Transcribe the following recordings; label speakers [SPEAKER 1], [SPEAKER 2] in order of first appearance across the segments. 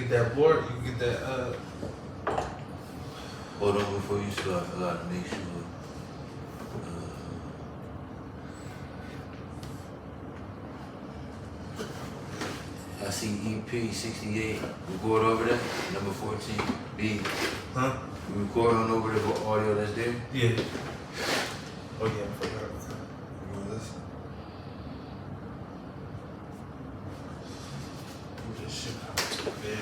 [SPEAKER 1] get that board. You can get that.
[SPEAKER 2] Hold on before you start. I gotta make sure. I see EP 68. Record over there. Number 14. B.
[SPEAKER 1] Huh?
[SPEAKER 2] You record on over there for audio that's there.
[SPEAKER 1] Yeah. Oh yeah, I forgot. You want this? This shit out big.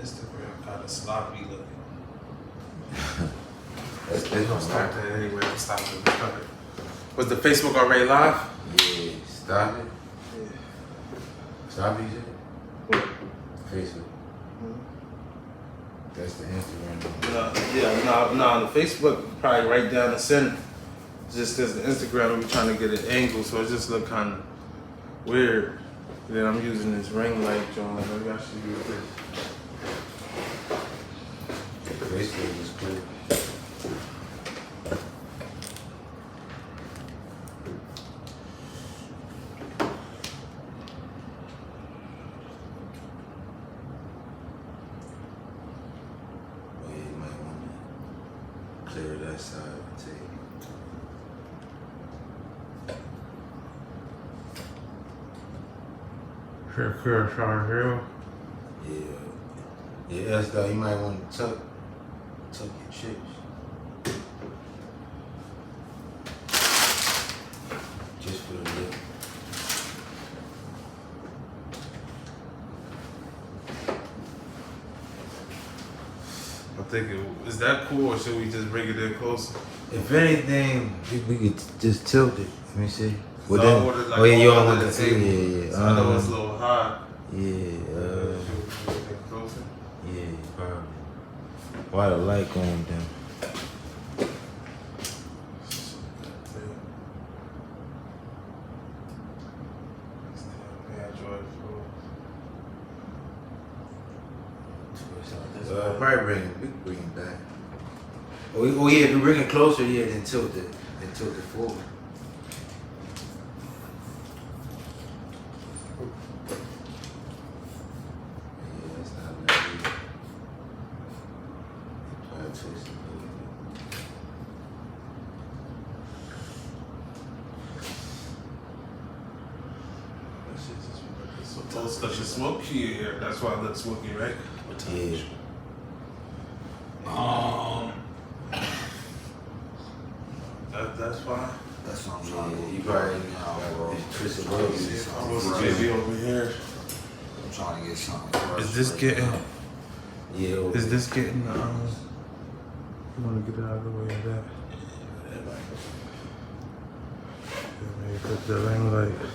[SPEAKER 1] Instagram kind of sloppy looking. They're gonna start that anyway. I'm stopping it. Was the Facebook already live?
[SPEAKER 2] Yeah, stop it.
[SPEAKER 1] Yeah.
[SPEAKER 2] Stop it, you said? Facebook. That's the Instagram.
[SPEAKER 1] No, the Facebook probably right down the center. Just because the Instagram, we trying to get an angle, so it just look kind of weird. Then I'm using this ring light, John. Maybe I should use this.
[SPEAKER 2] Facebook is cool. You might want to clear that side and take.
[SPEAKER 1] Sure,
[SPEAKER 2] Yeah. Yeah, that's though. You might want to tuck your chips. Just for the lip.
[SPEAKER 1] I'm thinking, is that cool or should we just bring it in closer?
[SPEAKER 2] If anything, we could just tilt it. Let me see. Well,
[SPEAKER 1] So I
[SPEAKER 2] then,
[SPEAKER 1] ordered, like,
[SPEAKER 2] oh yeah, you
[SPEAKER 1] all
[SPEAKER 2] don't
[SPEAKER 1] under
[SPEAKER 2] want
[SPEAKER 1] the
[SPEAKER 2] the
[SPEAKER 1] table.
[SPEAKER 2] yeah.
[SPEAKER 1] So I know it's a little high.
[SPEAKER 2] Yeah,
[SPEAKER 1] Closer?
[SPEAKER 2] yeah, probably. Why the light going down? Probably bring it back. Oh yeah, if you bring it closer, yeah, then tilt it forward. Yeah, that's not bad either. Try to twist it a little bit.
[SPEAKER 1] So toast stuff is smoky here. That's why it looks smoky, right?
[SPEAKER 2] Yeah.
[SPEAKER 1] That's fine.
[SPEAKER 3] That's what I'm trying to
[SPEAKER 2] Yeah,
[SPEAKER 3] do.
[SPEAKER 2] you probably
[SPEAKER 3] bro.
[SPEAKER 2] twist it
[SPEAKER 1] I
[SPEAKER 2] over.
[SPEAKER 1] was maybe over here.
[SPEAKER 3] I'm trying to get something.
[SPEAKER 1] Is this getting?
[SPEAKER 2] Yeah. over
[SPEAKER 1] Is this getting? You want to get out of the way of that? Maybe put the ring light.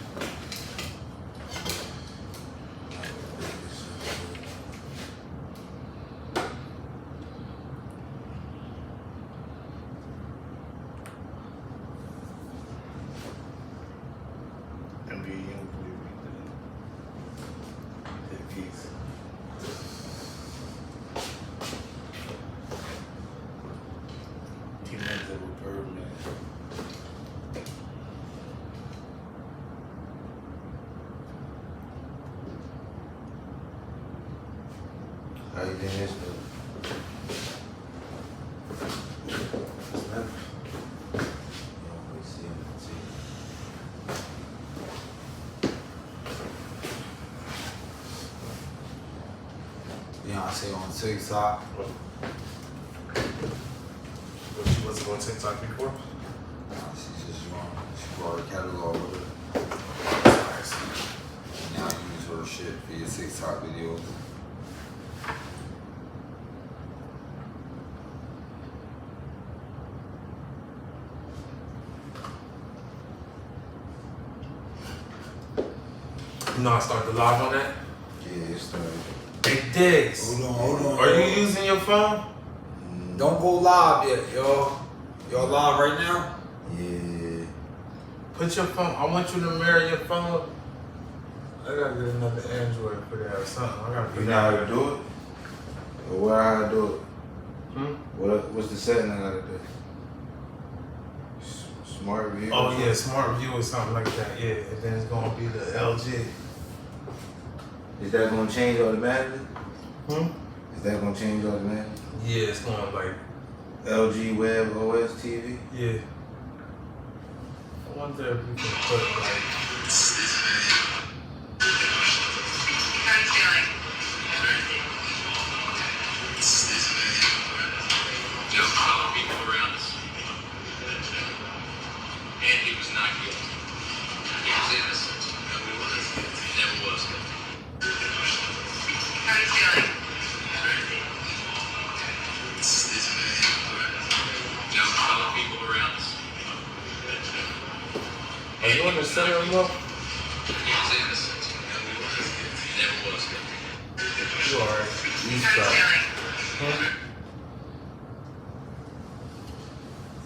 [SPEAKER 2] How you think this look?
[SPEAKER 3] Beyonce on TikTok.
[SPEAKER 1] But she wasn't on TikTok before.
[SPEAKER 3] Nah, she's just wrong. She brought her catalog with her. And now you use her shit for your TikTok videos.
[SPEAKER 1] You know I started live on that?
[SPEAKER 2] Yeah, it's started.
[SPEAKER 1] Big digs.
[SPEAKER 3] Hold on.
[SPEAKER 1] Are you using your phone?
[SPEAKER 3] Don't go live yet, y'all. Y'all live right now?
[SPEAKER 2] Yeah.
[SPEAKER 1] Put your phone. I want you to mirror your phone. I gotta get another Android for that or something. I gotta
[SPEAKER 2] You
[SPEAKER 1] put
[SPEAKER 2] know how to do it? Or what how to do it? What's the setting I gotta do? Smart view?
[SPEAKER 1] Oh yeah, smart view or something like that. Yeah, and then it's gonna be the LG.
[SPEAKER 2] Is that gonna change automatically? Is that gonna change automatically?
[SPEAKER 1] Yeah, it's going like
[SPEAKER 2] LG Web OS TV?
[SPEAKER 1] yeah. I wonder if we can put like.
[SPEAKER 4] Just follow people around us. And he was not guilty. He was innocent. Never was. Never was. How are you feeling? Just follow people around us.
[SPEAKER 1] Are you in the center of love?
[SPEAKER 4] He was innocent. Never was.
[SPEAKER 1] You alright.
[SPEAKER 4] How are you feeling?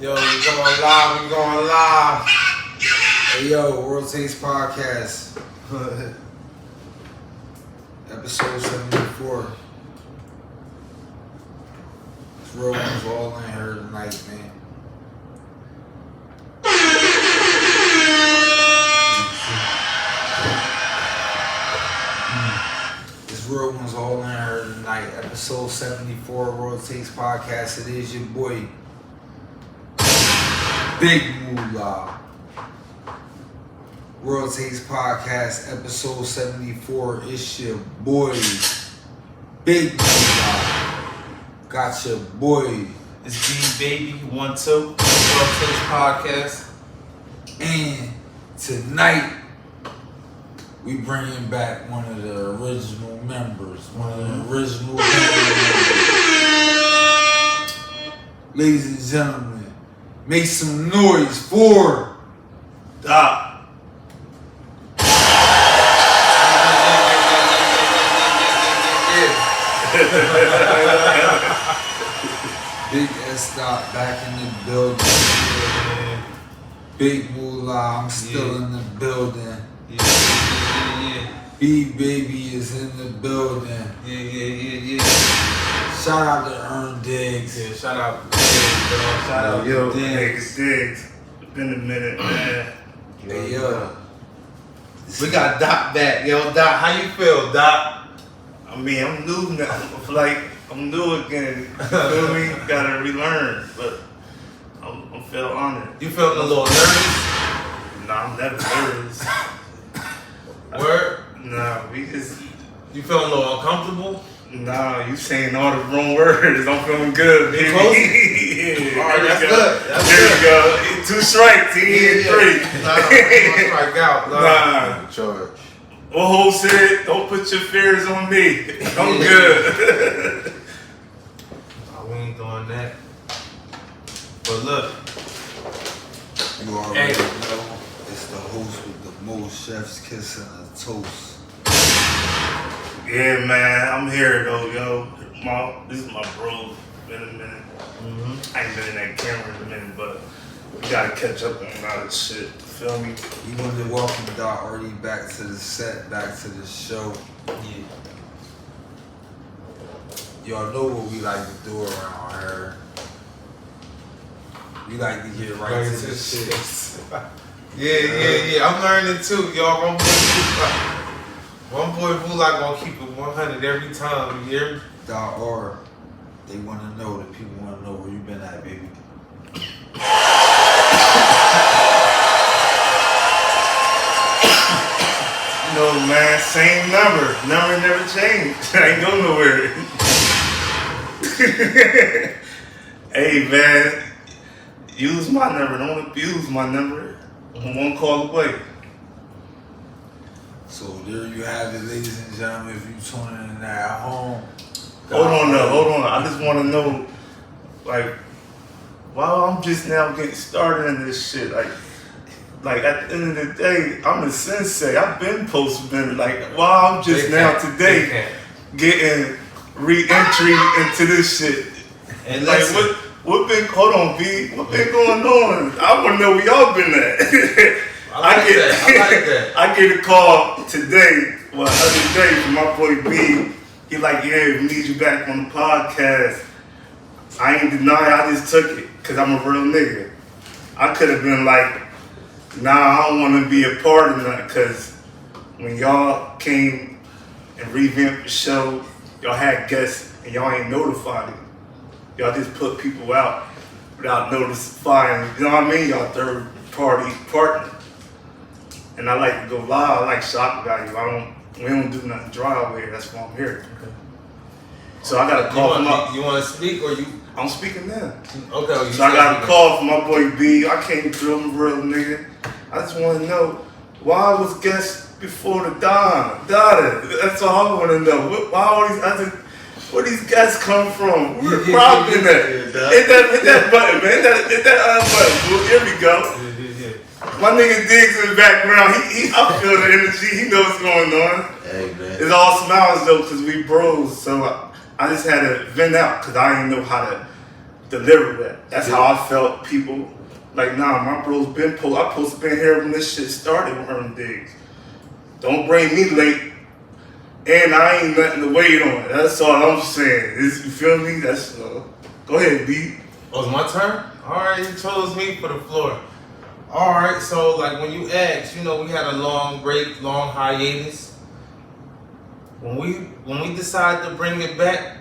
[SPEAKER 1] Yo, we going live. We going live.
[SPEAKER 3] Hey yo, World Taste Podcast. Episode 74. This real one's all in here tonight, man. This real one's all in here tonight. Episode 74, World Taste Podcast. It is your boy, Big Moolah. World Taste Podcast, episode 74. It's your boy, Big Moolah. Got your boy.
[SPEAKER 1] It's B Baby 1 2. World Taste Podcast.
[SPEAKER 3] And tonight, we bringing back one of the original members. One of the original members. Ladies and gentlemen, make some noise for
[SPEAKER 1] Dott.
[SPEAKER 3] Big S Dott back in the building. Big Moolah, I'm still in the building.
[SPEAKER 1] Yeah.
[SPEAKER 3] B Baby is in the building.
[SPEAKER 1] Yeah.
[SPEAKER 3] Shout out to Earn Diggs.
[SPEAKER 1] Yeah, shout out to Diggs, bro. Shout out
[SPEAKER 2] Yo,
[SPEAKER 1] to Diggs.
[SPEAKER 5] Diggs. It's been a minute, man.
[SPEAKER 3] Hey yo,
[SPEAKER 1] We got Dott back. Yo, Dott, how you feel, Dott?
[SPEAKER 5] I mean, I'm new now. Like, I'm new again. You feel me? Gotta relearn. But I'm feel honored.
[SPEAKER 1] You feeling a little nervous?
[SPEAKER 5] Nah, I'm never nervous.
[SPEAKER 1] Word?
[SPEAKER 5] Nah, we just.
[SPEAKER 1] You feeling a little uncomfortable?
[SPEAKER 5] Nah, you saying all the wrong words. I'm feeling good, baby.
[SPEAKER 1] close?
[SPEAKER 5] Yeah,
[SPEAKER 1] All right,
[SPEAKER 5] there
[SPEAKER 1] that's
[SPEAKER 5] we go.
[SPEAKER 1] good. That's
[SPEAKER 5] there
[SPEAKER 1] good.
[SPEAKER 5] we go. 2 strikes. He hit 3.
[SPEAKER 1] Nah, strike out.
[SPEAKER 5] Nah.
[SPEAKER 2] Charge.
[SPEAKER 5] What Ho said, don't put your fears on me. I'm good.
[SPEAKER 1] Oh, we ain't doing that. But look,
[SPEAKER 3] you already
[SPEAKER 1] Hey.
[SPEAKER 3] know it's the host with the most chef's kiss and a toast.
[SPEAKER 5] Yeah, man, I'm here though, yo. This is my bro. Been a minute. I ain't been in that camera in a minute, but we gotta catch up on a lot of shit. Feel me?
[SPEAKER 3] We want to welcome Dott already back to the set, back to the show.
[SPEAKER 1] yeah.
[SPEAKER 3] Y'all know what we like to do around here. We like to get right to the shit.
[SPEAKER 1] Yeah. I'm learning too, y'all. One boy Moolah gonna keep it 100 every time. You hear me?
[SPEAKER 3] Dott R, they want to know, the people want to know where you been at, baby.
[SPEAKER 5] You know, man, same number. Number never changed. I ain't go nowhere. Hey, man, use my number. Don't abuse my number. I'm 1 call away.
[SPEAKER 3] So there you have it, ladies and gentlemen. If you tuning in at home,
[SPEAKER 5] Hold on. I just want to know, like, while I'm just now getting started in this shit, like at the end of the day, I'm a sensei. I've been post-been, like, while I'm just now today getting re-entry into this shit.
[SPEAKER 1] And
[SPEAKER 5] Like,
[SPEAKER 1] listen,
[SPEAKER 5] Hold on, B. What been going on? I want to know where y'all been at.
[SPEAKER 3] I like that.
[SPEAKER 5] I get a call today, the other day, from my boy B. He like, yeah, we need you back on the podcast. I ain't deny it, I just took it, because I'm a real nigga. I could have been like, nah, I don't want to be a part of that, because when y'all came and revamped the show, y'all had guests, and y'all ain't notified them. Y'all just put people out without notifying, you know what I mean? Y'all third party partner. And I like to go live, I like shock value. We don't do nothing dry over here, that's why I'm here.
[SPEAKER 1] Okay.
[SPEAKER 5] So I got a call from my,
[SPEAKER 1] You want to speak or you?
[SPEAKER 5] I'm speaking now.
[SPEAKER 1] Okay.
[SPEAKER 5] So I got a call from my boy B. I came through, I'm a real nigga. I just want to know, why was guests before the Dott? That's all I want to know. Why all these other, where these guests come from? We're rocking that. Hit that button, man. Hit that button. Here we go. My nigga Diggs in the background. I feel the energy. He knows what's going on.
[SPEAKER 2] Hey, man.
[SPEAKER 5] It's all smiles though, cause we bros. So I just had to vent out, cause I didn't know how to deliver that. That's how I felt. People like, nah, my bros been I supposed to been here when this shit started with Herman Diggs. Don't bring me late, and I ain't nothing to wait on. That's all I'm saying. You feel me? That's go ahead, B.
[SPEAKER 1] Oh, it's my turn? Alright, you chose me for the floor. Alright, so like when you asked, we had a long break, long hiatus. When we decided to bring it back,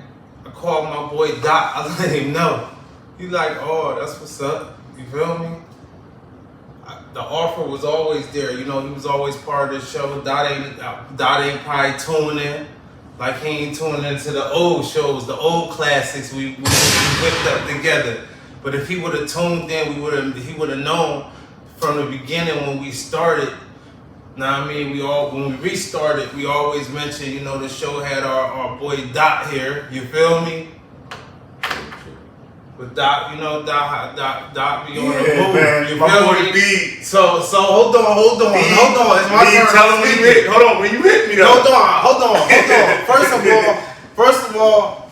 [SPEAKER 1] I called my boy Dott. I let him know. He like, oh, that's what's up. You feel me? The offer was always there. He was always part of the show. Dott ain't probably tuning in. Like he ain't tuning into the old shows, the old classics we whipped up together. But if he would have tuned in, he would have known from the beginning when we started. Now I mean, when we restarted, we always mentioned, the show had our boy Dott here. You feel me? But Dott, Dott be on the move.
[SPEAKER 5] Man,
[SPEAKER 1] You
[SPEAKER 5] my
[SPEAKER 1] feel
[SPEAKER 5] boy
[SPEAKER 1] me?
[SPEAKER 5] B.
[SPEAKER 1] So hold on. It's my turn.
[SPEAKER 5] Tell him when you hit. Hold on, when you hit me though.
[SPEAKER 1] Hold on. First of all,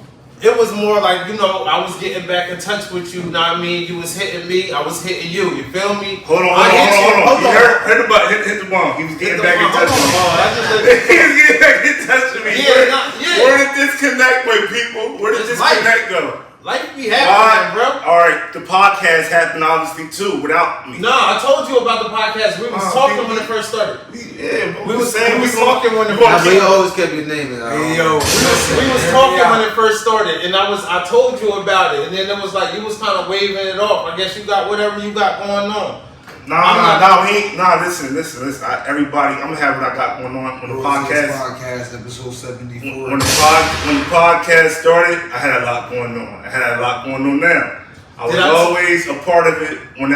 [SPEAKER 1] it was more like, I was getting back in touch with you, know what I mean? You was hitting me, I was hitting you feel me?
[SPEAKER 5] Hold on.
[SPEAKER 1] Hold on.
[SPEAKER 5] Hit the button, hit the bomb. He was getting back in touch with me. He was getting back in touch with me. Where did this connect with people? Where did this connect go?
[SPEAKER 1] Life be happening, bro.
[SPEAKER 5] Alright, the podcast happened obviously too, without me.
[SPEAKER 1] No, I told you about the podcast. We was talking when it first started.
[SPEAKER 5] We
[SPEAKER 1] was
[SPEAKER 5] saying
[SPEAKER 1] talking when it
[SPEAKER 2] Nah,
[SPEAKER 1] first
[SPEAKER 2] but you
[SPEAKER 1] started.
[SPEAKER 2] always kept your name in.
[SPEAKER 3] Hey, yo.
[SPEAKER 1] We was talking when it first started, and I told you about it, and then it was like you was kind of waving it off. I guess you got whatever you got going on.
[SPEAKER 5] Listen. Everybody, I'm gonna have what I got going on when the
[SPEAKER 3] podcast episode 74.
[SPEAKER 5] When the podcast started, I had a lot going on. I had a lot going on now. I was always a part of it when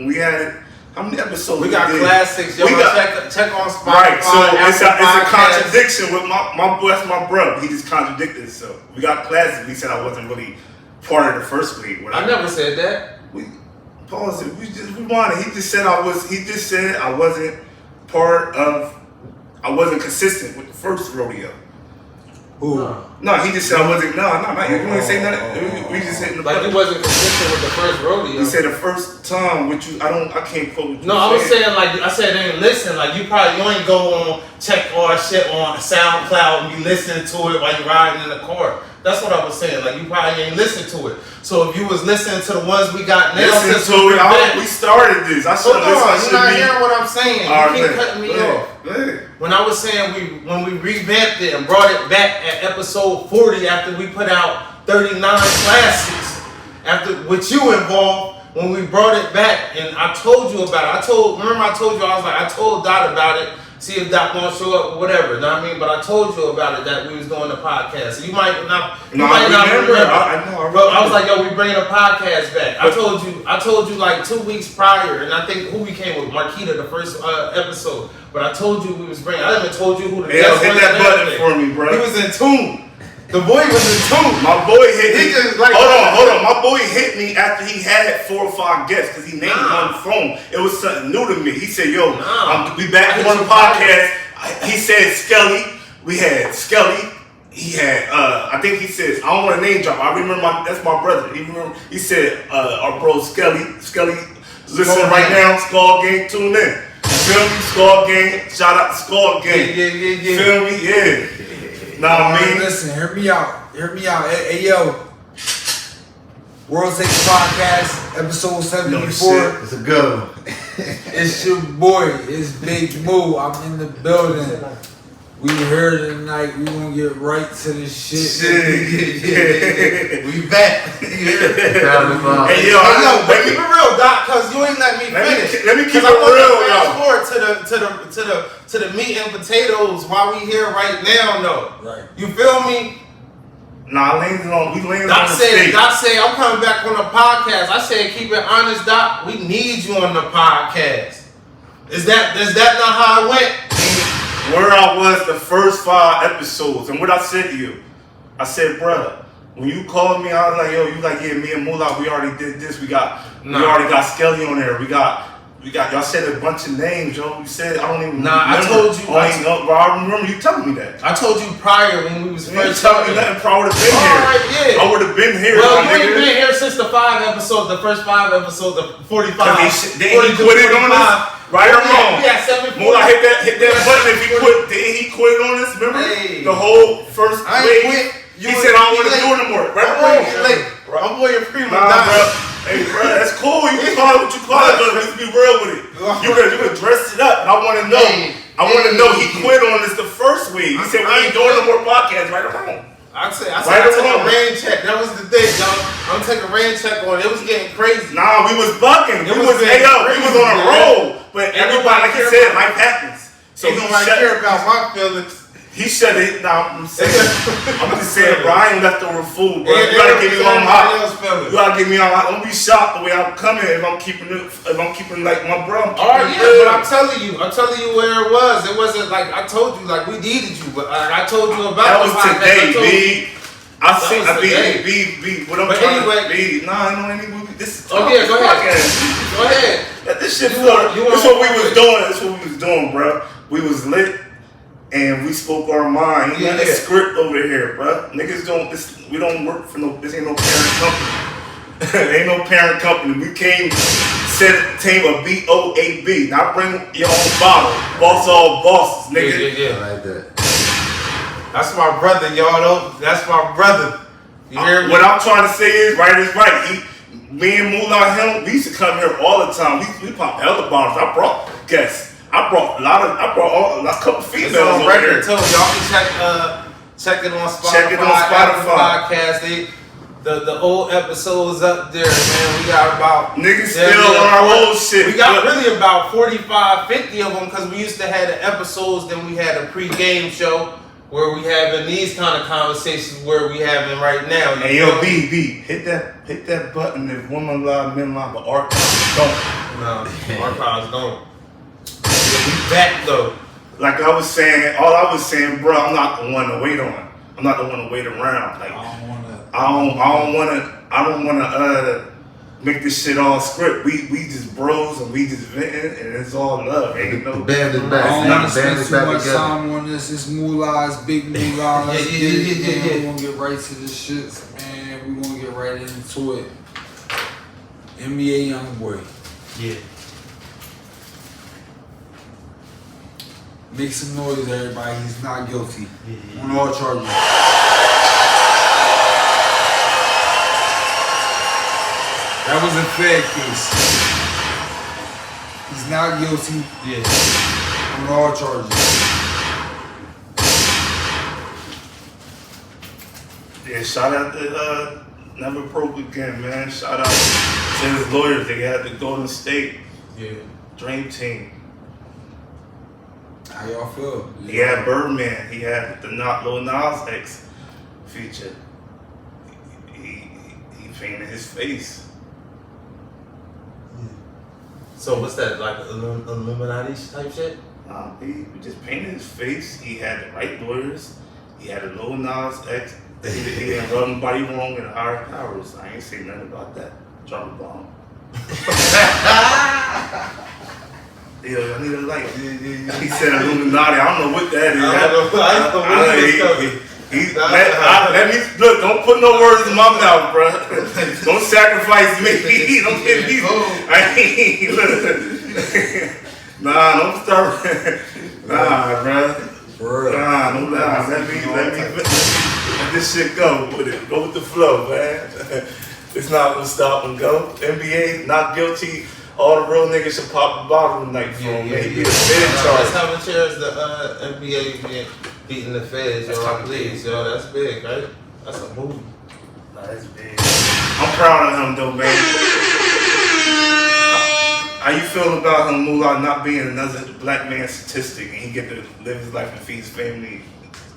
[SPEAKER 5] we had it. How many episodes
[SPEAKER 1] we got
[SPEAKER 5] did?
[SPEAKER 1] classics. Yo, check on Spotify.
[SPEAKER 5] Right, so it's a
[SPEAKER 1] Podcast.
[SPEAKER 5] contradiction with my boy. That's my brother. He just contradicted himself. We got classics. He said I wasn't really part of the first week.
[SPEAKER 1] I never said that.
[SPEAKER 5] Pause it. We wanted. He just said I wasn't part of. I wasn't consistent with the first rodeo.
[SPEAKER 3] Who?
[SPEAKER 5] No, he just said I wasn't. No, you didn't say nothing. We just hit in the
[SPEAKER 1] Like he wasn't consistent with the first rodeo.
[SPEAKER 5] He said the first time with you. I can't quote what you
[SPEAKER 1] No, I was
[SPEAKER 5] said.
[SPEAKER 1] saying like I said, ain't listen. Like you ain't go on check all shit on SoundCloud and be listening to it while you riding in the car. That's what I was saying. Like you probably ain't listen to it. So if you was listening to the ones we got now,
[SPEAKER 5] We started this. I should
[SPEAKER 1] listen. You're not hearing what I'm saying. You keep cutting me off. When I was saying when we revamped it and brought it back at episode 40 after we put out 39 classics, after with you involved, when we brought it back and I told you about it. Remember I told you, I told Dott about it. See if Dott gonna show up or whatever, you know what I mean? But I told you about it that we was doing the podcast. So you might not remember.
[SPEAKER 5] I know.
[SPEAKER 1] But I was like, yo, we bringing a podcast back. I told you like 2 weeks prior, and I think who we came with, Marquita, the first episode. But I told you we was bringing. I even told you who the guest was.
[SPEAKER 5] Hit that button for me, bro.
[SPEAKER 1] He was in tune. The boy was in tune.
[SPEAKER 5] My boy hit me.
[SPEAKER 1] Just like,
[SPEAKER 5] hold on. My boy hit me after he had 4 or 5 guests because he named on the phone. It was something new to me. He said, yo, we back on the podcast. He said Skelly. We had Skelly. he had, I think he says, I don't want to name drop. I remember that's my brother. He said, our bro Skelly, listen right now, Skull Gang, tune in. Feel me? Skull Gang, shout out to Skull Gang.
[SPEAKER 3] Yeah.
[SPEAKER 5] Feel me? Yeah. Know what I mean?
[SPEAKER 3] Listen, hear me out. Hey, yo. World Takes Podcast, episode 74.
[SPEAKER 5] No shit.
[SPEAKER 2] It's a good one.
[SPEAKER 3] It's your boy. It's Big Moo. I'm in the building. We here tonight. We gonna get right to this shit.
[SPEAKER 5] Yeah.
[SPEAKER 2] We back.
[SPEAKER 5] Hey, yo,
[SPEAKER 1] but keep it real, Doc, cause you ain't let me finish.
[SPEAKER 5] Let me keep it
[SPEAKER 1] I want
[SPEAKER 5] real,
[SPEAKER 1] to
[SPEAKER 5] yo.
[SPEAKER 1] fast forward to the meat and potatoes while we here right now, though.
[SPEAKER 3] Right.
[SPEAKER 1] You feel me?
[SPEAKER 5] Nah, we landed on the stage.
[SPEAKER 1] Doc said, I'm coming back on the podcast. I said, keep it honest, Doc. We need you on the podcast. Is that not how it went?
[SPEAKER 5] Where I was the first 5 episodes, and what I said to you, I said, brother, when you called me, I was like, yo, you like, yeah, me and Moolah, we already did this. We already got Skelly on there. We got. Y'all said a bunch of names, yo. You said I don't even.
[SPEAKER 1] Nah,
[SPEAKER 5] remember.
[SPEAKER 1] I told you.
[SPEAKER 5] I remember you telling me that.
[SPEAKER 1] I told you prior when we was
[SPEAKER 5] You ain't
[SPEAKER 1] first
[SPEAKER 5] telling me nothing. I would have been here.
[SPEAKER 1] Alright, yeah.
[SPEAKER 5] I would have been here.
[SPEAKER 1] Well,
[SPEAKER 5] my
[SPEAKER 1] you ain't
[SPEAKER 5] nigga.
[SPEAKER 1] been here since the 5 episodes, the first 5 episodes, the 45.
[SPEAKER 5] Then he quit it on us, right or wrong?
[SPEAKER 1] Yeah, 7.
[SPEAKER 5] Moolah hit that button. If he quit, did he quit on us? Remember
[SPEAKER 1] Hey.
[SPEAKER 5] the whole first
[SPEAKER 1] I ain't
[SPEAKER 5] wave?
[SPEAKER 1] quit.
[SPEAKER 5] He said I don't want to do it no more. Right or wrong?
[SPEAKER 1] I'm boy, you're free,
[SPEAKER 5] Nah, bro. Hey, bro, that's cool. You can call it what you call it, but let's be real with it. You could dress it up. And I want to know. I want to know he quit on us the first week. He said we ain't doing no more podcasts. Right or wrong?
[SPEAKER 1] I took a rain check. That was the thing, y'all. I'm taking a rain check on it. It was getting crazy.
[SPEAKER 5] Nah, we was bucking. We was on a roll. But everybody, like you said, life happens. So
[SPEAKER 1] Ain't nobody care about my feelings.
[SPEAKER 5] He shut it. Nah, I'm just saying, bro. I ain't leftover food, bro. You gotta get me on hot. You gotta get me on hot. Don't be shocked the way I'm coming if I'm keeping like my bro.
[SPEAKER 1] All right, yeah, but I'm telling you where it was. It wasn't like I told you, like we needed you, but I told you about
[SPEAKER 5] that was
[SPEAKER 1] the podcast.
[SPEAKER 5] today, B. What I'm
[SPEAKER 1] But
[SPEAKER 5] trying
[SPEAKER 1] anyway,
[SPEAKER 5] to be. Nah, I know any movie. This is
[SPEAKER 1] go ahead. Go ahead.
[SPEAKER 5] Let this shit flow. This what we was doing. This what we was doing, bro. We was lit. And we spoke our mind. He got a script over here, bro. Niggas we don't work for this ain't no parent company. It ain't no parent company. We came, set a team of BOAB. Now bring your own bottle. Boss all bosses, nigga.
[SPEAKER 1] Yeah.
[SPEAKER 2] I like that.
[SPEAKER 1] That's my brother, y'all. Though. That's my brother. You hear me?
[SPEAKER 5] What I'm trying to say is right. Me and Moolah, we used to come here all the time. We pop hella bottles. I brought guests. I brought a couple females
[SPEAKER 1] it's on
[SPEAKER 5] over
[SPEAKER 1] record
[SPEAKER 5] here.
[SPEAKER 1] too. Y'all can check it on Spotify.
[SPEAKER 5] Check it on Spotify.
[SPEAKER 1] Podcast. The old episodes up there, man. We got about
[SPEAKER 5] niggas still on our old shit.
[SPEAKER 1] We got really about 45, 50 of them because we used to have the episodes. Then we had a pre-game show where we having these kind of conversations where we having right now.
[SPEAKER 5] Hey yo, B, hit that button if women lie, men lie, but archives don't.
[SPEAKER 1] No, archives don't. We back though.
[SPEAKER 5] Like all I was saying, bro, I'm not the one to wait on. I'm not the one to wait around. Like I don't wanna make this shit all script. We just bros and we just venting and it's all love. Ain't no
[SPEAKER 2] The band is
[SPEAKER 3] I
[SPEAKER 2] back.
[SPEAKER 3] don't want to
[SPEAKER 2] The band
[SPEAKER 3] spend
[SPEAKER 2] is
[SPEAKER 3] too
[SPEAKER 2] back
[SPEAKER 3] much
[SPEAKER 2] together.
[SPEAKER 3] time on this. It's Moolah, it's Big Moolah. Let's
[SPEAKER 1] Yeah.
[SPEAKER 3] get it, man. We're gonna get right to the shit, man. We're gonna get right into it. NBA Youngboy.
[SPEAKER 1] Yeah.
[SPEAKER 3] Make some noise, everybody. He's not guilty on all charges. That was a Fed case. He's not guilty on all charges.
[SPEAKER 5] Yeah, shout out to Never Broke Again, man. Shout out to his lawyers. They had the Golden State Dream Team.
[SPEAKER 3] How y'all feel?
[SPEAKER 5] He had Birdman. He had the Lil Nas X feature. He painted his face.
[SPEAKER 1] So what's that, like Illuminati type shit?
[SPEAKER 5] He just painted his face. He had the right lawyers. He had a Lil Nas X. He didn't rub nobody wrong in higher powers. I ain't saying nothing about that. Drop a bomb. Yo, I need a light. He said Illuminati. I don't know what that is.
[SPEAKER 1] I don't know what's coming.
[SPEAKER 5] Let me look. Don't put no words in my mouth, bro. Don't sacrifice me. Don't get me. I ain't. Nah, don't start. Nah, bro. Nah, don't lie. Let this shit go with it. Go with the flow, man. It's not gonna stop and go. NBA not guilty. All the real niggas should pop a bottle tonight for him. Maybe the Fed charge.
[SPEAKER 1] That's how much shares the NBA beating the Feds, yo. I believe, yo. That's big, right? That's a movie.
[SPEAKER 5] Nah, that's big. I'm proud of him though, man. How you feel about him, Moolah, not being another black man statistic and he get to live his life and feed his family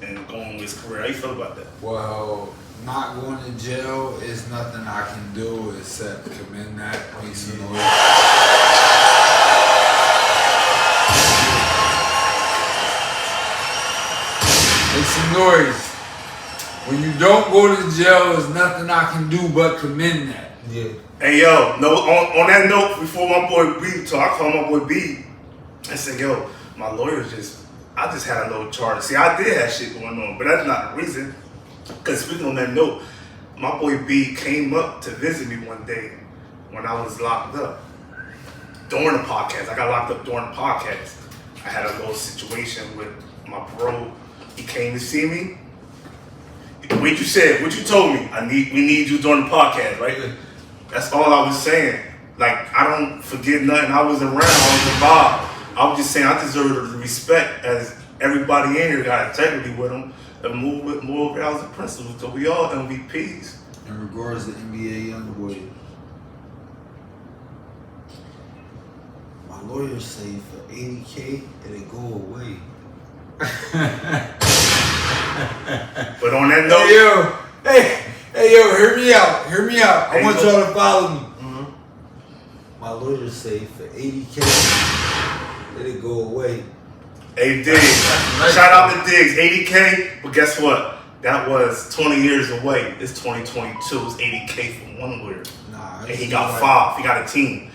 [SPEAKER 5] and go on with his career? How you feel about that?
[SPEAKER 3] Well, not going to jail is nothing I can do except commend that. Make some noise. Make some noise. When you don't go to jail, there's nothing I can do but commend that.
[SPEAKER 1] Yeah.
[SPEAKER 5] Hey yo, no. On that note, before my boy B, so I called my boy B. I said, yo, my lawyer I just had a little charge. See, I did have shit going on, but that's not the reason. Because speaking on that note, my boy B came up to visit me one day when I was locked up during the podcast. I got locked up during the podcast. I had a little situation with my bro. He came to see me. What you said, what you told me, we need you during the podcast, right? That's all I was saying. Like, I don't forget nothing. I was around, I was involved. I was just saying I deserve the respect as everybody in here got integrity with them and move with more values and principles. So we all MVPs.
[SPEAKER 3] In regards to NBA Youngboy, my lawyer say for $80K it'll go away.
[SPEAKER 5] But on that note,
[SPEAKER 3] hey yo, hear me out. I want y'all to follow me.
[SPEAKER 1] Mm-hmm.
[SPEAKER 3] My lawyer say for $80K it'll go away.
[SPEAKER 5] hey Diggs, shout out to Diggs, 80K. But guess what? That was 20 years away. It's 2022. It's 80K from one lawyer, and he got 5. He got a team.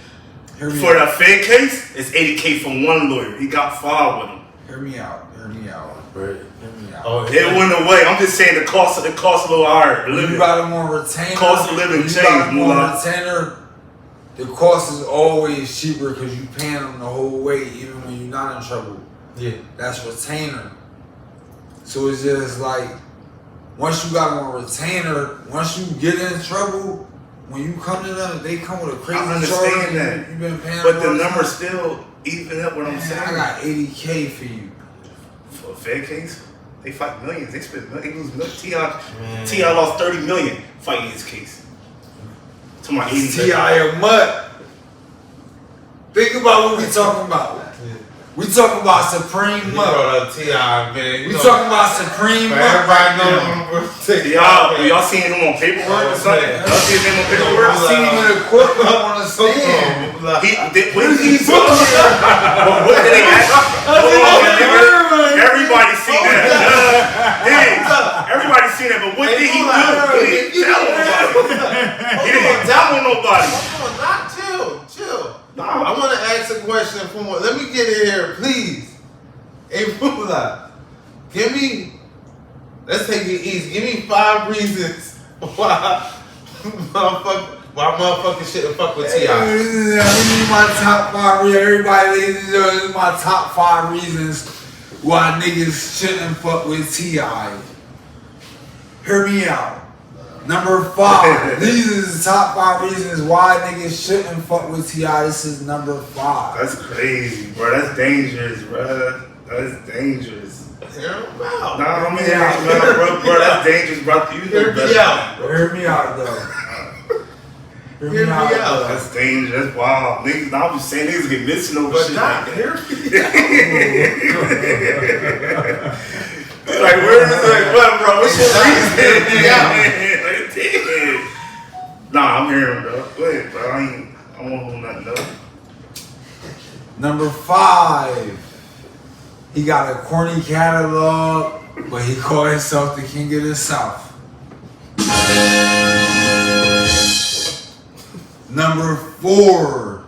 [SPEAKER 5] For the Fed case, it's 80K from one lawyer. He got 5 with him.
[SPEAKER 3] Hear me out, bro. Hear me out.
[SPEAKER 1] Oh,
[SPEAKER 5] It went away. I'm just saying the cost a little higher.
[SPEAKER 3] When you got them on retainer,
[SPEAKER 5] Cost of living changed, Moolah.
[SPEAKER 3] retainer, the cost is always cheaper because you paying them the whole way, even when you're not in trouble.
[SPEAKER 1] yeah.
[SPEAKER 3] That's retainer. So it's just like, once you got them on retainer, once you get in trouble, when you come to them, they come with a crazy
[SPEAKER 5] I understand
[SPEAKER 3] charge.
[SPEAKER 5] that.
[SPEAKER 3] You've been paying
[SPEAKER 5] But the
[SPEAKER 3] them.
[SPEAKER 5] number still even up what I'm saying.
[SPEAKER 3] I got $80K for you.
[SPEAKER 5] For a Fed case, they fight millions. They spend millions. They lose millions. T.I. lost 30 million fighting his case. To my 80
[SPEAKER 3] T.I. a mutt. Think about what we talking about. We talking about Supreme Mutt.
[SPEAKER 1] T.I., man.
[SPEAKER 3] We talking about Supreme Mutt.
[SPEAKER 1] Everybody knows
[SPEAKER 5] Y'all seen him on paperwork or something? Y'all seen him on paperwork?
[SPEAKER 3] I seen him in the courtroom on the stand.
[SPEAKER 5] What did he do? But what did they ask? Everybody seen that. Everybody seen that, but what did he do? He didn't tell nobody. He didn't tell nobody.
[SPEAKER 1] Hold on, chill. I want to ask a question from what. Let me get in here, please. Hey, Moolah, let's take it easy. Give me 5 reasons why motherfuckers shouldn't fuck with T.I.
[SPEAKER 3] Let me give you my top 5 reasons. Everybody, ladies and gentlemen, this is my top 5 reasons why niggas shouldn't fuck with T.I. Hear me out. Number 5. These are the top 5 reasons why niggas shouldn't fuck with T.I. This is number 5.
[SPEAKER 5] That's crazy, bro. That's dangerous, bro. That's dangerous.
[SPEAKER 1] Hear him out.
[SPEAKER 5] Nah, I'm here, bro. That's dangerous, bro. You
[SPEAKER 1] Hear me out.
[SPEAKER 3] Hear me out, though. Hear me out. Though.
[SPEAKER 5] That's dangerous. That's wild. Niggas, I was saying niggas get missing over
[SPEAKER 1] But
[SPEAKER 5] shit
[SPEAKER 1] not
[SPEAKER 5] like
[SPEAKER 1] hear
[SPEAKER 5] that.
[SPEAKER 1] me
[SPEAKER 5] Like, where is like, what, bro? What's your reason? Nah, I'm hearing, bro. Go ahead, bro. I won't hold nothing up.
[SPEAKER 3] Number 5. He got a corny catalog, but he called himself the king of the South. Number 4.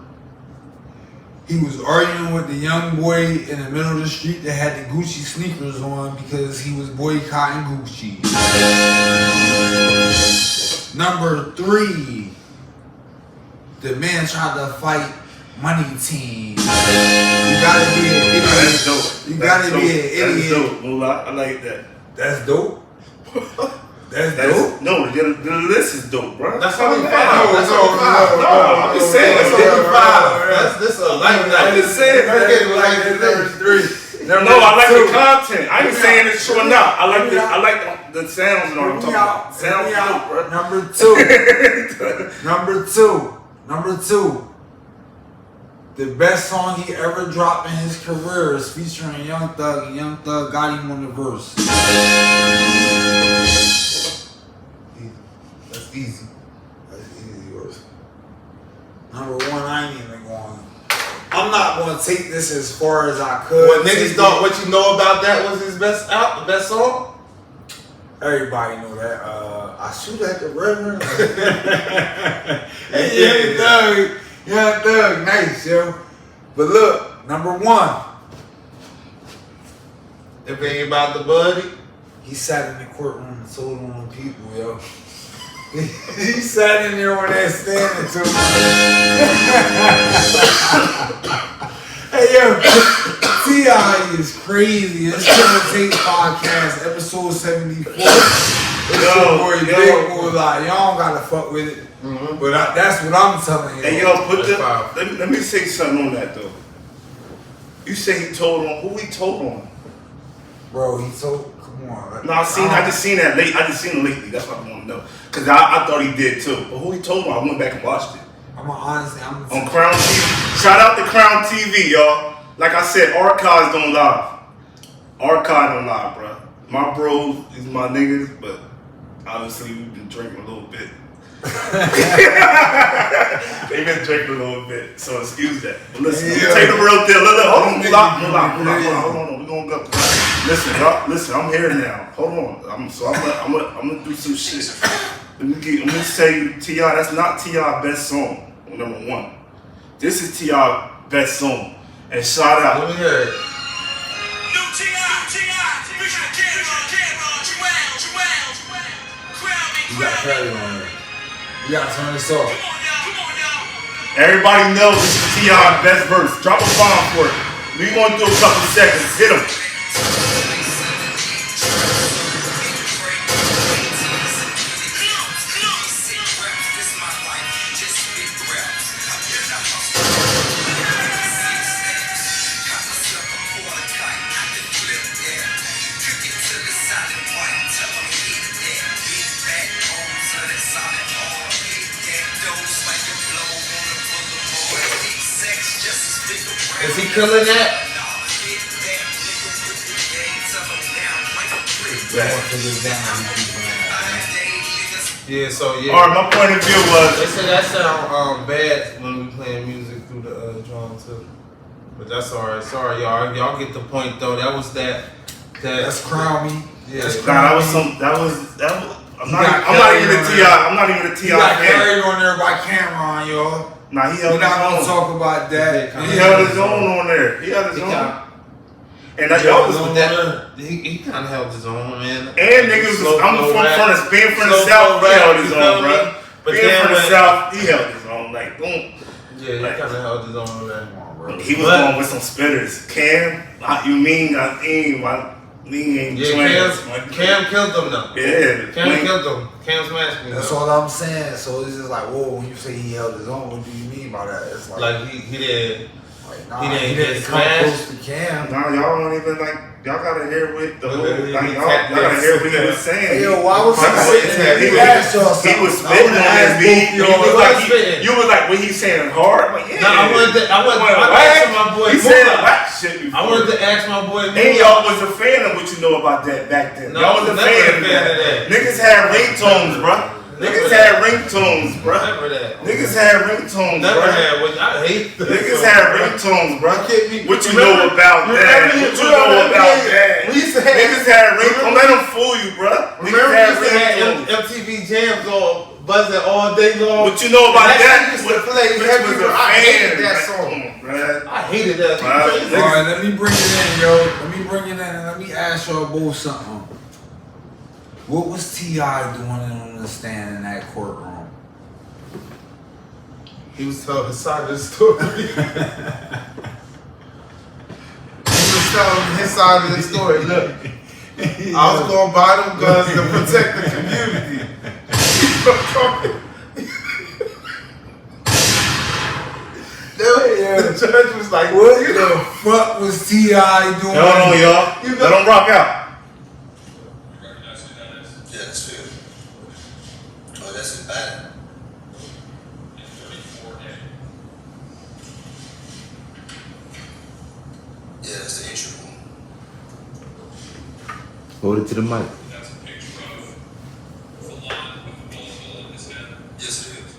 [SPEAKER 3] He was arguing with the young boy in the middle of the street that had the Gucci sneakers on because he was boycotting Gucci. Number 3, the man tried to fight Money Team. You gotta be an idiot.
[SPEAKER 5] That's dope.
[SPEAKER 3] You gotta be an idiot.
[SPEAKER 5] That's dope. Moolah. I like that.
[SPEAKER 3] That's dope. That's dope.
[SPEAKER 5] No, the list is dope, bro.
[SPEAKER 1] That's only 5. That's
[SPEAKER 3] no,
[SPEAKER 1] only 5.
[SPEAKER 5] No, I'm just saying.
[SPEAKER 1] That's only 5. That's this a light night.
[SPEAKER 5] I'm just saying.
[SPEAKER 3] Number 3.
[SPEAKER 5] No, I like the content. I ain't saying it's true or not. I like the sounds and all I'm talking about. Sounds dope, bro.
[SPEAKER 3] Number two. The best song he ever dropped in his career is featuring Young Thug, and Young Thug got him on the verse.
[SPEAKER 2] That's easy.
[SPEAKER 3] Yours. Number 1, I ain't even going. I'm not going to take this as far as I could.
[SPEAKER 1] What niggas thought what you know about that was his best the best song?
[SPEAKER 3] Everybody know that. I shoot at the Reverend. Hey, Young Thug, nice, yo. But look, number 1.
[SPEAKER 1] If it ain't about the buddy.
[SPEAKER 3] He sat in the courtroom and told on people, yo. He sat in there on that stand and told Hey, yo, T.I. is crazy. It's Killer Tape Podcast, episode 74. It's your boy Big Moolah. Y'all don't gotta fuck with it. Mm-hmm. But that's what I'm telling you.
[SPEAKER 5] Hey, yo, let me say something on that, though. You say he told on, who he told on?
[SPEAKER 3] Bro, he told, come on.
[SPEAKER 5] No, I just seen that late. I just seen it lately. That's what I want to know. Because I thought he did, too. But who he told on, I went back and watched it.
[SPEAKER 3] I'm on
[SPEAKER 5] Crown TV. Shout out to Crown TV, y'all. Like I said, archives don't lie. Archive don't lie, bro. My bros is my niggas, but obviously we've been drinking a little bit. They've been drinking a little bit, so excuse that. But listen, take the real deal. Look, hold on, hold on. We're gonna go. Listen, y'all. Listen, I'm here now. Hold on. I'm gonna do some shit. I'm gonna say T.I. That's not T.I. best song. Number 1. This is T.I. best song. And shout out.
[SPEAKER 1] Let me hear it.
[SPEAKER 3] You got Carrie on there. You gotta turn this off.
[SPEAKER 5] Everybody knows this is T.I. best verse. Drop a bomb for it. We gonna do a couple seconds. Hit him.
[SPEAKER 1] Is he killing that? Yeah, so yeah.
[SPEAKER 5] Alright, my point of view was
[SPEAKER 1] they say that sound bad when we playing music through the drum too. But that's alright. Sorry, y'all. Y'all get the point though. That was that.
[SPEAKER 3] That's Crown Me.
[SPEAKER 1] Yeah,
[SPEAKER 5] that was. I'm not even a T.I.
[SPEAKER 3] You got
[SPEAKER 5] fan.
[SPEAKER 3] carried on there by Cameron, y'all.
[SPEAKER 5] Nah, he held
[SPEAKER 3] We're not gonna
[SPEAKER 5] his own.
[SPEAKER 3] talk about that.
[SPEAKER 5] He held his own on there. He held his own. And that y'all was with that.
[SPEAKER 1] He kind of held his own, man.
[SPEAKER 5] And niggas was, I'm being from the South, he held his own, bro. Being from the South, he held his own. Like, boom.
[SPEAKER 1] Yeah, he kind of held his own, man.
[SPEAKER 5] He was going with some spitters. Cam, you mean, we ain't
[SPEAKER 1] Cam killed them though.
[SPEAKER 5] Yeah.
[SPEAKER 1] Cam killed them. Cam smashed me.
[SPEAKER 3] That's all I'm saying. So it's just like, whoa, when you say he held his own, what do you mean by that? It's
[SPEAKER 1] like he did.
[SPEAKER 3] Like, nah,
[SPEAKER 1] he didn't
[SPEAKER 3] come close to Cam.
[SPEAKER 5] Nah, y'all don't even y'all gotta hear what the whole, y'all gotta hear what he was saying.
[SPEAKER 3] Hey, yo, why was he saying?
[SPEAKER 5] He was spitting on his beat. You was like, when he's saying hard? Like, yeah.
[SPEAKER 1] I wanted to ask my boy.
[SPEAKER 5] He said whack shit before.
[SPEAKER 1] I wanted to ask my boy.
[SPEAKER 5] And y'all was a fan of what you know about that back then. Y'all was a fan of that. Niggas had ringtones, bro. Niggas had ringtones, bro.
[SPEAKER 1] Never that.
[SPEAKER 5] Niggas had ringtones, bro.
[SPEAKER 1] Never had. I hate that.
[SPEAKER 5] Niggas had ringtones, bro. What you know about that? What you know about that? Niggas had ringtones. Don't let them fool you, bro. Niggas had ringtones.
[SPEAKER 1] MTV Jams all buzzing all day long.
[SPEAKER 5] What you know about that?
[SPEAKER 1] Used to play heavy. I hated that song.
[SPEAKER 5] Bro. that.
[SPEAKER 1] I hated that.
[SPEAKER 3] Alright, let me bring it in, yo. Let me bring it in and let me ask y'all both something. What was T.I. doing on the stand in that courtroom?
[SPEAKER 1] He was telling his side of the story. He was telling his side of the story. Look, I was going to buy them guns to protect the community. The judge was like,
[SPEAKER 3] What the fuck was T.I. doing?
[SPEAKER 5] Hold on, y'all. Let them rock out.
[SPEAKER 4] Yeah, that's good. Oh, that's in bad. Yeah, that's the entry room.
[SPEAKER 2] Hold it to the mic.
[SPEAKER 6] That's a picture of Falon with a bullet hole in his head.
[SPEAKER 4] Yes, it is.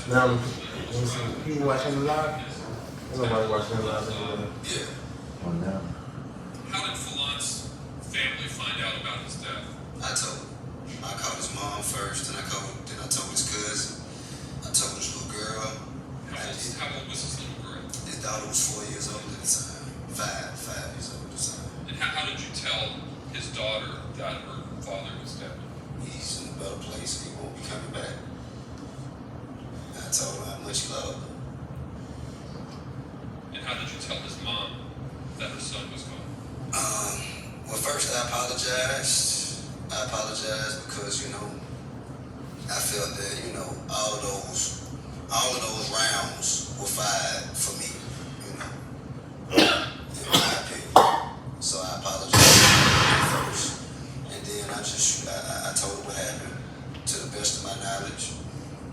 [SPEAKER 1] now, people watching the live? Ain't nobody watching the live.
[SPEAKER 4] Yeah,
[SPEAKER 2] Oh, no.
[SPEAKER 6] How did Falon's family find out about his death?
[SPEAKER 4] I told him. I called his mom first, then I told his cousin. I told his little girl.
[SPEAKER 6] How old was his little girl?
[SPEAKER 4] His daughter was 4 years old at the time. Five years old at the time.
[SPEAKER 6] And how did you tell his daughter that her father was dead?
[SPEAKER 4] He's in a better place and he won't be coming back. I told her how much he loved her.
[SPEAKER 6] And how did you tell his mom that her son was gone?
[SPEAKER 4] Well, first I apologized. I apologized because, I felt that, all of those rounds were fired for me, in my opinion. So I apologized first. And then I told her what happened to the best of my knowledge.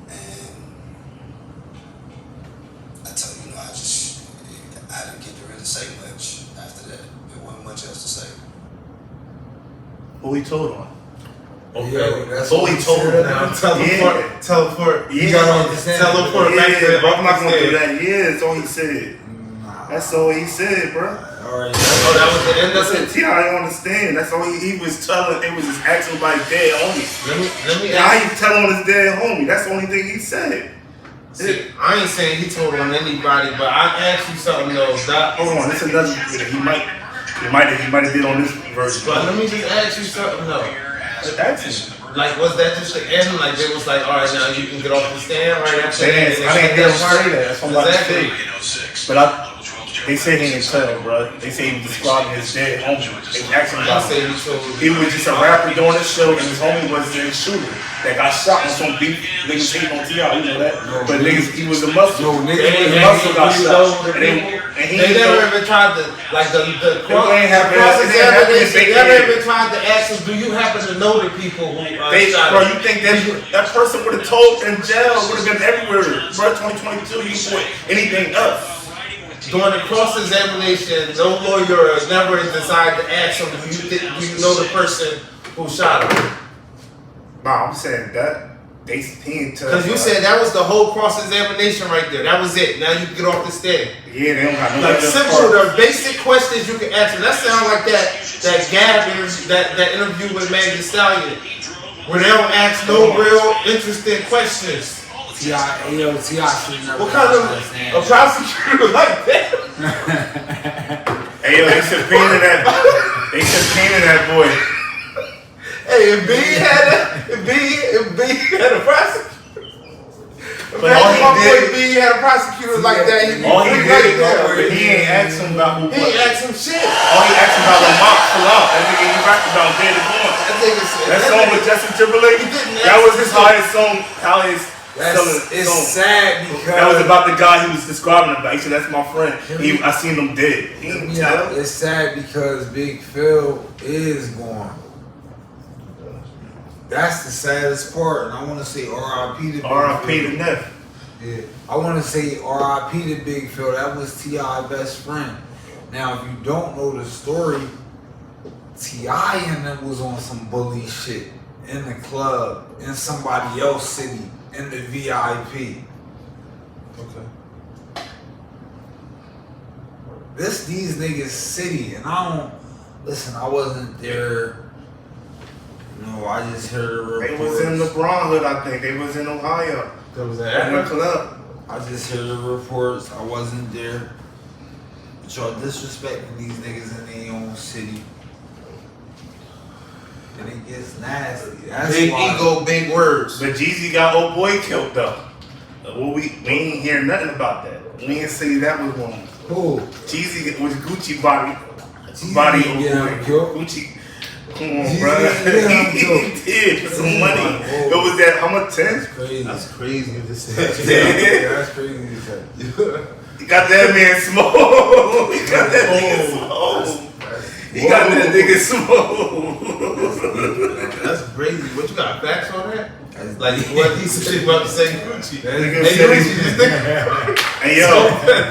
[SPEAKER 4] And I told her, I didn't get to really say much after that. There wasn't much else to say.
[SPEAKER 5] Who he told on?
[SPEAKER 3] Yo, that's
[SPEAKER 5] Who
[SPEAKER 3] what
[SPEAKER 5] he told
[SPEAKER 3] said.
[SPEAKER 5] now?
[SPEAKER 1] Teleport.
[SPEAKER 5] Yeah.
[SPEAKER 3] You gotta understand.
[SPEAKER 1] Teleport back
[SPEAKER 5] Yeah,
[SPEAKER 1] to
[SPEAKER 5] but I'm not gonna do
[SPEAKER 1] the
[SPEAKER 5] that. Yeah, that's all he said.
[SPEAKER 3] Nah.
[SPEAKER 5] That's all he said, bro.
[SPEAKER 3] Alright.
[SPEAKER 1] Oh, that was the end of
[SPEAKER 5] That's
[SPEAKER 1] it?
[SPEAKER 5] it. I don't understand. That's all he was telling. It was just asking about his dead homie.
[SPEAKER 1] Let me
[SPEAKER 5] Now
[SPEAKER 1] ask.
[SPEAKER 5] he's telling on his dead homie. That's the only thing he said.
[SPEAKER 1] See, I ain't saying he told on anybody, but I asked you something though, Dot.
[SPEAKER 5] Hold on, this is another. He might have did on this version.
[SPEAKER 1] But let me just ask you something though.
[SPEAKER 5] Ask him.
[SPEAKER 1] Like, was that just the end? Like, they was like, all right, now you can get off the stand right after that.
[SPEAKER 5] I didn't hear him say that. That's what I'm about to say. But they say he didn't tell, bro. They say he was describing his dead homie. They was asking
[SPEAKER 1] I
[SPEAKER 5] about
[SPEAKER 1] say
[SPEAKER 5] him.
[SPEAKER 1] he told.
[SPEAKER 5] He was just a rapper doing a show, and his homie was the shooter that got shot on some beef. Niggas hating on T.I., you know that? But niggas, he was a muscle.
[SPEAKER 3] No, niggas
[SPEAKER 5] The
[SPEAKER 3] was
[SPEAKER 5] muscle got shot.
[SPEAKER 1] They
[SPEAKER 5] He
[SPEAKER 1] never even tried to, like, the
[SPEAKER 5] ain't have-
[SPEAKER 1] cross-examination,
[SPEAKER 5] they
[SPEAKER 1] they never
[SPEAKER 5] ain't-
[SPEAKER 1] even tried to ask him, do you happen to know the people who shot
[SPEAKER 5] bro,
[SPEAKER 1] him?
[SPEAKER 5] you think that person would have told in jail, would have been everywhere. Bro, 2022, you put anything up.
[SPEAKER 1] During the cross-examination, no lawyer never decided to ask him, do you know the person who shot him?
[SPEAKER 5] Nah, I'm saying that. He ain't tell.
[SPEAKER 1] Because you said that was the whole cross-examination right there. That was it. Now you can get off the stand.
[SPEAKER 5] Yeah, they don't got no
[SPEAKER 1] Like
[SPEAKER 5] other
[SPEAKER 1] simple,
[SPEAKER 5] part.
[SPEAKER 1] the basic questions you can answer. That sounds like that Gab that interview with Megan Thee Stallion, where they don't ask no real interesting questions.
[SPEAKER 3] T.I. should never.
[SPEAKER 1] What kind of a prosecutor like that?
[SPEAKER 5] Hey, yo, they subpoenaed that boy.
[SPEAKER 1] Hey, if B had a prosecutor.
[SPEAKER 5] But all he did-
[SPEAKER 1] B had a prosecutor like that, he'd be
[SPEAKER 5] All he
[SPEAKER 1] free
[SPEAKER 5] did,
[SPEAKER 1] right there.
[SPEAKER 5] but he ain't asked him about who.
[SPEAKER 1] He ain't asked him shit.
[SPEAKER 5] All he asked him about was Mark Falon. That nigga he rapped about Dead and Born.
[SPEAKER 1] That nigga said
[SPEAKER 5] That song with Justin Timberlake.
[SPEAKER 1] He didn't
[SPEAKER 5] That
[SPEAKER 1] ask
[SPEAKER 5] was his
[SPEAKER 1] him.
[SPEAKER 5] highest song.
[SPEAKER 3] It's
[SPEAKER 5] song.
[SPEAKER 3] sad because
[SPEAKER 5] That was about the guy he was describing about. He said, "That's my friend. I seen him dead." He didn't tell.
[SPEAKER 3] It's sad because Big Phil is gone. That's the saddest part, and I want to say R.I.P. to Big
[SPEAKER 5] R.I.P.
[SPEAKER 3] Phil.
[SPEAKER 5] to Neff.
[SPEAKER 3] Yeah, I want to say R.I.P. to Big Phil. That was T.I. best friend. Now, if you don't know the story, T.I. and them was on some bully shit in the club, in somebody else's city, in the VIP.
[SPEAKER 1] Okay.
[SPEAKER 3] These niggas city, and I wasn't there. No, I just heard the reports.
[SPEAKER 5] They was in LeBron hood, I think. They was in Ohio.
[SPEAKER 1] That was
[SPEAKER 5] In the
[SPEAKER 1] that.
[SPEAKER 5] club.
[SPEAKER 3] I just heard the reports. I wasn't there. But y'all disrespecting these niggas in their own city. And it gets nasty. That's
[SPEAKER 2] Big
[SPEAKER 3] why.
[SPEAKER 2] ego, big words.
[SPEAKER 5] But Jeezy got old boy killed though. Well, we ain't hear nothing about that. We ain't say that was wrong.
[SPEAKER 3] Who?
[SPEAKER 5] Jeezy was Gucci body.
[SPEAKER 3] Jeezy
[SPEAKER 5] Body
[SPEAKER 3] didn't get him killed.
[SPEAKER 5] Gucci. Come on,
[SPEAKER 3] Jeezy
[SPEAKER 5] bro.
[SPEAKER 3] didn't get him
[SPEAKER 5] He
[SPEAKER 3] killed.
[SPEAKER 5] did for some
[SPEAKER 3] Oh
[SPEAKER 5] money.
[SPEAKER 3] my
[SPEAKER 5] It
[SPEAKER 3] God.
[SPEAKER 5] was that how much 10?
[SPEAKER 3] That's crazy.
[SPEAKER 2] That's crazy to say.
[SPEAKER 3] Yeah, that's crazy to say.
[SPEAKER 5] He got that man smoke. He got that nigga smoke. He got that nigga smoke.
[SPEAKER 2] That's crazy. What you got facts on that?
[SPEAKER 3] That's-
[SPEAKER 2] Like what he said he about to say Gucci.
[SPEAKER 5] Nigga
[SPEAKER 2] Hey
[SPEAKER 5] said
[SPEAKER 2] Gucci,
[SPEAKER 5] he-
[SPEAKER 2] this nigga.
[SPEAKER 5] Hey yo,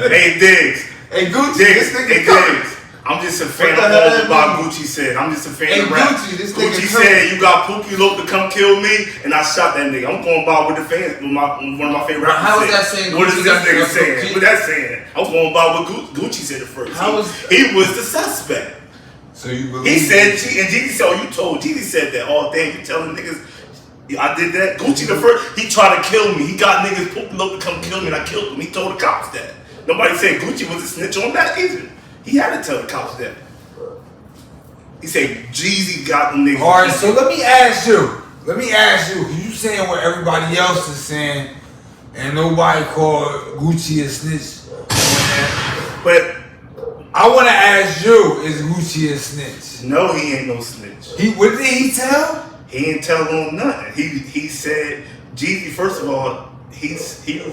[SPEAKER 5] hey Diggs.
[SPEAKER 2] Hey Gucci,
[SPEAKER 5] Diggs,
[SPEAKER 2] this nigga
[SPEAKER 5] hey
[SPEAKER 2] coming.
[SPEAKER 5] Diggs. I'm just a fan
[SPEAKER 2] What
[SPEAKER 5] of
[SPEAKER 2] the hell
[SPEAKER 5] all
[SPEAKER 2] that
[SPEAKER 5] about
[SPEAKER 2] mean?
[SPEAKER 5] Gucci said. I'm just a fan
[SPEAKER 2] Hey,
[SPEAKER 5] of rap.
[SPEAKER 2] Gucci, this nigga
[SPEAKER 5] Gucci
[SPEAKER 2] coming.
[SPEAKER 5] said you got Pookie Loc to come kill me, and I shot that nigga. I'm going by with the fans. With one of my favorite rappers.
[SPEAKER 2] How is
[SPEAKER 5] said.
[SPEAKER 2] that saying
[SPEAKER 5] What is
[SPEAKER 2] Gucci
[SPEAKER 5] this
[SPEAKER 2] got
[SPEAKER 5] nigga
[SPEAKER 2] to
[SPEAKER 5] saying?
[SPEAKER 2] Gucci?
[SPEAKER 5] What that saying? I'm going by what Gucci said at first.
[SPEAKER 2] How
[SPEAKER 5] He was the suspect.
[SPEAKER 3] So you believe
[SPEAKER 5] He said, and Jeezy said, oh, you told. Jeezy said that all day. You telling niggas, yeah, I did that. Gucci the first, he tried to kill me. He got niggas Pookie Loc to come kill me, and I killed him. He told the cops that. Nobody said Gucci was a snitch on that either. He had to tell the cops that. He said Jeezy got them niggas.
[SPEAKER 3] Alright, so let me ask you. Cause you saying what everybody else is saying, and nobody called Gucci a snitch on that.
[SPEAKER 5] But
[SPEAKER 3] I wanna ask you, is Gucci a snitch?
[SPEAKER 5] no, he ain't no snitch.
[SPEAKER 3] What did he tell?
[SPEAKER 5] He ain't tell on nothing. He said Jeezy. First of all, he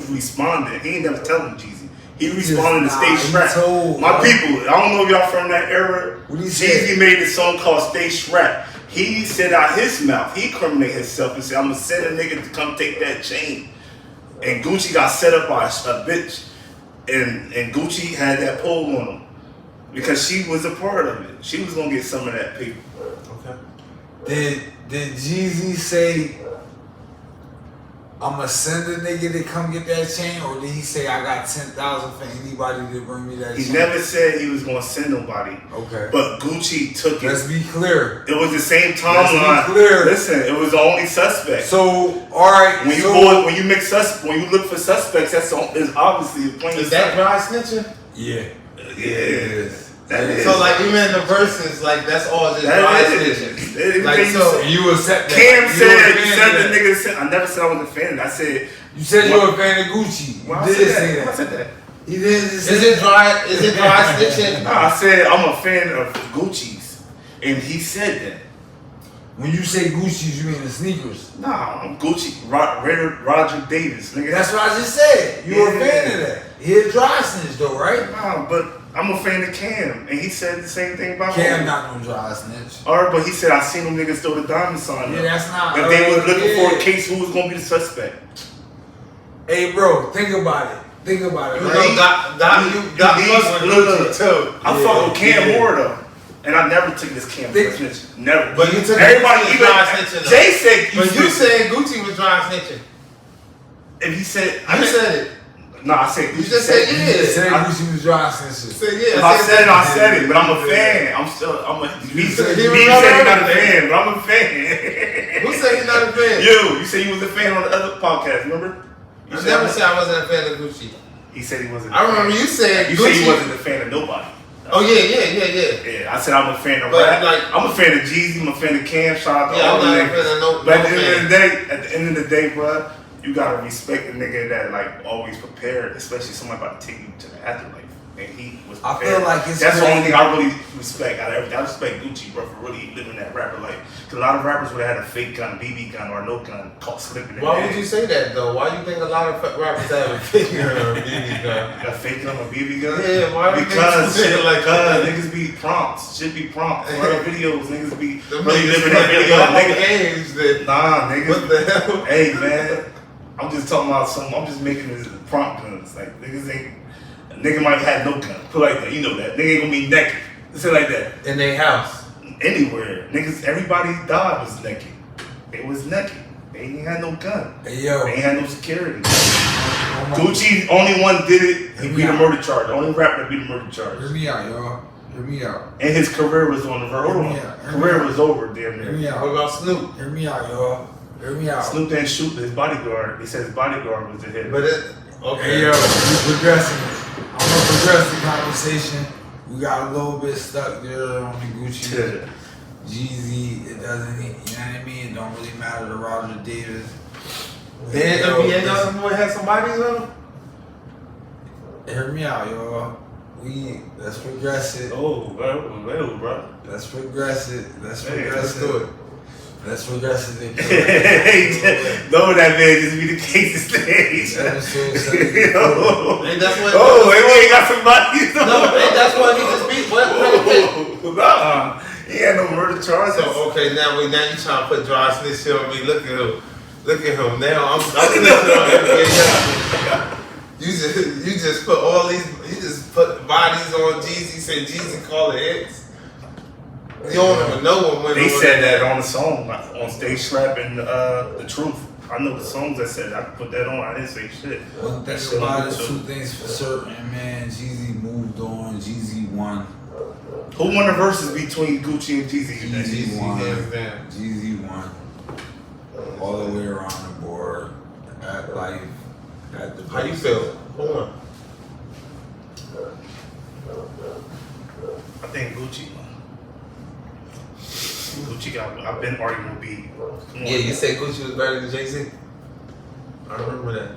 [SPEAKER 5] responded. He ain't never telling Jeezy. He responded to
[SPEAKER 3] Nah,
[SPEAKER 5] Stay
[SPEAKER 3] he
[SPEAKER 5] Strapped.
[SPEAKER 3] told,
[SPEAKER 5] My
[SPEAKER 3] bro.
[SPEAKER 5] people, I don't know if y'all from that era.
[SPEAKER 3] What he
[SPEAKER 5] Jeezy
[SPEAKER 3] said?
[SPEAKER 5] made a song called Stay Strapped. He said out his mouth, he incriminated himself and said, I'm gonna send a nigga to come take that chain. And Gucci got set up by a bitch. And Gucci had that pole on him. Because she was a part of it. She was gonna get some of that paper.
[SPEAKER 2] Okay.
[SPEAKER 3] Did Jeezy say, I'ma send a nigga to come get that chain, or did he say I got 10,000 for anybody to bring me that
[SPEAKER 5] He
[SPEAKER 3] chain?
[SPEAKER 5] never said he was gonna send nobody.
[SPEAKER 3] Okay.
[SPEAKER 5] But Gucci took it.
[SPEAKER 3] Let's be clear.
[SPEAKER 5] It was the same
[SPEAKER 3] Let's
[SPEAKER 5] timeline.
[SPEAKER 3] be clear.
[SPEAKER 5] Listen, it was the only suspect.
[SPEAKER 3] So, alright.
[SPEAKER 5] when you
[SPEAKER 3] so,
[SPEAKER 5] when you look for suspects, that's is obviously a plain
[SPEAKER 2] Is that dry snitching?
[SPEAKER 3] Yeah.
[SPEAKER 5] yeah. That is.
[SPEAKER 2] So like even in the verses, like that's all just dry
[SPEAKER 5] that is.
[SPEAKER 2] snitching. Like,
[SPEAKER 5] Everything you
[SPEAKER 2] so-
[SPEAKER 5] said.
[SPEAKER 3] And you accept that.
[SPEAKER 5] Cam
[SPEAKER 3] You
[SPEAKER 5] said
[SPEAKER 3] a
[SPEAKER 5] you
[SPEAKER 3] fan
[SPEAKER 5] said
[SPEAKER 3] of
[SPEAKER 5] the
[SPEAKER 3] that.
[SPEAKER 5] nigga said I never said I was a fan. I said
[SPEAKER 3] You said you were a fan of Gucci. You
[SPEAKER 5] well, I
[SPEAKER 3] did
[SPEAKER 5] said
[SPEAKER 3] say
[SPEAKER 5] that. I
[SPEAKER 3] that.
[SPEAKER 5] said that.
[SPEAKER 3] You did just say
[SPEAKER 2] Is it dry? Is it dry snitching?
[SPEAKER 5] No, I said I'm a fan of Gucci's, and he said that.
[SPEAKER 3] When you say Gucci's, you mean the sneakers.
[SPEAKER 5] Nah, I'm Gucci. Roger Davis, nigga.
[SPEAKER 3] That's what I just said. You were a fan of
[SPEAKER 5] Yeah.
[SPEAKER 3] that. He a dry snitch though, right?
[SPEAKER 5] Nah, but I'm a fan of Cam, and he said the same thing about
[SPEAKER 3] Cam
[SPEAKER 5] me.
[SPEAKER 3] not no dry snitch.
[SPEAKER 5] Alright, but he said I seen them niggas throw the diamond sign
[SPEAKER 3] Yeah,
[SPEAKER 5] up.
[SPEAKER 3] that's not.
[SPEAKER 5] If they was looking for
[SPEAKER 3] yeah.
[SPEAKER 5] a case, who was gonna be the suspect?
[SPEAKER 3] Hey, bro, think about it. Think about it.
[SPEAKER 2] You
[SPEAKER 3] Right?
[SPEAKER 2] know, Dot fuck with Gucci too.
[SPEAKER 5] I
[SPEAKER 3] Yeah,
[SPEAKER 5] fuck with Cam
[SPEAKER 3] yeah.
[SPEAKER 5] more though. And I never took this Cam
[SPEAKER 3] Think-
[SPEAKER 5] snitch. Never.
[SPEAKER 2] But you took
[SPEAKER 5] everybody
[SPEAKER 2] Gucci
[SPEAKER 5] even
[SPEAKER 2] dry snitching, though.
[SPEAKER 5] Jay said
[SPEAKER 2] But you
[SPEAKER 5] snitching.
[SPEAKER 2] said Gucci was dry snitching.
[SPEAKER 5] If he said
[SPEAKER 2] You said it.
[SPEAKER 5] No, I said
[SPEAKER 2] You
[SPEAKER 5] Gucci
[SPEAKER 2] just
[SPEAKER 5] said
[SPEAKER 2] said
[SPEAKER 3] You
[SPEAKER 2] yeah.
[SPEAKER 3] said
[SPEAKER 5] I-
[SPEAKER 3] Gucci was dry snitch.
[SPEAKER 2] You said yeah.
[SPEAKER 5] If I said it, I said it, but I'm a
[SPEAKER 3] Yeah.
[SPEAKER 5] fan. I'm a he said
[SPEAKER 3] He
[SPEAKER 5] he's
[SPEAKER 2] remember
[SPEAKER 5] not a
[SPEAKER 2] everything.
[SPEAKER 5] fan, but I'm a fan.
[SPEAKER 2] Who said he's not a fan?
[SPEAKER 5] You said you was a fan on the other podcast, remember? You
[SPEAKER 2] I never said I wasn't a fan of Gucci.
[SPEAKER 5] He said he wasn't.
[SPEAKER 2] I remember you said
[SPEAKER 5] You
[SPEAKER 2] Gucci.
[SPEAKER 5] said he wasn't a fan of nobody.
[SPEAKER 2] Oh yeah.
[SPEAKER 5] Yeah, I said I'm a fan of
[SPEAKER 2] But,
[SPEAKER 5] rap.
[SPEAKER 2] like-
[SPEAKER 5] I'm a fan of Jeezy. I'm a fan of Cam. Shout out to
[SPEAKER 2] Yeah,
[SPEAKER 5] all
[SPEAKER 2] I'm
[SPEAKER 5] the
[SPEAKER 2] not a
[SPEAKER 5] niggas.
[SPEAKER 2] fan of no
[SPEAKER 5] But at
[SPEAKER 2] no
[SPEAKER 5] the end of the
[SPEAKER 2] fan.
[SPEAKER 5] day, bro, you gotta respect a nigga that like always prepared, especially somebody about to take you to the afterlife. And he was
[SPEAKER 3] I
[SPEAKER 5] prepared.
[SPEAKER 3] feel like it's
[SPEAKER 5] that's the only
[SPEAKER 3] crazy.
[SPEAKER 5] thing I really respect out of everything. I respect Gucci, bro, for really living that rapper life. Cause a lot of rappers would have had a fake gun, BB gun, or no gun, caught slipping in
[SPEAKER 2] Why
[SPEAKER 5] their
[SPEAKER 2] would you
[SPEAKER 5] hand.
[SPEAKER 2] say that though? Why do you think a lot of rappers have a fake gun or a BB gun?
[SPEAKER 5] A fake gun or BB gun?
[SPEAKER 2] Yeah, why do you think
[SPEAKER 5] Because
[SPEAKER 2] you say it like that?
[SPEAKER 5] niggas be prompts. Shit be prompts. A lot of videos, niggas be
[SPEAKER 2] Them
[SPEAKER 5] really
[SPEAKER 2] niggas
[SPEAKER 5] living that
[SPEAKER 2] playing
[SPEAKER 5] video.
[SPEAKER 2] long
[SPEAKER 5] Nigga,
[SPEAKER 2] games that
[SPEAKER 5] nah, niggas.
[SPEAKER 2] what the hell?
[SPEAKER 5] Hey man, I'm just talking about some. I'm just making this prompt guns. Like niggas ain't. A nigga might have no gun. Put like that. You know that. Nigga ain't gonna be naked. Say like that.
[SPEAKER 2] In their house.
[SPEAKER 5] Anywhere. Niggas. Everybody died was naked. They was naked. They ain't had no gun.
[SPEAKER 3] Hey, yo.
[SPEAKER 5] They ain't had no security. Gucci only one did it. He beat a murder charge. The only rapper that beat a murder charge.
[SPEAKER 3] Hear me out, y'all. Hear me out.
[SPEAKER 5] And his career was on the verge. Hold on.
[SPEAKER 3] Yeah,
[SPEAKER 5] Career was over damn
[SPEAKER 3] Hear
[SPEAKER 5] near.
[SPEAKER 3] me
[SPEAKER 2] What
[SPEAKER 3] out.
[SPEAKER 2] about Snoop?
[SPEAKER 3] Hear me out, y'all. Hear me out.
[SPEAKER 5] Snoop didn't shoot his bodyguard. He said his bodyguard was the hit.
[SPEAKER 2] But it
[SPEAKER 3] Hey,
[SPEAKER 2] okay.
[SPEAKER 3] yo, you progressing. I'm progress the conversation. We got a little bit stuck there on the Gucci. Jeezy, it doesn't, you know what I mean? It don't really matter to Roger Davis.
[SPEAKER 1] Then NBA doesn't have somebody's on him?
[SPEAKER 3] Hear me out, y'all. Let's progress it.
[SPEAKER 5] Oh, well, bro.
[SPEAKER 3] Let's progress it. Let's
[SPEAKER 5] Hey,
[SPEAKER 3] progress
[SPEAKER 5] let's do
[SPEAKER 3] it. Let's progress it.
[SPEAKER 5] No, that man just be the case of stage.
[SPEAKER 3] Episode 74.
[SPEAKER 1] Ain't that's what
[SPEAKER 5] He got somebody.
[SPEAKER 1] No, ain't that's what he just beat. What?
[SPEAKER 5] Nah, he had no murder charges.
[SPEAKER 1] So okay, now you trying to put dry snitch shit on me. Look at him. Now I'm snitching on NBA. You just put all these. You just put bodies on Jeezy. Said Jeezy call it hits. You don't even know what went
[SPEAKER 5] They
[SPEAKER 1] on.
[SPEAKER 5] said that on the song, like, on Stage Slap and The Truth. I know the songs that said I put that on. I didn't say shit.
[SPEAKER 3] One thing about it, two things for certain, man. Jeezy moved on. Jeezy won.
[SPEAKER 5] Who won the verses between Gucci and Jeezy?
[SPEAKER 3] Jeezy won.
[SPEAKER 1] hands down.
[SPEAKER 3] Jeezy won. All the way around the board. At life. At the
[SPEAKER 1] How you feel? Hold on.
[SPEAKER 5] I think Gucci. Gucci got. I've been arguing with B. Come on.
[SPEAKER 1] Yeah, you said Gucci was better than Jay-Z? I remember that.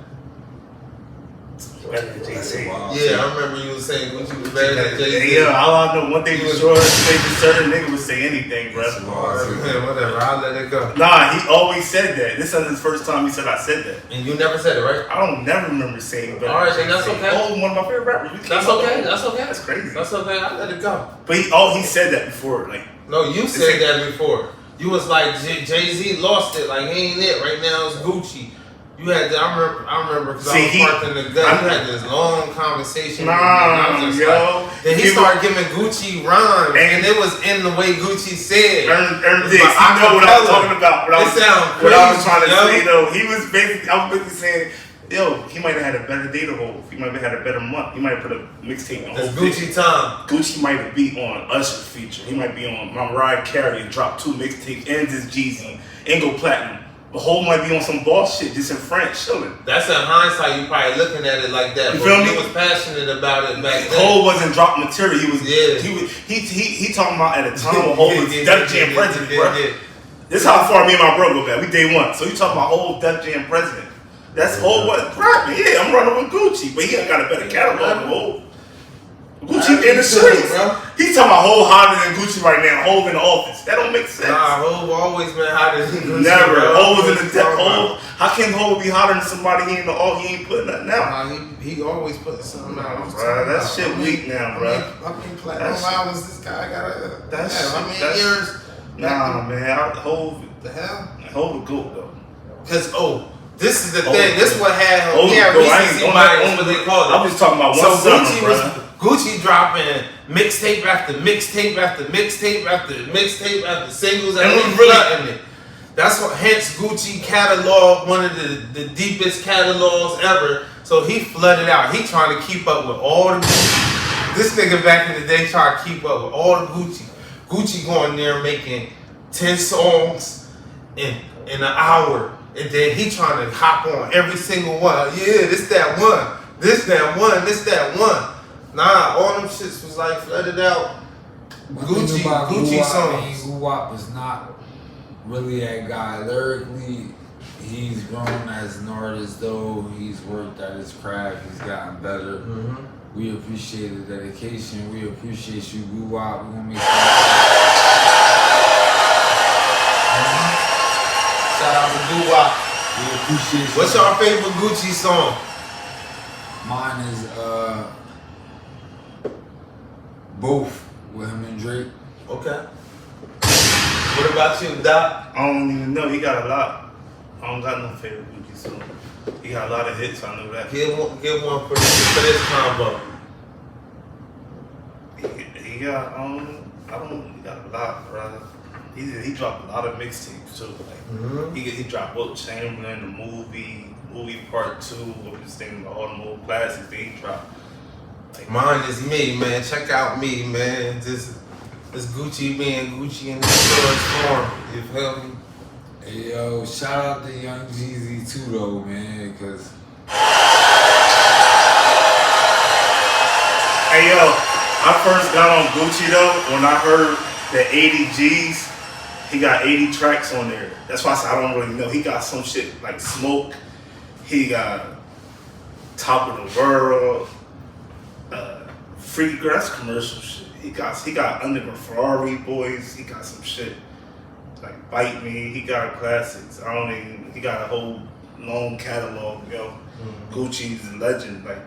[SPEAKER 5] Better than Jay-Z.
[SPEAKER 3] Wow.
[SPEAKER 1] Yeah, I remember you was saying Gucci was better than Jay-Z.
[SPEAKER 5] Hey, yeah, all I know, one thing for sure, a certain nigga would say anything, bro.
[SPEAKER 1] Man, whatever, I'll let it go.
[SPEAKER 5] Nah, he always said that. This is his first time he said I said that.
[SPEAKER 1] And you never said it, right?
[SPEAKER 5] I don't never remember saying that.
[SPEAKER 1] Alright, then that's okay.
[SPEAKER 5] Oh, one of my favorite rappers.
[SPEAKER 1] That's okay, that's okay.
[SPEAKER 5] That's crazy.
[SPEAKER 1] That's okay, I'll let it go.
[SPEAKER 5] But he said that before, like.
[SPEAKER 1] No, you said that before. You was like, Jay-Z lost it, like he ain't it. Right now it's Gucci. You had that, I remember because I was parked in the gut. You had this long conversation.
[SPEAKER 5] Nah,
[SPEAKER 1] with me, and I was just
[SPEAKER 5] yo.
[SPEAKER 1] like, then he started giving Gucci rhymes, and it was in the way Gucci said.
[SPEAKER 5] Earn this. You know what I was talking about. What I was trying to say, though, he was basically, I was basically saying, yo, he might have had a better data hold. He might have had a better month. He might have put a mixtape on.
[SPEAKER 1] That's Gucci time.
[SPEAKER 5] Gucci might have be on Usher feature. He might be on Mariah Carey and drop 2 mixtapes and this Jeezy and go platinum. The whole might be on some boss shit, just in France, chilling.
[SPEAKER 1] That's in hindsight. You probably looking at it like that.
[SPEAKER 5] You
[SPEAKER 1] but
[SPEAKER 5] feel me?
[SPEAKER 1] He was passionate about it back then.
[SPEAKER 5] Cole wasn't dropping material. He was.
[SPEAKER 1] Yeah.
[SPEAKER 5] He talking about at a time when Cole was Def Jam president, bro.
[SPEAKER 1] Yeah.
[SPEAKER 5] This how far me and my bro go back. We day one. So you talking about whole Def Jam president? That's whole what rapping. Yeah, I'm running with Gucci, but he ain't got a better catalog than Hov. Gucci in the streets. He talking about Hov hotter than Gucci right now. Hov in the office. That don't make sense.
[SPEAKER 1] Nah, Hov always been hotter than Gucci.
[SPEAKER 5] Never.
[SPEAKER 1] Bro.
[SPEAKER 5] Hov was in the depth. Hov. How can Hov be hotter than somebody he ain't putting nothing out?
[SPEAKER 1] He always putting something out.
[SPEAKER 5] Bro, that shit weak now, bro.
[SPEAKER 1] I mean, platinum albums. This guy got a.
[SPEAKER 5] That's
[SPEAKER 1] how many years?
[SPEAKER 5] Nah, man. Hov.
[SPEAKER 1] The hell?
[SPEAKER 5] Hov a goat though.
[SPEAKER 1] Cause this is the thing. This what had him. He had
[SPEAKER 5] I ain't
[SPEAKER 1] recency bias. What they call it.
[SPEAKER 5] I'm just talking about one
[SPEAKER 1] So
[SPEAKER 5] summer,
[SPEAKER 1] Gucci dropping mixtape after mixtape after mixtape after mixtape after singles and
[SPEAKER 5] And
[SPEAKER 1] he
[SPEAKER 5] really-
[SPEAKER 1] flooding it. That's what hence Gucci catalog, one of the deepest catalogs ever. So he flooded out. He trying to keep up with all the Gucci. This nigga back in the day trying to keep up with all the Gucci. Gucci going there making 10 songs in an hour. And then he trying to hop on every single one. Yeah, this that one. This that one. This that one. Nah, all them shits was like flooded out. Gucci songs.
[SPEAKER 3] Guwap is not really that guy. Lyrically, he's grown as an artist though. He's worked at his craft. He's gotten better.
[SPEAKER 1] Mm-hmm.
[SPEAKER 3] We appreciate the dedication. We appreciate you, Guwap. We're gonna make
[SPEAKER 1] Shout out to Dott.
[SPEAKER 3] We appreciate you.
[SPEAKER 1] What's your favorite Gucci song?
[SPEAKER 3] Mine is both with him and Drake.
[SPEAKER 1] Okay. What about you, Dott?
[SPEAKER 5] I don't even know. He got a lot. I don't got no favorite Gucci song. He got a lot of hits. I know that.
[SPEAKER 1] Give one for this combo.
[SPEAKER 5] He got he got a lot, bro. He dropped a lot of mixtapes too. Like he dropped Will Chamberlain, the movie part 2, what was thinking about all the old classics that he dropped. Like,
[SPEAKER 1] Mine is me, man. Check out me, man. This Gucci being Gucci in the purest form. You feel me?
[SPEAKER 3] Hey yo, shout out to Young Jeezy too though, man, cause
[SPEAKER 5] Hey yo, I first got on Gucci though when I heard the 80 G's. He got 80 tracks on there. That's why I said I don't really know. He got some shit like Smoke. He got Top of the World. Free Girl, that's commercial shit. He got Underground Ferrari Boys. He got some shit like Bite Me. He got classics. He got a whole long catalog, yo. Gucci's a legend. Like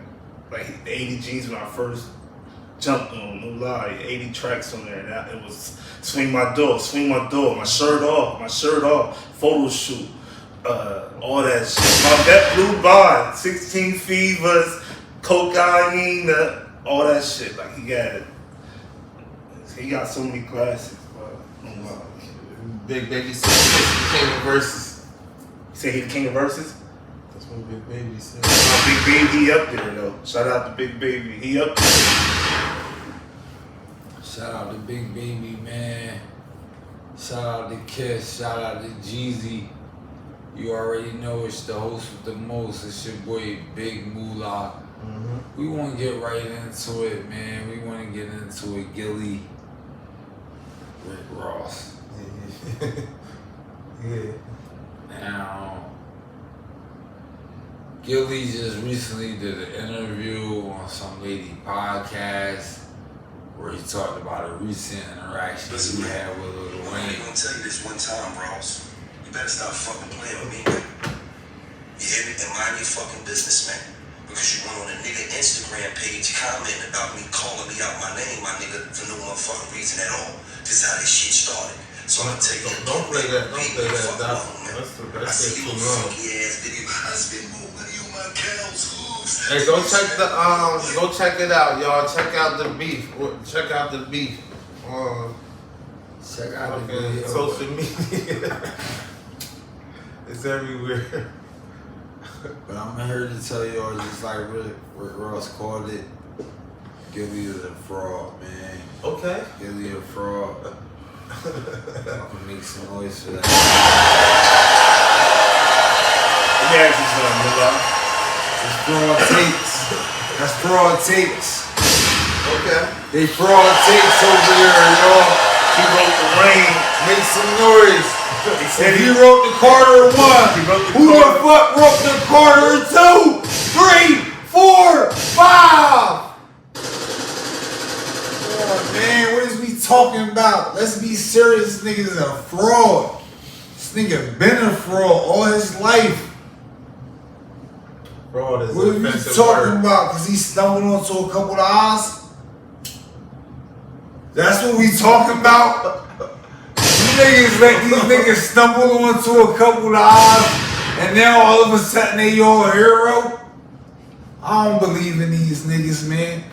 [SPEAKER 5] the 80 G's when I first jumped on, no lie, 80 tracks on there. And it was Swing My Door, my shirt off, photo shoot, all that shit. My Vet Blue Bond, 16 Fevers, Cocaine, all that shit. Like he got so many classics, bro. No lie.
[SPEAKER 1] Big Baby said the king of verses.
[SPEAKER 5] You say he the king of verses?
[SPEAKER 1] That's what Big Baby said.
[SPEAKER 5] Big Baby, he up there though. Shout out to Big Baby, he up there.
[SPEAKER 3] Shout out to Big Baby, man. Shout out to Kiss. Shout out to Jeezy. You already know it's the host with the most. It's your boy Big Moolah. We want to get right into it, man. We want to get into it. Gilly, Rick Ross.
[SPEAKER 1] Yeah.
[SPEAKER 3] Now, Gilly just recently did an interview on some lady podcast where he talked about a recent interaction he had with Lil
[SPEAKER 4] I'm
[SPEAKER 3] Wayne.
[SPEAKER 4] gonna tell you this one time, Ross. You better stop fucking playing with me. You hear me? And mind your fucking business, man. Because you went on a nigga Instagram page commenting about me, calling me out my name, my nigga, for no motherfucking reason at all. This is how this shit started. So I'm gonna tell you,
[SPEAKER 1] Don't play that. Don't play that.
[SPEAKER 4] I
[SPEAKER 1] That's
[SPEAKER 4] see
[SPEAKER 1] too
[SPEAKER 4] your
[SPEAKER 1] long.
[SPEAKER 4] funky ass video. I spend more money on my cows' hooves.
[SPEAKER 1] Hey, go check it out, y'all. Check out the beef. Check out the beef on
[SPEAKER 3] Check out the
[SPEAKER 1] fucking
[SPEAKER 3] video.
[SPEAKER 1] social media. It's everywhere.
[SPEAKER 3] But I'm here to tell y'all, just like Rick Ross called it, Gilly is a fraud, man.
[SPEAKER 1] Okay.
[SPEAKER 3] Gilly a fraud. I can make some noise for that.
[SPEAKER 5] Yeah,
[SPEAKER 3] That's fraud tapes. That's fraud tapes.
[SPEAKER 1] Okay.
[SPEAKER 3] They fraud tapes over there, y'all.
[SPEAKER 5] he wrote the rain.
[SPEAKER 3] Make some noise.
[SPEAKER 5] He said
[SPEAKER 3] If
[SPEAKER 5] he
[SPEAKER 3] he wrote the Carter 1,
[SPEAKER 5] wrote the
[SPEAKER 3] who the
[SPEAKER 5] Carter.
[SPEAKER 3] fuck wrote the Carter 2, 3, 4, 5? Oh man, what is we talking about? Let's be serious. This nigga's a fraud. This nigga been a fraud all his life.
[SPEAKER 1] Fraud is
[SPEAKER 3] What are
[SPEAKER 1] an
[SPEAKER 3] we
[SPEAKER 1] offensive
[SPEAKER 3] talking
[SPEAKER 1] word.
[SPEAKER 3] about? Cause he stumbled onto a couple of eyes? That's what we talking about? You niggas let these niggas stumble onto a couple of eyes and now all of a sudden they your hero? I don't believe in these niggas, man.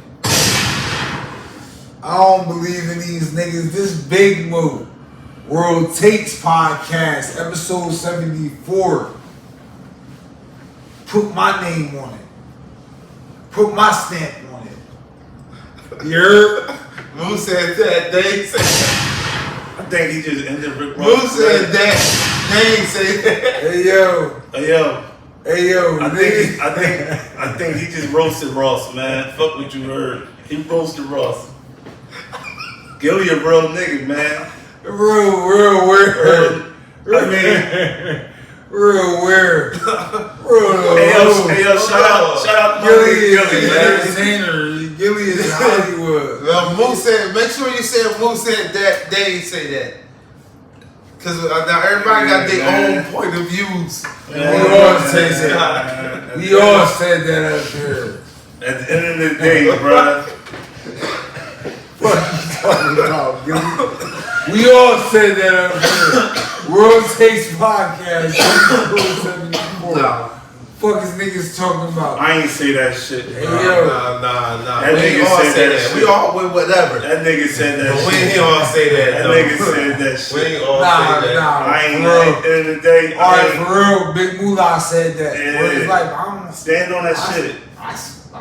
[SPEAKER 3] I don't believe in these niggas. This Big Mo World Takes Podcast, episode 74. Put my name on it. Put my stamp on it. You heard?
[SPEAKER 1] Moo said that. They said
[SPEAKER 5] I think he just ended Rick Ross.
[SPEAKER 1] Moo said that. They ain't say that.
[SPEAKER 3] Hey yo.
[SPEAKER 5] Hey yo,
[SPEAKER 3] Hey yo.
[SPEAKER 5] I think he just roasted Ross, man. Fuck what you heard. He roasted Ross. Gilly a real nigga, man.
[SPEAKER 3] Real weird.
[SPEAKER 5] I mean,
[SPEAKER 3] Real weird.
[SPEAKER 5] hey yo, shout out to
[SPEAKER 3] Gilly
[SPEAKER 5] Gilly,
[SPEAKER 3] is
[SPEAKER 5] man.
[SPEAKER 3] entertainer. Gilly is Hollywood.
[SPEAKER 1] Well, Moo said, make sure you say Moo said that. They ain't say that. Because now everybody got their own point of views.
[SPEAKER 3] We all say that. We all said that up here.
[SPEAKER 5] At the end of the day, bro.
[SPEAKER 3] What you talking about, Gilly? We all said that up here. World Takes Podcast, episode 74.
[SPEAKER 1] Nah.
[SPEAKER 3] Fuck is niggas talking about?
[SPEAKER 5] I ain't say that shit.
[SPEAKER 3] Hey,
[SPEAKER 5] Bro.
[SPEAKER 3] yo.
[SPEAKER 1] Nah.
[SPEAKER 5] That
[SPEAKER 1] We ain't
[SPEAKER 5] nigga
[SPEAKER 1] all
[SPEAKER 5] said
[SPEAKER 1] say
[SPEAKER 5] that
[SPEAKER 1] that.
[SPEAKER 5] shit.
[SPEAKER 1] We all with whatever.
[SPEAKER 5] That nigga said that
[SPEAKER 1] But we
[SPEAKER 5] shit.
[SPEAKER 1] ain't all say that.
[SPEAKER 5] That
[SPEAKER 1] though.
[SPEAKER 5] nigga said that shit.
[SPEAKER 1] We ain't all
[SPEAKER 3] Nah,
[SPEAKER 1] say that.
[SPEAKER 5] I ain't
[SPEAKER 3] for
[SPEAKER 5] at
[SPEAKER 3] real.
[SPEAKER 5] the end of the day.
[SPEAKER 3] Alright, for real, Big Moolah said that.
[SPEAKER 5] Yeah.
[SPEAKER 3] Where it's like, I'm
[SPEAKER 5] Stand on that shit.
[SPEAKER 3] I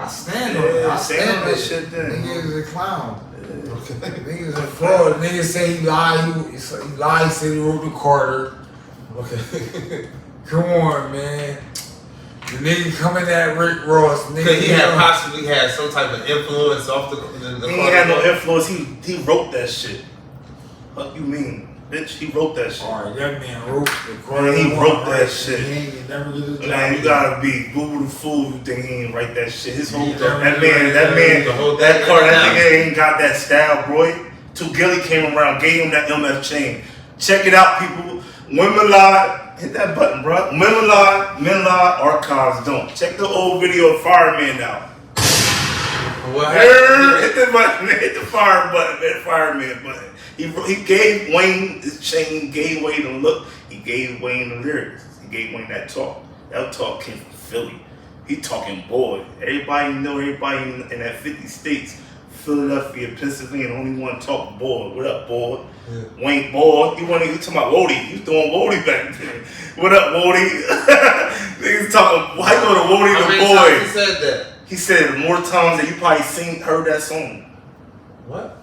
[SPEAKER 3] stand on it.
[SPEAKER 5] Yeah,
[SPEAKER 3] I
[SPEAKER 5] stand on that shit then.
[SPEAKER 3] Nigga is a clown. Nigga is a fraud. Nigga say he lied. He lied. He said he wrote the Carter.
[SPEAKER 1] Okay.
[SPEAKER 3] Come on, man. The nigga coming at Rick Ross. Nigga,
[SPEAKER 7] Because he had possibly had some type of influence off the
[SPEAKER 5] He ain't had no influence. He wrote that shit. What you mean, bitch? He wrote that shit.
[SPEAKER 3] Alright, that man wrote the
[SPEAKER 5] Man, he wrote that shit.
[SPEAKER 3] He ain't never get his job.
[SPEAKER 5] Man, you gotta be Google the fool. You think he ain't write that shit? His whole
[SPEAKER 3] Yeah,
[SPEAKER 5] that
[SPEAKER 3] that
[SPEAKER 5] nigga ain't got that style, bro. Till Gilly came around, gave him that MF chain. Check it out, people. Women lie. Hit that button, bro. Women lie, men lie, archives don't. Check the old video of Fireman out.
[SPEAKER 7] What
[SPEAKER 5] Hit the button, hit the fire button, that Fireman button. He gave Wayne his chain, gave Wayne the look, he gave Wayne the lyrics, he gave Wayne that talk. That talk came from Philly. He talking boy. Everybody know, everybody in that 50 states, Philadelphia, Pennsylvania, only one talk boy. What up, boy? Yeah. Wayne boy. You talking about Wody. You throwing Wody back then. What up, Wody? Niggas talking, why go to Wody the boy?
[SPEAKER 7] He said that.
[SPEAKER 5] He said it more times than you probably heard that song.
[SPEAKER 7] What?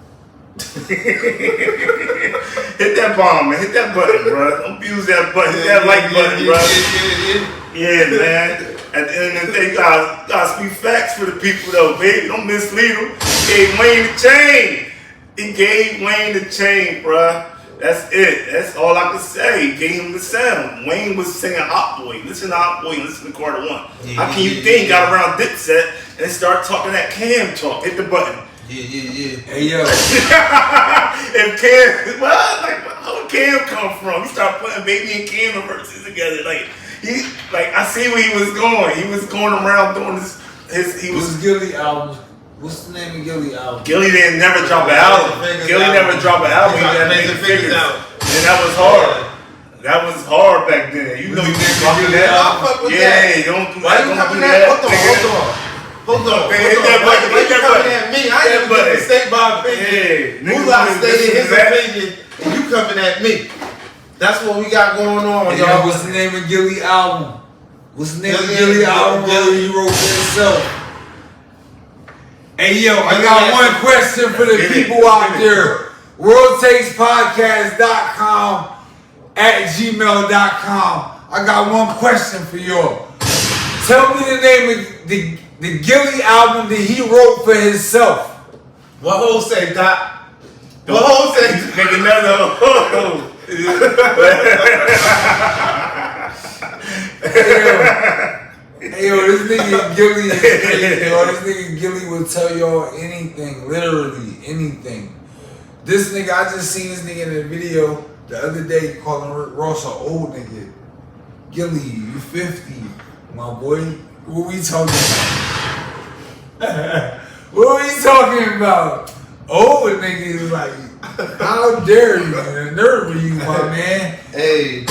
[SPEAKER 5] Hit that bomb, man. Hit that button, bro. Don't abuse that button. Hit that like button, bro. Yeah, man. At the end of the day, you gotta speak facts for the people, though, baby. Don't mislead them. He gave Wayne the chain. He gave Wayne the chain, bro. That's it. That's all I can say. He gave him the sound. Wayne was singing Hot Boy. Listen to Hot Boy and listen to Carter 1. How can you think got around Dipset and start talking that Cam talk? Hit the button.
[SPEAKER 7] Yeah.
[SPEAKER 3] Hey, yo.
[SPEAKER 5] If Cam, well, like, how would Cam come from? He started putting Baby and Cam verses together. I see where he was going. He was going around doing
[SPEAKER 3] What's Gilly album? What's the name of Gilly album?
[SPEAKER 5] Gilly didn't never drop an album. Gilly never dropped an album. He got Amazing Figures out. And that was hard. That was hard back then. You know you didn't fuck with that. Yeah, don't do that.
[SPEAKER 7] Why you coming at? Hold on.
[SPEAKER 5] Hit that button.
[SPEAKER 7] Why you coming at me? I ain't even mistake my opinion. Moolah stated his opinion, and you coming at me. That's what we got going on,
[SPEAKER 3] Hey,
[SPEAKER 7] y'all.
[SPEAKER 3] what's the name of Gilly album? What's the name of Gilly album? He wrote for himself. Hey, yo, I got one question for the people out there. WorldTakesPodcast.com @gmail.com. I got one question for y'all. Tell me the name of the Gilly album that he wrote for himself.
[SPEAKER 7] What hole say, Dot? What hole say?
[SPEAKER 5] Make another hole.
[SPEAKER 3] Hey yo, this nigga Gilly is crazy, yo. This nigga Gilly will tell y'all anything, literally anything. This nigga, I just seen this nigga in a video the other day calling Rick Ross an old nigga. Gilly, you 50, my boy. What we talking about? What we talking about? Old niggas like, how dare you? The nerve of you, my man.
[SPEAKER 7] Hey,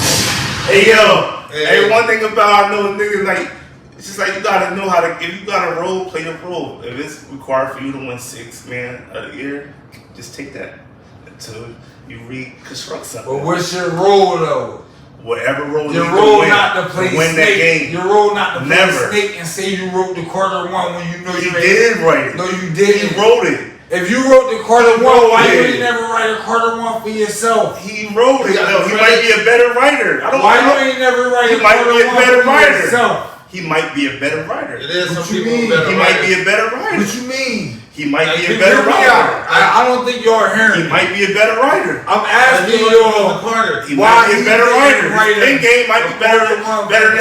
[SPEAKER 5] yo. Hey, one thing about I know niggas like, it's just like you gotta know how to, if you got a role, play the role. If it's required for you to win 6 man of the year, just take that until you reconstruct something.
[SPEAKER 3] But what's your role though?
[SPEAKER 5] Whatever role
[SPEAKER 3] your
[SPEAKER 5] you
[SPEAKER 3] role
[SPEAKER 5] win,
[SPEAKER 3] not to play
[SPEAKER 5] win
[SPEAKER 3] snake.
[SPEAKER 5] that game.
[SPEAKER 3] Your role not to play
[SPEAKER 5] Never.
[SPEAKER 3] snake and say you wrote the Carter 1 when you know
[SPEAKER 5] You
[SPEAKER 3] you
[SPEAKER 5] did write it.
[SPEAKER 3] No, you didn't.
[SPEAKER 5] He wrote it.
[SPEAKER 3] If you wrote the Carter 1, why
[SPEAKER 5] it.
[SPEAKER 3] you never write a Carter 1 for yourself?
[SPEAKER 5] He wrote it. Though. He might be a better writer. I don't
[SPEAKER 3] Why
[SPEAKER 5] know.
[SPEAKER 3] you ain't never write
[SPEAKER 5] He
[SPEAKER 3] a
[SPEAKER 5] might
[SPEAKER 3] Carter
[SPEAKER 5] be a
[SPEAKER 3] 1
[SPEAKER 5] better
[SPEAKER 3] for
[SPEAKER 5] writer.
[SPEAKER 3] yourself?
[SPEAKER 5] He might be a better writer.
[SPEAKER 7] it is some
[SPEAKER 3] What you
[SPEAKER 7] people
[SPEAKER 3] mean?
[SPEAKER 7] better.
[SPEAKER 5] He might be a better writer.
[SPEAKER 3] What you mean?
[SPEAKER 5] He might be a
[SPEAKER 3] Hear
[SPEAKER 5] better
[SPEAKER 3] me
[SPEAKER 5] writer.
[SPEAKER 3] out. I don't think y'all hearing
[SPEAKER 5] He
[SPEAKER 3] me.
[SPEAKER 5] might be a better writer.
[SPEAKER 3] I'm asking y'all.
[SPEAKER 5] He
[SPEAKER 3] Why
[SPEAKER 5] might be a
[SPEAKER 3] he
[SPEAKER 5] better
[SPEAKER 3] didn't
[SPEAKER 5] writer.
[SPEAKER 3] write
[SPEAKER 5] His game might be better than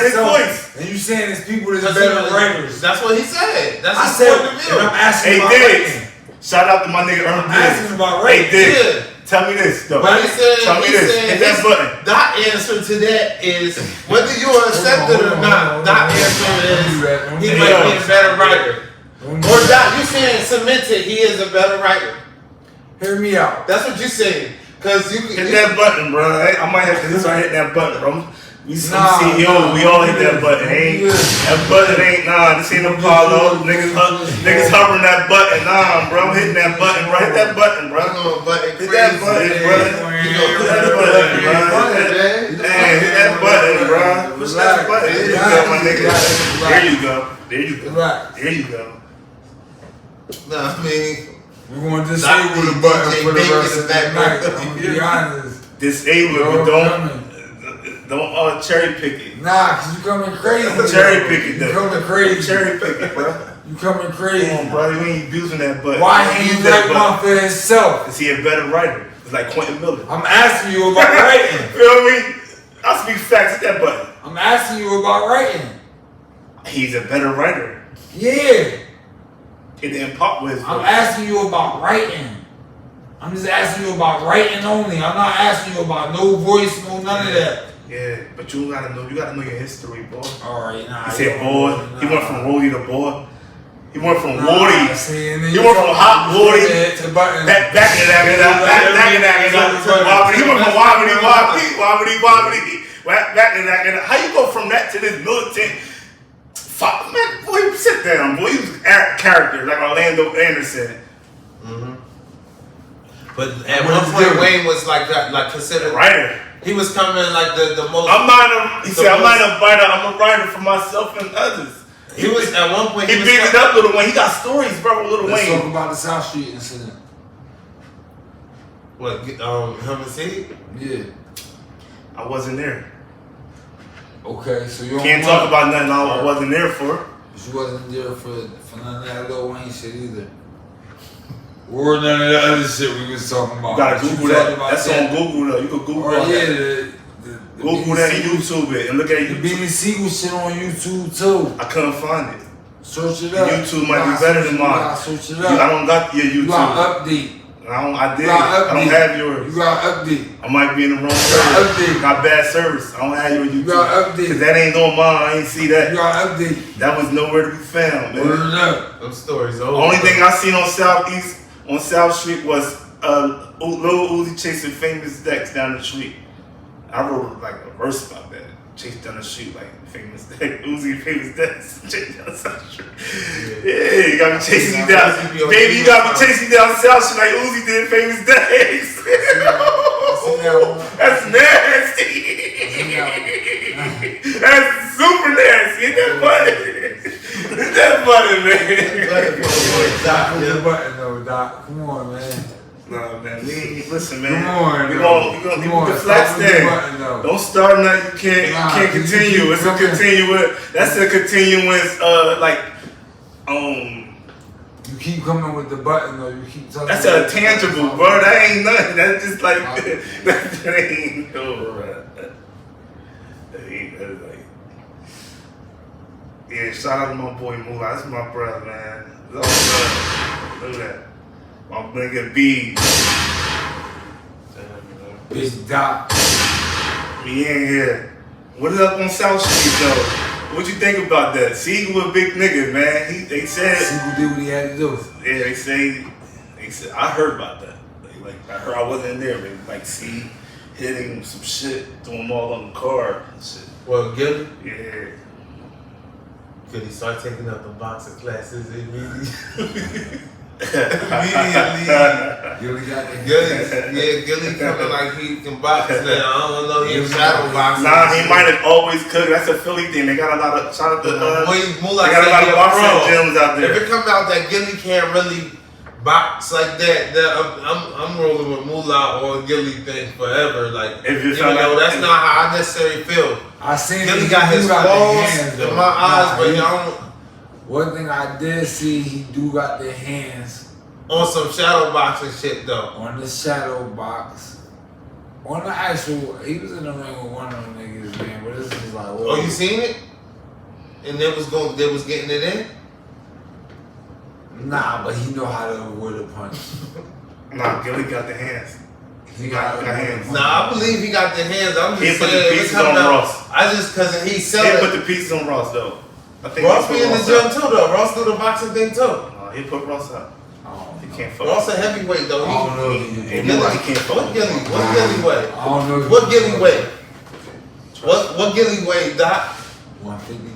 [SPEAKER 5] his voice.
[SPEAKER 3] And you saying it's people that's better writers.
[SPEAKER 7] That's what he said. That's
[SPEAKER 3] I
[SPEAKER 7] his
[SPEAKER 3] said,
[SPEAKER 7] point of view.
[SPEAKER 3] and I'm asking
[SPEAKER 5] Hey,
[SPEAKER 3] about
[SPEAKER 5] Diggs.
[SPEAKER 3] writing.
[SPEAKER 5] Shout out to my nigga Earn
[SPEAKER 3] I'm asking
[SPEAKER 5] Diggs.
[SPEAKER 3] about
[SPEAKER 5] Hey,
[SPEAKER 3] writing.
[SPEAKER 5] Diggs.
[SPEAKER 7] Yeah.
[SPEAKER 5] Tell me this, though.
[SPEAKER 7] But he said,
[SPEAKER 5] Tell me this. Hit that button.
[SPEAKER 7] Dot answer to that is whether you accept it or not. Dot answer is he
[SPEAKER 5] Hey,
[SPEAKER 7] might
[SPEAKER 5] yo.
[SPEAKER 7] be a better writer. Or Dot, you saying cemented he is a better writer.
[SPEAKER 3] Hear me out.
[SPEAKER 7] That's what you saying. Cause you
[SPEAKER 5] Hit that button, bro. I might have to start hitting that button, bro. We
[SPEAKER 3] Nah,
[SPEAKER 5] see, yo, we all hit that button. That button ain't, this ain't Apollo. Niggas hovering that button. Nah, bro, I'm hitting that button, bro. Hit that button, bro. Hit that button, bro. Hit that button, bro. Hey, hit that button, bro. Push that button. There you go, my nigga. There you go. There you go. There you go.
[SPEAKER 7] No, I mean,
[SPEAKER 3] We're going to disable the button for the rest of the night. I'm going to be honest.
[SPEAKER 5] Disable it,
[SPEAKER 3] Y'all
[SPEAKER 5] but don't.
[SPEAKER 3] coming.
[SPEAKER 5] Don't cherry pick it.
[SPEAKER 3] Nah, cause you coming crazy.
[SPEAKER 5] Cherry pick it though.
[SPEAKER 3] You coming crazy.
[SPEAKER 5] Cherry pick it, bro.
[SPEAKER 3] You coming crazy.
[SPEAKER 5] Come on, bro. You ain't abusing that butt.
[SPEAKER 3] Why he ain't like one for himself?
[SPEAKER 5] Is he a better writer? It's like Quentin Miller.
[SPEAKER 3] I'm asking you about writing.
[SPEAKER 5] Feel me? I speak facts at that button.
[SPEAKER 3] I'm asking you about writing.
[SPEAKER 5] He's a better writer.
[SPEAKER 3] Yeah.
[SPEAKER 5] It didn't pop with his
[SPEAKER 3] I'm
[SPEAKER 5] voice.
[SPEAKER 3] asking you about writing. I'm just asking you about writing only. I'm not asking you about no voice, no none of that.
[SPEAKER 5] Yeah, but you gotta know your history, boy.
[SPEAKER 3] Alright, nah.
[SPEAKER 5] He said boy. He went from Woody to boy. He went from
[SPEAKER 3] Nah,
[SPEAKER 5] Woody.
[SPEAKER 3] see, and then
[SPEAKER 5] He
[SPEAKER 3] you
[SPEAKER 5] went from hot Woody
[SPEAKER 3] to button.
[SPEAKER 5] back to that. He went from wobbly, back to that. How you go from that to this militant? Fuck, man, boy, sit down, boy. He was a character like Orlando Anderson.
[SPEAKER 7] But at one point, Wayne was like considered
[SPEAKER 5] Writer.
[SPEAKER 7] He was coming like the most.
[SPEAKER 5] I'm not a writer. I'm a writer for myself and others.
[SPEAKER 7] He was at one point.
[SPEAKER 5] He beat it up, Lil Wayne. He got stories, bro, with Lil
[SPEAKER 3] Let's
[SPEAKER 5] Wayne.
[SPEAKER 3] talk about the South Street incident.
[SPEAKER 7] What? Him and C?
[SPEAKER 3] Yeah.
[SPEAKER 5] I wasn't there.
[SPEAKER 3] Okay, so you
[SPEAKER 5] Can't talk about nothing I wasn't there for.
[SPEAKER 3] But you wasn't there for none of that Lil Wayne shit either. Or none of the other shit we was talking about.
[SPEAKER 5] You gotta
[SPEAKER 3] But
[SPEAKER 5] Google
[SPEAKER 3] you
[SPEAKER 5] that.
[SPEAKER 3] talked about
[SPEAKER 5] That's
[SPEAKER 3] that.
[SPEAKER 5] on Google though. You can Google
[SPEAKER 3] Or
[SPEAKER 5] all
[SPEAKER 3] yeah,
[SPEAKER 5] that.
[SPEAKER 3] the
[SPEAKER 5] Google that and YouTube it and look at
[SPEAKER 3] The
[SPEAKER 5] YouTube.
[SPEAKER 3] Beanie Siegel shit on YouTube too.
[SPEAKER 5] I couldn't find it.
[SPEAKER 3] Search it up.
[SPEAKER 5] YouTube might be better than
[SPEAKER 3] You
[SPEAKER 5] mine.
[SPEAKER 3] gotta search it up.
[SPEAKER 5] I don't got your
[SPEAKER 3] You
[SPEAKER 5] YouTube.
[SPEAKER 3] gotta update.
[SPEAKER 5] I did.
[SPEAKER 3] You gotta
[SPEAKER 5] I don't
[SPEAKER 3] update.
[SPEAKER 5] have yours.
[SPEAKER 3] You gotta update.
[SPEAKER 5] I might be in the wrong
[SPEAKER 3] gotta
[SPEAKER 5] service.
[SPEAKER 3] update.
[SPEAKER 5] Got bad service. I don't have your YouTube.
[SPEAKER 3] gotta update.
[SPEAKER 5] Cause that ain't on mine. I ain't see that.
[SPEAKER 3] You gotta update.
[SPEAKER 5] That was nowhere to be found, man.
[SPEAKER 3] Word it up.
[SPEAKER 7] Them stories.
[SPEAKER 5] Only thing I seen on South Street was Lil Uzi chasing Famous Dex down the street. I wrote like a verse about that. Chase down the street like Famous Dex. Uzi Famous Dex. Chase down South Street. Yeah, you got me chasing you down. Baby, you got me chasing down South Street like Uzi did Famous Dex. That's nasty. That's super nasty. Isn't that funny? Isn't that funny, man?
[SPEAKER 3] Push the button though, Doc. Come on, man.
[SPEAKER 5] No, man. Listen, man.
[SPEAKER 3] Come on,
[SPEAKER 5] we
[SPEAKER 3] though.
[SPEAKER 5] gonna
[SPEAKER 3] Come on,
[SPEAKER 5] do the flex
[SPEAKER 3] stop with the
[SPEAKER 5] thing.
[SPEAKER 3] button, though.
[SPEAKER 5] Don't start nothing. You can't
[SPEAKER 3] you
[SPEAKER 5] continue.
[SPEAKER 3] keep
[SPEAKER 5] It's a
[SPEAKER 3] coming.
[SPEAKER 5] continuous. That's a continuous.
[SPEAKER 3] You keep coming with the button though. You keep talking.
[SPEAKER 5] That's a tangible, bro. That ain't nothing. That's just like that ain't no, bro. That ain't like. Yeah, shout out to my boy Moolah. That's my brother, man. Look at that. My nigga B.
[SPEAKER 3] Big Doc.
[SPEAKER 5] We in here. What is up on South Street though? What you think about that? Siegel a big nigga, man. They said.
[SPEAKER 3] Siegel did what he had to do.
[SPEAKER 5] Yeah, they said. I heard about that. I heard I wasn't there, but like see, hitting some shit, throwing them all on the car and shit.
[SPEAKER 7] Well, Gilly?
[SPEAKER 5] Yeah.
[SPEAKER 7] Could he start taking up a box of classes immediately?
[SPEAKER 3] Gilly got the
[SPEAKER 7] Gilly coming like he can box now. I don't know, he shadow boxing.
[SPEAKER 5] Nah, he might have always cooked. That's a Philly thing. They got a lot of shout out to they
[SPEAKER 7] Moolah
[SPEAKER 5] got a lot of boxing gyms out
[SPEAKER 7] If
[SPEAKER 5] there.
[SPEAKER 7] it comes out that Gilly can't really box like that, I'm rolling with Moolah or Gilly thing forever. Like,
[SPEAKER 5] If you
[SPEAKER 7] even
[SPEAKER 5] found
[SPEAKER 7] though
[SPEAKER 5] out-
[SPEAKER 7] that's not how I necessarily feel.
[SPEAKER 3] I seen
[SPEAKER 7] Gilly
[SPEAKER 3] he
[SPEAKER 7] got his
[SPEAKER 3] do got the
[SPEAKER 7] balls
[SPEAKER 3] hands,
[SPEAKER 7] in
[SPEAKER 3] though.
[SPEAKER 7] my eyes,
[SPEAKER 3] Nah,
[SPEAKER 7] but
[SPEAKER 3] he-
[SPEAKER 7] he don't.
[SPEAKER 3] One thing I did see, he do got the hands
[SPEAKER 7] On some shadow boxing shit though.
[SPEAKER 3] on the shadow box. On the actual, he was in the ring with one of them niggas, man. But this is like, whoa.
[SPEAKER 7] Oh, you seen it? And they was getting it in?
[SPEAKER 3] Nah, but he know how to avoid a punch.
[SPEAKER 5] Nah, Gilly got the hands.
[SPEAKER 3] He got
[SPEAKER 5] hands.
[SPEAKER 7] Nah, I believe he got the hands. I'm
[SPEAKER 5] He
[SPEAKER 7] just
[SPEAKER 5] put the
[SPEAKER 7] saying.
[SPEAKER 5] pieces
[SPEAKER 7] it come
[SPEAKER 5] on
[SPEAKER 7] out-
[SPEAKER 5] Ross.
[SPEAKER 7] I just, cause he
[SPEAKER 5] He
[SPEAKER 7] sell
[SPEAKER 5] put
[SPEAKER 7] it.
[SPEAKER 5] the pieces on Ross though. I think
[SPEAKER 7] Ross
[SPEAKER 5] he
[SPEAKER 7] be
[SPEAKER 5] put
[SPEAKER 7] in the
[SPEAKER 5] Ross
[SPEAKER 7] gym
[SPEAKER 5] out.
[SPEAKER 7] too though. Ross do the boxing thing too.
[SPEAKER 5] Nah, he put Ross out. He can't fuck.
[SPEAKER 7] Ross a heavyweight though.
[SPEAKER 3] I don't know.
[SPEAKER 5] Hey,
[SPEAKER 7] Gilly,
[SPEAKER 5] Moolah, he can't fuck.
[SPEAKER 7] what Gilly? What Gilly weigh?
[SPEAKER 3] I don't know.
[SPEAKER 7] What Gilly weigh? What Gilly weigh, Doc?
[SPEAKER 3] 150.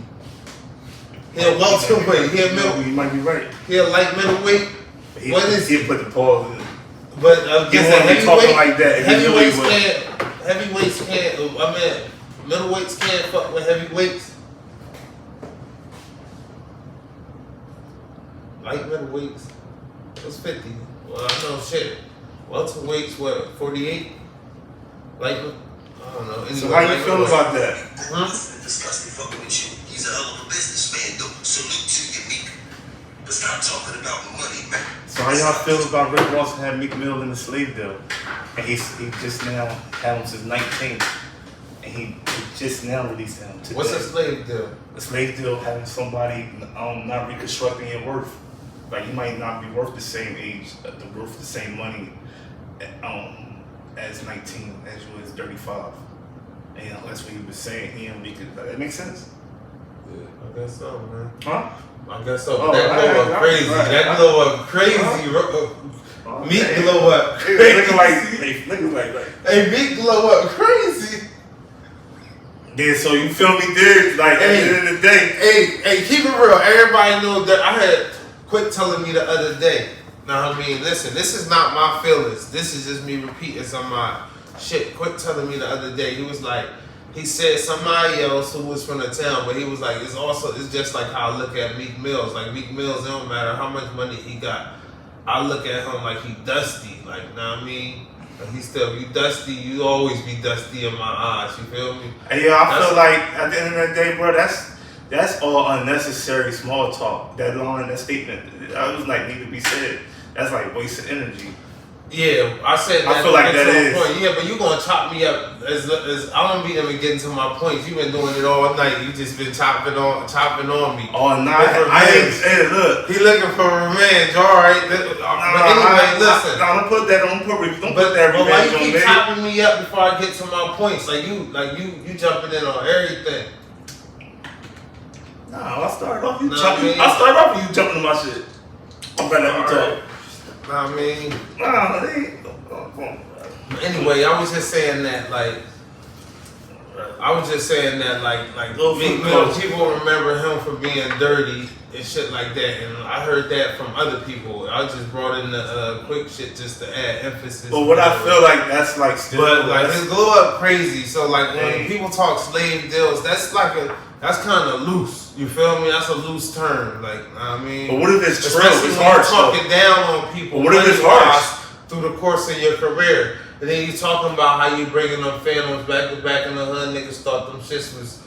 [SPEAKER 7] He a welterweight. He a middle.
[SPEAKER 5] You might be right.
[SPEAKER 7] He a light middleweight.
[SPEAKER 5] He,
[SPEAKER 7] What is-
[SPEAKER 5] he put the pause in.
[SPEAKER 7] But
[SPEAKER 5] He
[SPEAKER 7] against a
[SPEAKER 5] won't be talking
[SPEAKER 7] heavyweight,
[SPEAKER 5] like that if he knew he was.
[SPEAKER 7] heavyweights can't. I mean, middleweights can't fuck with heavyweights. Light middleweights, what's 50? Well, I know shit. Welterweights, what, 48? Light don't know. Anyway,
[SPEAKER 5] So how you feel about that?
[SPEAKER 4] Disgusting fucking with you. He's a hell of a businessman, though. Salute to you, Meek. But stop talking about money, man.
[SPEAKER 5] So how y'all feel about Rick Ross had Meek Mill in the slave deal? And he just now had him since 19. And he just now released him today.
[SPEAKER 7] What's a slave deal?
[SPEAKER 5] A slave deal having somebody not reconstructing your worth. Like you might not be worth the same age, worth the same money as 19 as you was 35. And you know, that's what he was saying. That makes sense?
[SPEAKER 7] Yeah, I guess so, man.
[SPEAKER 5] Huh?
[SPEAKER 7] I guess so.
[SPEAKER 5] Oh,
[SPEAKER 7] That glow up crazy. That glow up crazy. Meek glow up crazy.
[SPEAKER 5] Looking like.
[SPEAKER 7] Hey, Meek glow up crazy.
[SPEAKER 5] Yeah, so you feel me, dude? Like at the end of the day.
[SPEAKER 7] Hey, keep it real. Everybody knows that I had quit telling me the other day. Now I mean, listen, this is not my feelings. This is just me repeating some of my shit. Quit telling me the other day. He was like, he said somebody else who was from the town, but he was like, it's just like how I look at Meek Mills. Like Meek Mills, it don't matter how much money he got. I look at him like he dusty. Like, know what I mean? Like he still, you dusty, you always be dusty in my eyes. You feel me?
[SPEAKER 5] And yeah, I feel like at the end of the day, bro, that's all unnecessary small talk. That line, that statement, that was like need to be said. That's like wasted energy.
[SPEAKER 7] Yeah, I said that.
[SPEAKER 5] I feel like that
[SPEAKER 7] to a
[SPEAKER 5] is.
[SPEAKER 7] point. Yeah, but you gonna chop me up as I don't be even getting to my points. You been doing it all night. You just been chopping on me.
[SPEAKER 5] Oh, night. Hey, look.
[SPEAKER 7] He looking for revenge. All right. But anyway, listen.
[SPEAKER 5] Don't put that on. Don't put that
[SPEAKER 7] But
[SPEAKER 5] revenge
[SPEAKER 7] why you
[SPEAKER 5] on
[SPEAKER 7] keep
[SPEAKER 5] me.
[SPEAKER 7] chopping me up before I get to my points? Like you jumping in on everything.
[SPEAKER 5] Nah, I started off you
[SPEAKER 7] Nah,
[SPEAKER 5] jumping.
[SPEAKER 7] man.
[SPEAKER 5] I started off with you jumping to my shit. I'm gonna let you talk.
[SPEAKER 7] I mean,
[SPEAKER 5] Nah, they ain't.
[SPEAKER 7] anyway, I was just saying that like Meek Mill, people remember him for being dirty and shit like that, and I heard that from other people. I just brought in the quick shit just to add emphasis.
[SPEAKER 5] But what I feel like that's like still.
[SPEAKER 7] But like his glow up crazy. So like when people talk slave deals, that's kind of loose. You feel me? That's a loose term. Like I mean.
[SPEAKER 5] But what if it's true?
[SPEAKER 7] Especially
[SPEAKER 5] It's
[SPEAKER 7] when
[SPEAKER 5] harsh.
[SPEAKER 7] you talking down on people.
[SPEAKER 5] But what if it's harsh?
[SPEAKER 7] Through the course of your career, and then you talking about how you bringing up phantoms back to back in the hood. Niggas thought them shits was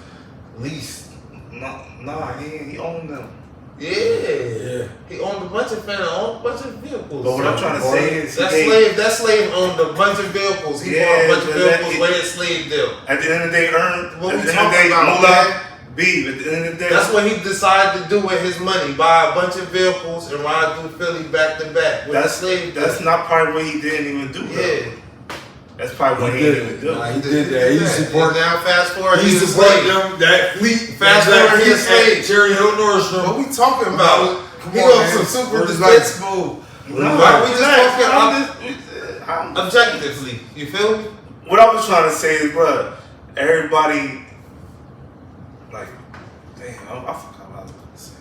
[SPEAKER 7] leased.
[SPEAKER 5] Nah, he owned them.
[SPEAKER 7] Yeah. He owned a bunch of phantoms, owned a bunch of vehicles.
[SPEAKER 5] But what I'm trying to say is
[SPEAKER 7] that slave owned a bunch of vehicles. He bought a bunch of vehicles with his slave deal.
[SPEAKER 5] At the end of the day,
[SPEAKER 7] What
[SPEAKER 5] at
[SPEAKER 7] we
[SPEAKER 5] the end of the day,
[SPEAKER 7] talking about,
[SPEAKER 5] Moolah, Beef. At the end of the day,
[SPEAKER 7] that's what he decided to do with his money: buy a bunch of vehicles and ride through Philly back to back with his slave deal.
[SPEAKER 5] That's not probably what he didn't even do.
[SPEAKER 7] Yeah.
[SPEAKER 5] That's probably what he didn't even do.
[SPEAKER 3] Nah, he did that. He support.
[SPEAKER 7] Now fast forward,
[SPEAKER 3] He
[SPEAKER 7] he's a
[SPEAKER 3] support
[SPEAKER 7] slave.
[SPEAKER 3] them. That fleet.
[SPEAKER 7] Fast forward, he's a slave.
[SPEAKER 3] Cherry Hill Nordstrom.
[SPEAKER 7] What we talking about?
[SPEAKER 3] Come
[SPEAKER 7] He
[SPEAKER 3] on,
[SPEAKER 7] on
[SPEAKER 3] man.
[SPEAKER 7] some super
[SPEAKER 3] Where's like-
[SPEAKER 7] dispensable.
[SPEAKER 5] No,
[SPEAKER 7] Why we just
[SPEAKER 5] I'm
[SPEAKER 7] objectively? You feel me?
[SPEAKER 5] What I was trying to say is, bro, everybody, like, damn, I forgot what I was going to say.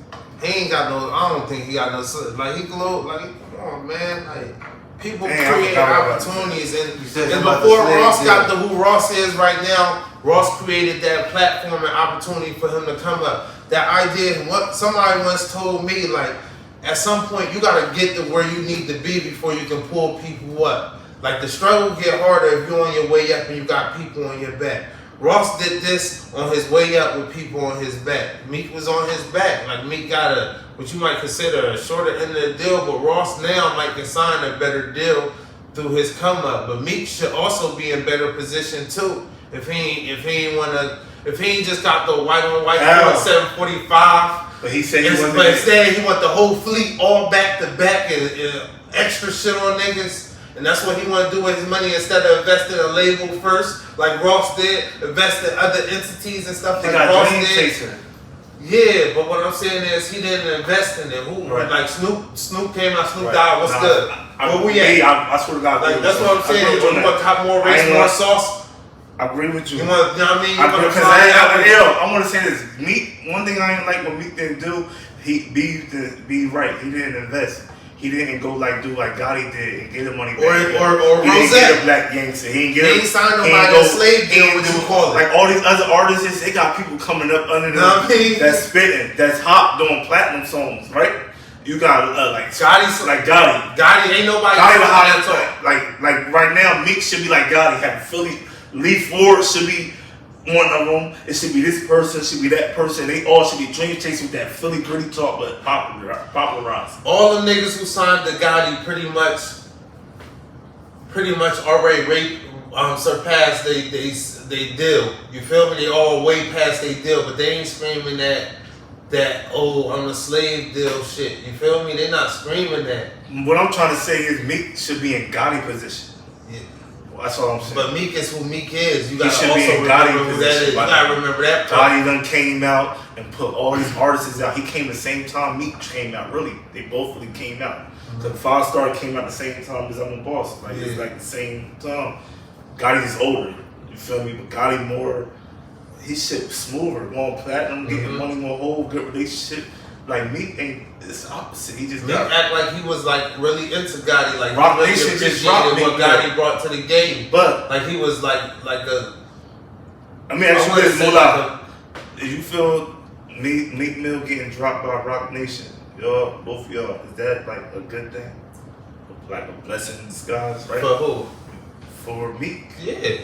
[SPEAKER 7] He ain't got no. I don't think he got no. Like he glow. Like come on, man. Like people
[SPEAKER 5] Damn, I
[SPEAKER 7] create
[SPEAKER 5] forgot what I was
[SPEAKER 7] opportunities, and
[SPEAKER 2] said
[SPEAKER 7] before
[SPEAKER 2] about the slave
[SPEAKER 7] Ross
[SPEAKER 2] deal.
[SPEAKER 7] got to who Ross is right now, Ross created that platform and opportunity for him to come up. That idea, what somebody once told me, like at some point you gotta get to where you need to be before you can pull people up. Like the struggle get harder if you're on your way up and you got people on your back. Ross did this on his way up with people on his back. Meek was on his back. Like Meek got what you might consider a shorter end of the deal, but Ross now might can sign a better deal through his come up. But Meek should also be in better position too. If he ain't just got the white on white 745.
[SPEAKER 5] But he said he wasn't.
[SPEAKER 7] But instead he want the whole fleet all back to back and extra shit on niggas. And that's what he want to do with his money instead of investing in a label first, like Ross did, invest in other entities and stuff
[SPEAKER 5] They
[SPEAKER 7] like
[SPEAKER 5] got
[SPEAKER 7] Ross
[SPEAKER 5] Dream
[SPEAKER 7] did.
[SPEAKER 5] Chaser.
[SPEAKER 7] Yeah, but what I'm saying is he didn't invest in it. Who
[SPEAKER 5] Right.
[SPEAKER 7] like Snoop came out, Snoop
[SPEAKER 5] Right.
[SPEAKER 7] died. What's
[SPEAKER 5] Nah,
[SPEAKER 7] good? Where we at?
[SPEAKER 5] I swear to God.
[SPEAKER 7] Like that's what I'm saying. You want to have more
[SPEAKER 5] I
[SPEAKER 7] race,
[SPEAKER 5] ain't
[SPEAKER 7] more
[SPEAKER 5] gonna-
[SPEAKER 7] sauce.
[SPEAKER 5] I agree with you.
[SPEAKER 7] You want, you know what I mean? You want to
[SPEAKER 5] Because
[SPEAKER 7] fly out.
[SPEAKER 5] I want to say this. Meek, one thing I ain't like what Meek didn't do, he be right. He didn't invest. He didn't go do like Gotti did and get the money back.
[SPEAKER 7] Or
[SPEAKER 5] he didn't
[SPEAKER 7] Rosette.
[SPEAKER 5] get a black gangster. He
[SPEAKER 7] ain't signed nobody a slave deal, what you call it.
[SPEAKER 5] Like all these other artists, they got people coming up under them
[SPEAKER 7] Know what I mean?
[SPEAKER 5] that's spitting, that's hot doing platinum songs, right? You got like
[SPEAKER 7] Gotti's
[SPEAKER 5] like Gotti.
[SPEAKER 7] Gotti ain't nobody.
[SPEAKER 5] Gotti the
[SPEAKER 7] talking
[SPEAKER 5] hottest.
[SPEAKER 7] that talk.
[SPEAKER 5] Like right now, Meek should be like Gotti, have Lee Ford should be one of them. It should be this person, it should be that person. They all should be dream chasing with that Philly gritty talk, but popularized.
[SPEAKER 7] All the niggas who signed to Gotti pretty much already surpassed they deal. You feel me? They all way past they deal, but they ain't screaming that oh, I'm a slave deal shit. You feel me? They not screaming that.
[SPEAKER 5] What I'm trying to say is Meek should be in Gotti position.
[SPEAKER 7] Yeah.
[SPEAKER 5] Well, that's all I'm saying.
[SPEAKER 7] But Meek is who Meek is. You
[SPEAKER 5] He
[SPEAKER 7] gotta
[SPEAKER 5] should
[SPEAKER 7] also
[SPEAKER 5] be in
[SPEAKER 7] remember
[SPEAKER 5] Gotti
[SPEAKER 7] who that
[SPEAKER 5] position.
[SPEAKER 7] is. You gotta remember that part.
[SPEAKER 5] Gotti done came out and put all these artists out. He came the same time Meek came out. Really, they both really came out. The 5 Star came out the same time as I'm the Boss. Like it's like the same time. Gotti is older. You feel me? But Gotti more. His shit was smoother, more platinum, getting money, more whole, good relationship. Like Meek ain't. It's opposite. He just
[SPEAKER 7] Meek act like he was like really into Gotti, like
[SPEAKER 5] Rock
[SPEAKER 7] he really
[SPEAKER 5] Nation just
[SPEAKER 7] appreciated
[SPEAKER 5] rock
[SPEAKER 7] what
[SPEAKER 5] Meek,
[SPEAKER 7] Gotti brought to the game.
[SPEAKER 5] But
[SPEAKER 7] Like he was like a.
[SPEAKER 5] I mean, ask you
[SPEAKER 7] wouldn't
[SPEAKER 5] this,
[SPEAKER 7] say
[SPEAKER 5] Moolah. Do you feel Meek Mill getting dropped by Rock Nation? Y'all, both of y'all, is that like a good thing? Like a blessing in disguise, right?
[SPEAKER 7] For who?
[SPEAKER 5] For Meek.
[SPEAKER 7] Yeah,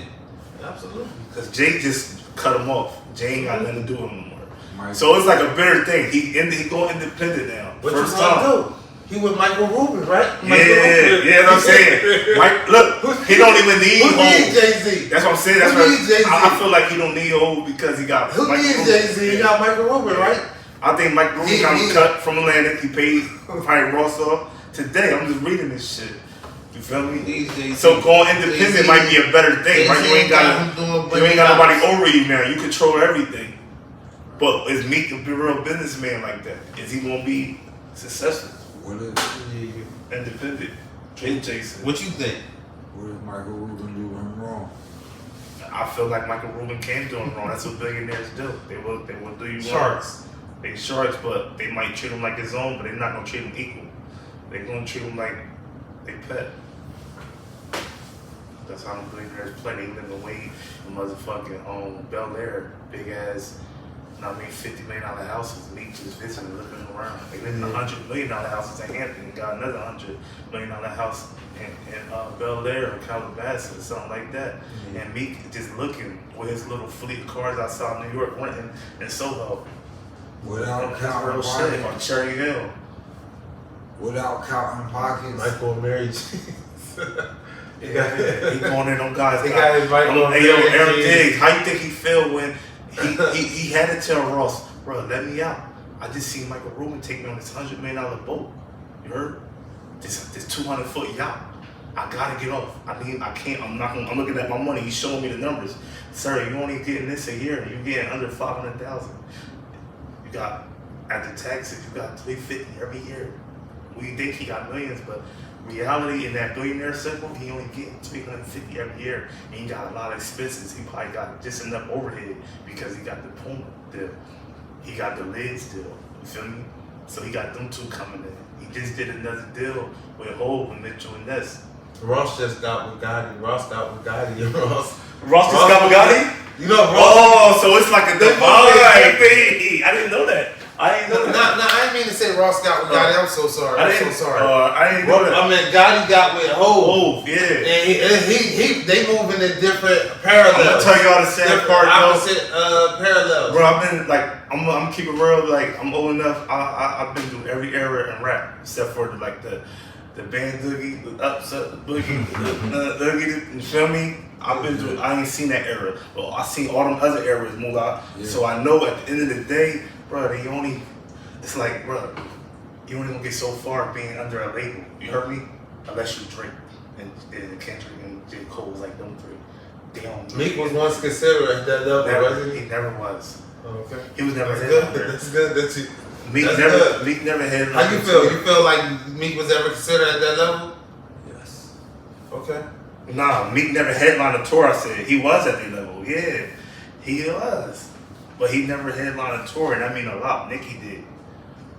[SPEAKER 7] absolutely.
[SPEAKER 5] Because Jay just cut him off. Jay ain't got nothing to do with him no more.
[SPEAKER 3] Mike.
[SPEAKER 5] So it's like a bitter thing. He going independent now.
[SPEAKER 7] What
[SPEAKER 5] First
[SPEAKER 7] you gonna
[SPEAKER 5] time.
[SPEAKER 7] do? He with Michael Rubin, right?
[SPEAKER 5] Yeah, that's what I'm saying. Mike, look, he don't even need
[SPEAKER 7] Who needs
[SPEAKER 5] Hov.
[SPEAKER 7] Jay-Z?
[SPEAKER 5] That's what I'm saying. That's
[SPEAKER 7] Who needs
[SPEAKER 5] right.
[SPEAKER 7] Jay-Z?
[SPEAKER 5] I feel like he don't need Hov because he got
[SPEAKER 7] Who
[SPEAKER 5] Michael
[SPEAKER 7] needs
[SPEAKER 5] Rubin.
[SPEAKER 7] Jay-Z? He got Michael Rubin, right?
[SPEAKER 5] I think Mike Rubin
[SPEAKER 7] He-
[SPEAKER 5] got
[SPEAKER 7] he-
[SPEAKER 5] cut from Atlantic. He paid probably Ross off today. I'm just reading this shit. You feel me? So going independent
[SPEAKER 7] Jay-Z-
[SPEAKER 5] might be a better thing, right? You ain't got nobody over you now. You control everything. But is Meek a real businessman like that? Is he gonna be successful?
[SPEAKER 3] What is
[SPEAKER 5] Independent. Dream chasing.
[SPEAKER 7] What you think?
[SPEAKER 3] what is Michael Rubin doing wrong?
[SPEAKER 5] I feel like Michael Rubin can do him wrong. That's what billionaires do. They will do you wrong.
[SPEAKER 7] Sharks.
[SPEAKER 5] They sharks, but they might treat him like his own, but they're not gonna treat him equal. They're gonna treat him like they pet. That's how the billionaires play. They live away in motherfucking Bel Air, big ass, $50 million houses. Meek just visiting, looking around. They live in $100 million houses in Hampton and got another $100 million house in Bel Air or Calabasas or something like that. And Meek just looking with his little fleet of cars outside New York renting in Soho.
[SPEAKER 3] Without
[SPEAKER 5] That's
[SPEAKER 3] counting
[SPEAKER 5] real shit on
[SPEAKER 3] pockets.
[SPEAKER 5] Cherry Hill.
[SPEAKER 3] Without counting pockets.
[SPEAKER 7] Michael and Mary Jane.
[SPEAKER 5] Yeah, he going in on guys.
[SPEAKER 7] He got his Michael and
[SPEAKER 5] Hey yo,
[SPEAKER 7] Mary
[SPEAKER 5] Eric
[SPEAKER 7] Jane.
[SPEAKER 5] Diggs, how you think he felt when he had to tell Ross, bro, let me out. I just seen Michael Rubin take me on this $100 million boat. You heard? This 200-foot yacht. I gotta get off. I'm looking at my money. He's showing me the numbers. Sir, you only getting this a year. You getting under 500,000. You got, after taxes, you got $350 every year. We think he got millions, but reality in that billionaire circle, he only getting $350 every year, and he got a lot of expenses. He probably got just enough overhead because he got the Puma deal, he got the Lids deal. You feel me? So he got them two coming in. He just did another deal with Hov and Mitchell and Ness.
[SPEAKER 7] Ross just got with Gotti. Ross got with Gotti. Ross
[SPEAKER 5] just got Bugatti?
[SPEAKER 7] You know, Ross.
[SPEAKER 5] Oh, so it's like a divine thing. I didn't know that. I didn't know that.
[SPEAKER 7] No, I didn't mean to say Ross got with Gotti. I'm so sorry. I'm so sorry.
[SPEAKER 5] I didn't know that.
[SPEAKER 7] I mean, Gotti got with Hov.
[SPEAKER 5] Yeah.
[SPEAKER 7] And they moving in different parallels.
[SPEAKER 5] I'm gonna tell y'all the sad part, though.
[SPEAKER 7] Opposite parallels.
[SPEAKER 5] Bro, I've been like, I'm keeping real. Like, I'm old enough. I've been through every era in rap except for the band Doogie, the upset, the boogie, Doogie. You feel me? I've been through. I ain't seen that era, but I seen all them other eras move out.
[SPEAKER 3] Yeah.
[SPEAKER 5] So I know at the end of the day, bro, it's like, bro, you only gonna get so far being under a label. You heard me? Unless you Drake and Kendrick and J. Cole was like them three. They don't.
[SPEAKER 7] Meek was once considered at that level, wasn't
[SPEAKER 5] He
[SPEAKER 7] he?
[SPEAKER 5] never was.
[SPEAKER 7] Oh, okay.
[SPEAKER 5] He was never
[SPEAKER 7] That's
[SPEAKER 5] head
[SPEAKER 7] good.
[SPEAKER 5] under.
[SPEAKER 7] That's good. That's you.
[SPEAKER 5] Meek
[SPEAKER 7] That's
[SPEAKER 5] never.
[SPEAKER 7] good.
[SPEAKER 5] Meek never had.
[SPEAKER 7] How you feel? You feel like Meek was ever considered at that level?
[SPEAKER 3] Yes.
[SPEAKER 7] Okay.
[SPEAKER 5] Nah, Meek never headlined a tour. I said he was at the level. Yeah, he was, but he never headlined a tour, and I mean a lot. Nicki did.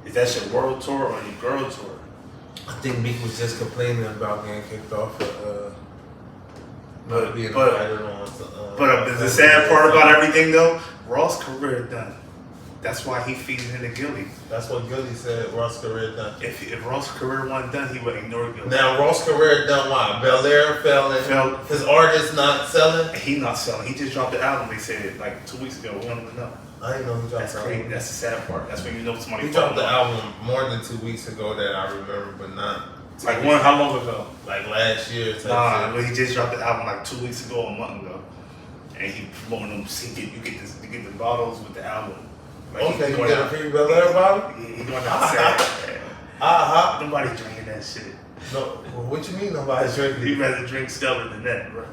[SPEAKER 5] Is that your world tour or your girl tour?
[SPEAKER 7] I think Meek was just complaining about getting kicked off for not being
[SPEAKER 5] but-
[SPEAKER 7] invited on.
[SPEAKER 5] But the sad part about everything though, Ross' career done. That's why he feeding into Gilly.
[SPEAKER 7] That's what Gilly said Ross career done.
[SPEAKER 5] If Ross' career wasn't done, he would ignore Gilly.
[SPEAKER 7] Now Ross career done why? Bel-Air fell in. His artist not selling.
[SPEAKER 5] He not selling. He just dropped the album. They said like 2 weeks ago. We don't even know.
[SPEAKER 7] I didn't know he dropped
[SPEAKER 5] That's
[SPEAKER 7] the
[SPEAKER 5] crazy.
[SPEAKER 7] album.
[SPEAKER 5] That's the sad part. That's when you know somebody.
[SPEAKER 7] He dropped the album more than 2 weeks ago that I remember, but not.
[SPEAKER 5] Like one? How long ago?
[SPEAKER 7] Like last year. Type
[SPEAKER 5] Nah,
[SPEAKER 7] shit.
[SPEAKER 5] but he just dropped the album like 2 weeks ago, a month ago, and he promoting them. You get the bottles with the album. Like
[SPEAKER 7] Okay, you
[SPEAKER 5] going
[SPEAKER 7] get a
[SPEAKER 5] out-
[SPEAKER 7] free Bel-Air bottle?
[SPEAKER 5] He going outside. Nobody drinking that shit.
[SPEAKER 7] No, what you mean nobody
[SPEAKER 5] He'd
[SPEAKER 7] drinking?
[SPEAKER 5] rather drink Stella than that, bro.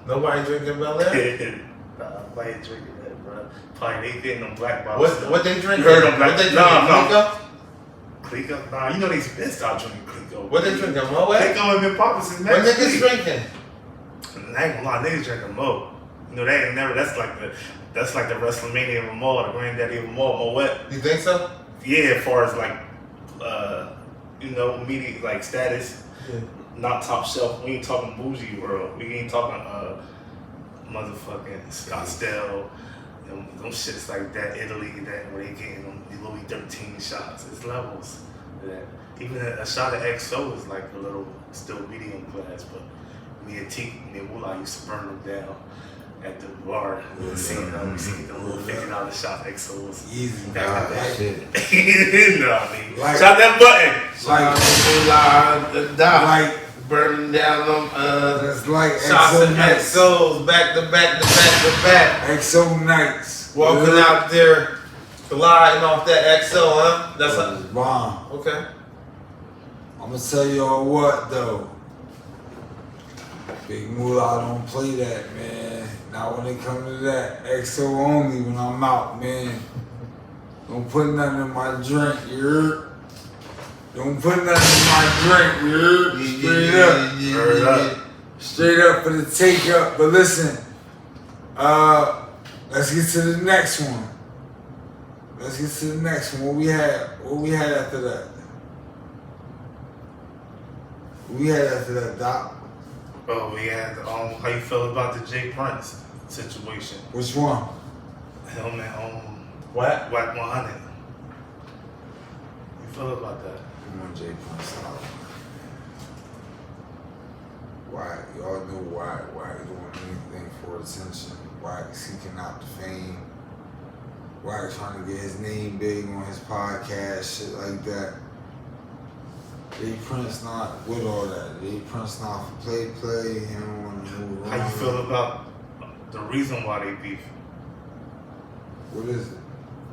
[SPEAKER 7] Nobody drinking Bel-Air?
[SPEAKER 5] Nah, nobody drinking that, bro. Probably they getting them black bottles.
[SPEAKER 7] What they drinking?
[SPEAKER 5] You heard them black-
[SPEAKER 7] What they drinking?
[SPEAKER 5] Nah,
[SPEAKER 7] Clico?
[SPEAKER 5] Clico? Nah, you know they've been stopped drinking Clico.
[SPEAKER 7] What they drinking? Moet?
[SPEAKER 5] Clico ain't been popping since
[SPEAKER 7] What
[SPEAKER 5] next
[SPEAKER 7] niggas
[SPEAKER 5] week.
[SPEAKER 7] drinking?
[SPEAKER 5] I ain't gonna lie, niggas drinking Mo. You know, they ain't never, that's like the WrestleMania of them all, the granddaddy of them all, Moet.
[SPEAKER 7] You think so?
[SPEAKER 5] Yeah, as far as like, you know, media, like status,
[SPEAKER 7] Yeah.
[SPEAKER 5] not top shelf. We ain't talking bougie world. We ain't talking, motherfucking Scottsdale, them shits like that, Italy, that where they getting them Louis 13 shots. It's levels. That even a shot of XO is like a little still medium class, but me and Wula used to burn them down at the bar. We seen them, we seen them little $50 shot XOs.
[SPEAKER 3] Easy.
[SPEAKER 5] Back
[SPEAKER 3] That shit.
[SPEAKER 5] you know what I mean?
[SPEAKER 3] Like-
[SPEAKER 5] Shot that button.
[SPEAKER 3] Like
[SPEAKER 7] burning down them
[SPEAKER 3] it's like
[SPEAKER 7] shots
[SPEAKER 3] XO
[SPEAKER 7] and
[SPEAKER 3] nights.
[SPEAKER 7] XOs back to back to back to back.
[SPEAKER 3] XO nights.
[SPEAKER 7] Walking out there, gliding off that XO, huh? That's
[SPEAKER 3] It's bomb.
[SPEAKER 7] okay.
[SPEAKER 3] I'm gonna tell y'all what though. Big Moolah don't play that, man. Not when it comes to that. XO only when I'm out, man. Don't put nothing in my drink, you heard? Don't put nothing in my drink, you heard? Straight up.
[SPEAKER 5] Word up.
[SPEAKER 3] Straight up for the take up. But listen, let's get to the next one. Let's get to the next one. What we had after that? What we had after that, Doc?
[SPEAKER 5] Oh, we had how you feel about the Jay Prince situation?
[SPEAKER 3] Which one?
[SPEAKER 5] Him and
[SPEAKER 7] What?
[SPEAKER 5] Whack 100. You feel about that?
[SPEAKER 3] Come on, Jay Prince out. Why? Y'all know why doing anything for attention. Why seeking out the fame. Why trying to get his name big on his podcast, shit like that. Jay Prince not with all that. Jay Prince not for play. He don't want to move around.
[SPEAKER 5] How you feel about the reason why they beef?
[SPEAKER 3] What is it?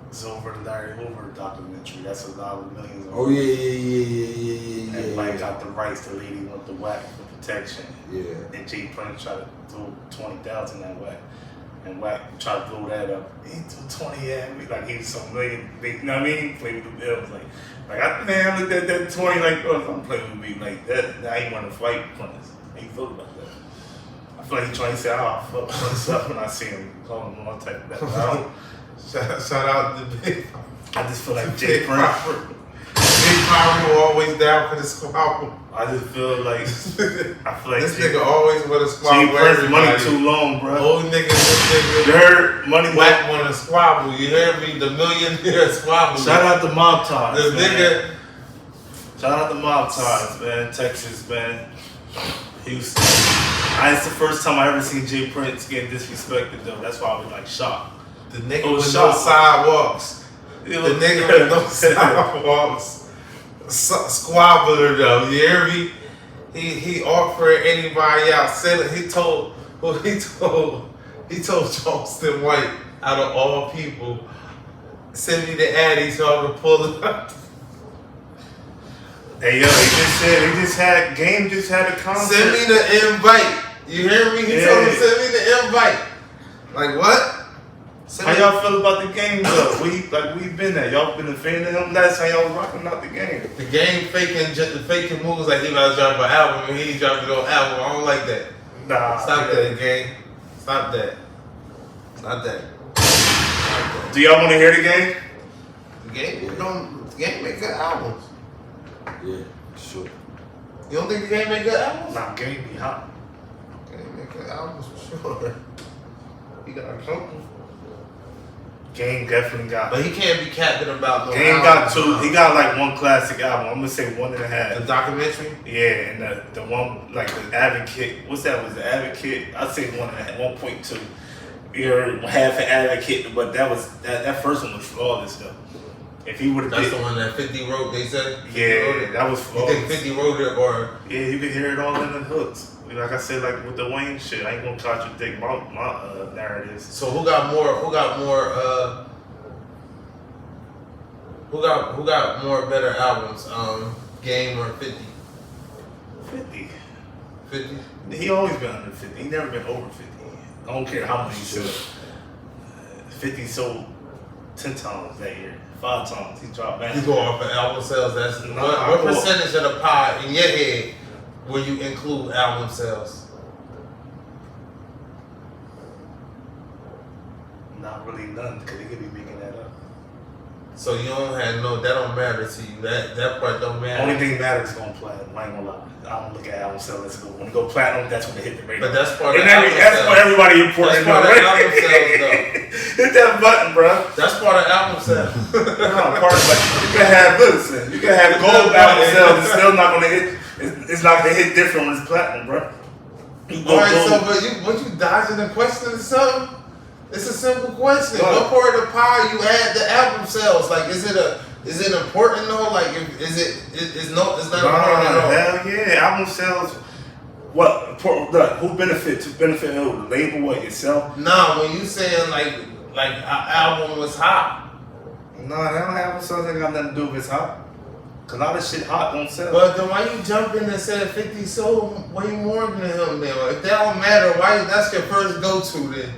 [SPEAKER 5] It's over the Larry Hoover documentary. That's a lot of millions.
[SPEAKER 3] Oh yeah.
[SPEAKER 5] Everybody got the rights. The lady want the Whack for protection.
[SPEAKER 3] Yeah.
[SPEAKER 5] And Jay Prince tried to throw 20,000 at Whack. And Whack tried to blow that up. He threw 20 at me like he was some million. You know what I mean? Play with the bills. I looked at that 20 like, oh, don't play with me like that. Now he want to fight Prince. How you feel about that? I feel like he trying to say, oh, fuck Prince up when I see him. Call him all type of that. But I don't.
[SPEAKER 7] Shout out to Big.
[SPEAKER 5] I just feel like Jay Prince.
[SPEAKER 7] Big Mario always down for the squabble.
[SPEAKER 5] I just feel like
[SPEAKER 7] This
[SPEAKER 5] Jay,
[SPEAKER 7] nigga always want to
[SPEAKER 5] Jay
[SPEAKER 7] squabble.
[SPEAKER 5] Prince money
[SPEAKER 7] everybody.
[SPEAKER 5] too long, bro.
[SPEAKER 7] Old niggas, this
[SPEAKER 5] You
[SPEAKER 7] nigga.
[SPEAKER 5] heard money
[SPEAKER 7] Whack want to squabble. You hear me? The millionaire squabble.
[SPEAKER 5] Shout out to Mob Ties,
[SPEAKER 7] This
[SPEAKER 5] man.
[SPEAKER 7] nigga.
[SPEAKER 5] Shout out to Mob Ties, man. Texas, man. Houston. It's the first time I ever seen Jay Prince getting disrespected, though. That's why I was like shocked.
[SPEAKER 7] The nigga
[SPEAKER 5] Oh,
[SPEAKER 7] with
[SPEAKER 5] shot.
[SPEAKER 7] no sidewalks. The nigga with no sidewalks. Squabbler though, you hear me? He offered anybody out. He told Charleston White, out of all people, send me the Addy so I can pull it up.
[SPEAKER 5] Hey, yo, they just had a concert.
[SPEAKER 7] Send me the invite. You hear me? He told him send me the invite. Like what? Send
[SPEAKER 5] How
[SPEAKER 7] me-
[SPEAKER 5] y'all feel about the game, though? We've been there. Y'all been a fan of him? That's how y'all rocking out the game.
[SPEAKER 7] The game faking moves like he about to drop an album and he ain't dropping no album. I don't like that.
[SPEAKER 5] Nah.
[SPEAKER 7] Stop that, gang. Stop that. Stop that.
[SPEAKER 5] Do y'all want to hear the game?
[SPEAKER 7] The game make good albums.
[SPEAKER 3] Yeah, sure.
[SPEAKER 7] You don't think the game make good albums?
[SPEAKER 5] Nah, game be hot.
[SPEAKER 7] Game make good albums for sure. You got a couple.
[SPEAKER 5] Game definitely got.
[SPEAKER 7] But he can't be capping about no
[SPEAKER 5] Game
[SPEAKER 7] album.
[SPEAKER 5] got 2. He got like 1 classic album. I'm gonna say 1.5.
[SPEAKER 7] The documentary?
[SPEAKER 5] Yeah, and the one like the Advocate. What's that? Was the Advocate? I'd say 1.5, 1.2. You're half an Advocate, but that first one was flawless though. If he would have
[SPEAKER 7] That's the one that 50 wrote, they said? 50
[SPEAKER 5] Yeah,
[SPEAKER 7] wrote it?
[SPEAKER 5] that was
[SPEAKER 7] You
[SPEAKER 5] flawless.
[SPEAKER 7] think 50 wrote it or?
[SPEAKER 5] Yeah, you can hear it all in the hooks. Like I said, like with the Wayne shit, I ain't gonna contradict my narratives.
[SPEAKER 7] So who got more better albums? Game or 50?
[SPEAKER 5] 50.
[SPEAKER 7] 50?
[SPEAKER 5] He always been under 50. He never been over 50. I don't care how much he sold. 50 sold 10 times that year. 5 times. He dropped back.
[SPEAKER 7] You go off of album sales. That's
[SPEAKER 5] No,
[SPEAKER 7] what percentage of the pie in your head will you include album sales?
[SPEAKER 5] Not really none, because he could be making that up.
[SPEAKER 7] So you don't have that don't matter to you. That part don't matter.
[SPEAKER 5] Only thing matters is going platinum. I ain't gonna lie. I don't look at album sales. Let's go. When it go platinum, that's when they hit the radio.
[SPEAKER 7] But that's part of
[SPEAKER 5] and
[SPEAKER 7] album
[SPEAKER 5] that's
[SPEAKER 7] sales.
[SPEAKER 5] what everybody important.
[SPEAKER 7] That's part of album sales,
[SPEAKER 5] Hit that button, bro.
[SPEAKER 7] That's part of album sales.
[SPEAKER 5] No, part of it. You can have listen. You can have gold album sales. It's still not gonna hit. It's not gonna hit different when it's platinum, bro.
[SPEAKER 7] Alright, so but you dodging the question or something? It's a simple question.
[SPEAKER 5] What?
[SPEAKER 7] What part of the pie you add the album sales? Like, is it important though? Like, it's not important at all.
[SPEAKER 5] Hell yeah, album sales. What? Who benefit? To benefit who? The label? What? Yourself?
[SPEAKER 7] Nah, when you saying like an album was hot.
[SPEAKER 5] No, that don't have sales. Ain't got nothing to do with it's hot. Cause all this shit hot don't sell.
[SPEAKER 7] But then why you jump in and said 50 sold way more than him then? If that don't matter, why that's your first go to then?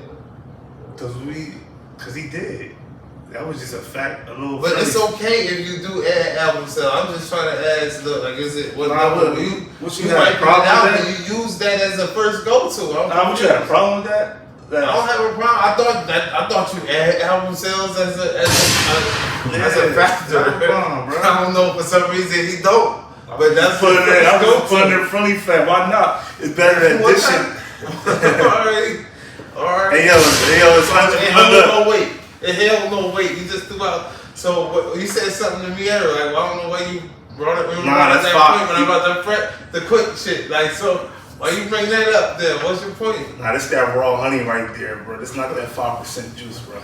[SPEAKER 5] Cause he did. That was just a fact. A little.
[SPEAKER 7] But
[SPEAKER 5] funny.
[SPEAKER 7] it's okay if you do add album sales. I'm just trying to ask, look, like, is it what?
[SPEAKER 5] Nah,
[SPEAKER 7] level
[SPEAKER 5] what
[SPEAKER 7] you
[SPEAKER 5] you had a
[SPEAKER 7] might put it
[SPEAKER 5] problem
[SPEAKER 7] out,
[SPEAKER 5] with
[SPEAKER 7] but
[SPEAKER 5] that?
[SPEAKER 7] you use that as a first go to.
[SPEAKER 5] Nah, what you had a problem with that?
[SPEAKER 7] I don't have a problem. I thought you add album sales as a factor.
[SPEAKER 5] Not a problem, bro.
[SPEAKER 7] I don't know, for some reason he don't. But that's
[SPEAKER 5] putting it. I'm
[SPEAKER 7] go
[SPEAKER 5] just putting it friendly fact. Why not? It's better than
[SPEAKER 7] What
[SPEAKER 5] this shit.
[SPEAKER 7] time? All right.
[SPEAKER 5] Hey yo, it's not
[SPEAKER 7] It held no weight. It held no weight. You just threw out. So you said something to me earlier. Like, well, I don't know why you brought it.
[SPEAKER 5] Nah, that's
[SPEAKER 7] that
[SPEAKER 5] fine.
[SPEAKER 7] point when I'm about the quick shit. Like, so why you bring that up then? What's your point?
[SPEAKER 5] Nah, this that raw honey right there, bro. This not that 5% juice, bro.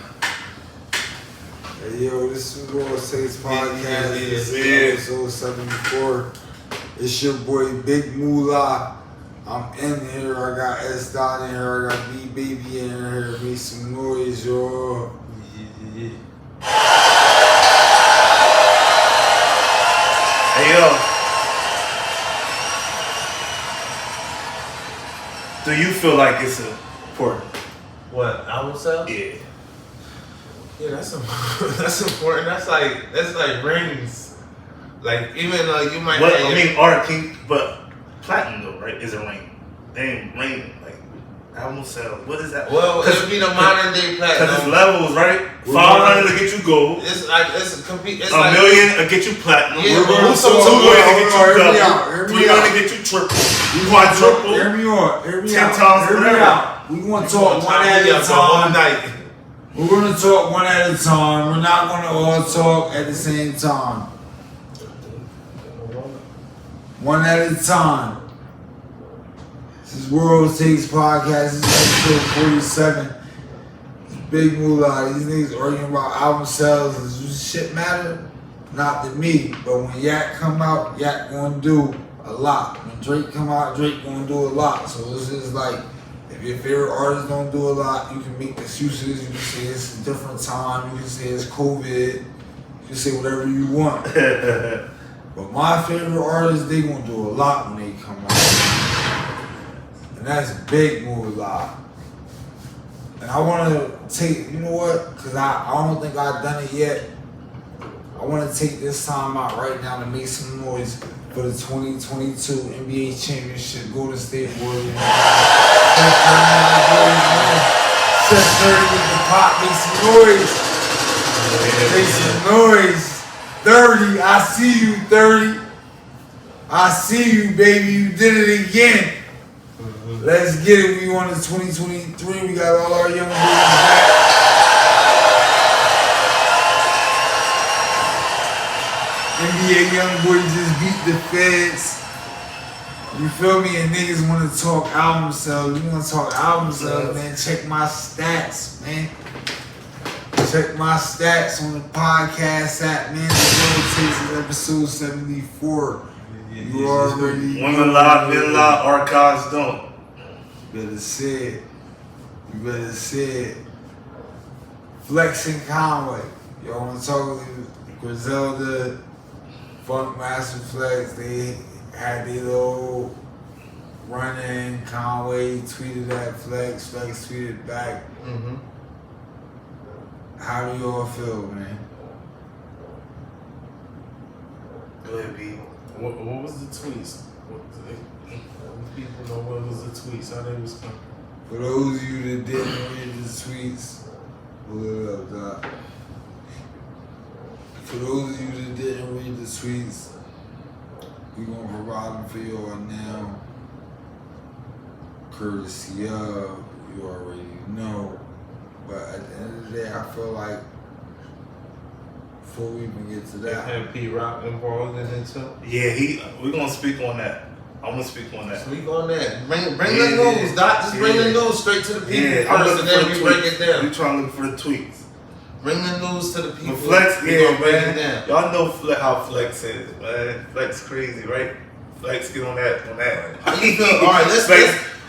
[SPEAKER 3] Hey, yo, this is Raw Saints Podcast.
[SPEAKER 7] Yeah.
[SPEAKER 3] This is episode 74. It's your boy Big Moolah. I'm in here. I got S Dot in here. I got B Baby in here. Make some noise, y'all.
[SPEAKER 5] Hey yo. Do you feel like it's important?
[SPEAKER 7] What, album sales?
[SPEAKER 5] Yeah.
[SPEAKER 7] Yeah, that's important. That's like rings. Like, even though you might
[SPEAKER 5] What
[SPEAKER 7] have
[SPEAKER 5] I mean, art can, but platinum though, right? Is a ring. They ain't ring like album sales. What is that?
[SPEAKER 7] well, it would be the modern day
[SPEAKER 5] Because it's
[SPEAKER 7] platinum.
[SPEAKER 5] levels, right? 500 to get you gold.
[SPEAKER 7] It's like it's complete. It's
[SPEAKER 5] A
[SPEAKER 7] like
[SPEAKER 5] million to get you platinum.
[SPEAKER 7] Yeah,
[SPEAKER 3] We're gonna
[SPEAKER 7] so-
[SPEAKER 5] 2 million to get
[SPEAKER 3] hear
[SPEAKER 5] you
[SPEAKER 3] me
[SPEAKER 5] double.
[SPEAKER 3] out, hear me
[SPEAKER 5] 3 million
[SPEAKER 3] out.
[SPEAKER 5] to get you triple. Quadruple.
[SPEAKER 3] Hear me out. Hear me
[SPEAKER 5] 10
[SPEAKER 3] out.
[SPEAKER 5] times
[SPEAKER 3] Hear me
[SPEAKER 5] whatever.
[SPEAKER 3] out. We want to talk one at a time.
[SPEAKER 7] night.
[SPEAKER 3] We're gonna talk one at a time. We're not gonna all talk at the same time. One at a time. This is World Takes Podcast. This is episode 47. It's Big Moolah. These niggas arguing about album sales. Does this shit matter? Not to me. But when Yak come out, Yak gonna do a lot. When Drake come out, Drake gonna do a lot. So this is like, if your favorite artists don't do a lot, you can make excuses. You can say it's a different time. You can say it's COVID. You can say whatever you want. But my favorite artists, they gonna do a lot when they come out. And that's Big Moolah. And I wanna take, you know what? Cause I don't think I've done it yet. I wanna take this time out right now to make some noise for the 2022 NBA Championship Golden State Warriors. Steph Curry with the pop, make some noise. Make some noise. 30, I see you, 30. I see you, baby. You did it again. Let's get it. We on to 2023. We got all our young boys back. young boy just beat the feds. You feel me? And niggas want to talk album sales. You want to talk album sales, man? Check my stats, man. Check my stats on the podcast app, man. The World Takes is episode 74. You already
[SPEAKER 5] Women lie, men lie, archives don't.
[SPEAKER 3] better say it. You better say it. Flex and Conway. Y'all want to talk with Griselda, Funk Master Flex? They had their little run-in. Conway tweeted at Flex. Flex tweeted back.
[SPEAKER 7] Mm-hmm.
[SPEAKER 3] How do you all feel, man?
[SPEAKER 5] Go ahead, B.
[SPEAKER 1] What was the tweets? People know what was the tweets, how they was coming.
[SPEAKER 3] For those of you that didn't read the tweets, pull it up, Dott. For those of you that didn't read the tweets, we're gonna provide them for y'all now. Courtesy of, you already know. But at the end of the day, I feel like before we even get to that,
[SPEAKER 1] Had P Rock involved in it too?
[SPEAKER 5] Yeah, we're gonna speak on that. I'm gonna speak on that.
[SPEAKER 7] Speak on that. Bring
[SPEAKER 5] Yeah,
[SPEAKER 7] the news, Dot. Just bring the news straight to the people
[SPEAKER 5] I'm
[SPEAKER 7] first,
[SPEAKER 5] looking
[SPEAKER 7] and then
[SPEAKER 5] for
[SPEAKER 7] we
[SPEAKER 5] the
[SPEAKER 7] break
[SPEAKER 5] tweets.
[SPEAKER 7] it down.
[SPEAKER 5] We trying to look for the tweets.
[SPEAKER 7] Bring the news to the people.
[SPEAKER 5] But Flex,
[SPEAKER 7] we
[SPEAKER 5] yeah,
[SPEAKER 7] gonna break it
[SPEAKER 5] man.
[SPEAKER 7] down.
[SPEAKER 5] Y'all know how Flex is, man. Flex crazy, right? Flex get on that.
[SPEAKER 7] How you feel? All right, let's.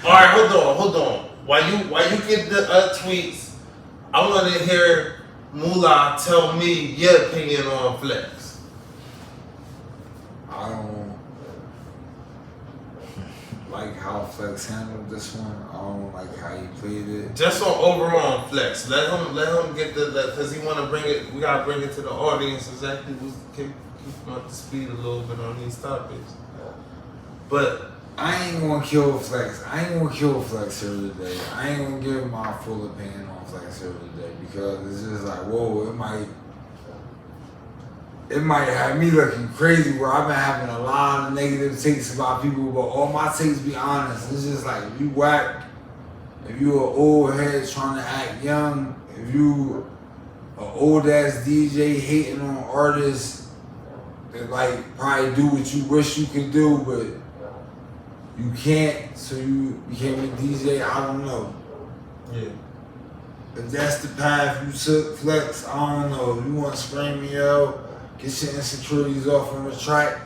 [SPEAKER 7] All right, hold on. While you get the tweets, I want to hear Moolah tell me your opinion on Flex.
[SPEAKER 3] I don't like how Flex handled this one. I don't like how he played it.
[SPEAKER 7] Just on overall on Flex. Let him get because he want to bring it. We gotta bring it to the audience exactly. Keep him up to speed a little bit on these topics. But
[SPEAKER 3] I ain't gonna kill Flex. I ain't gonna kill Flex here today. I ain't gonna give my full opinion on Flex here today because it's just like, whoa, it might have me looking crazy where I've been having a lot of negative takes about people, but all my takes be honest. It's just like, if you whack, if you an old head trying to act young, if you an old ass DJ hating on artists that like probably do what you wish you could do, but you can't, so you became a DJ, I don't know.
[SPEAKER 7] yeah,
[SPEAKER 3] If that's the path you took, Flex, I don't know. If you want to scream me out, get your insecurities off on the track,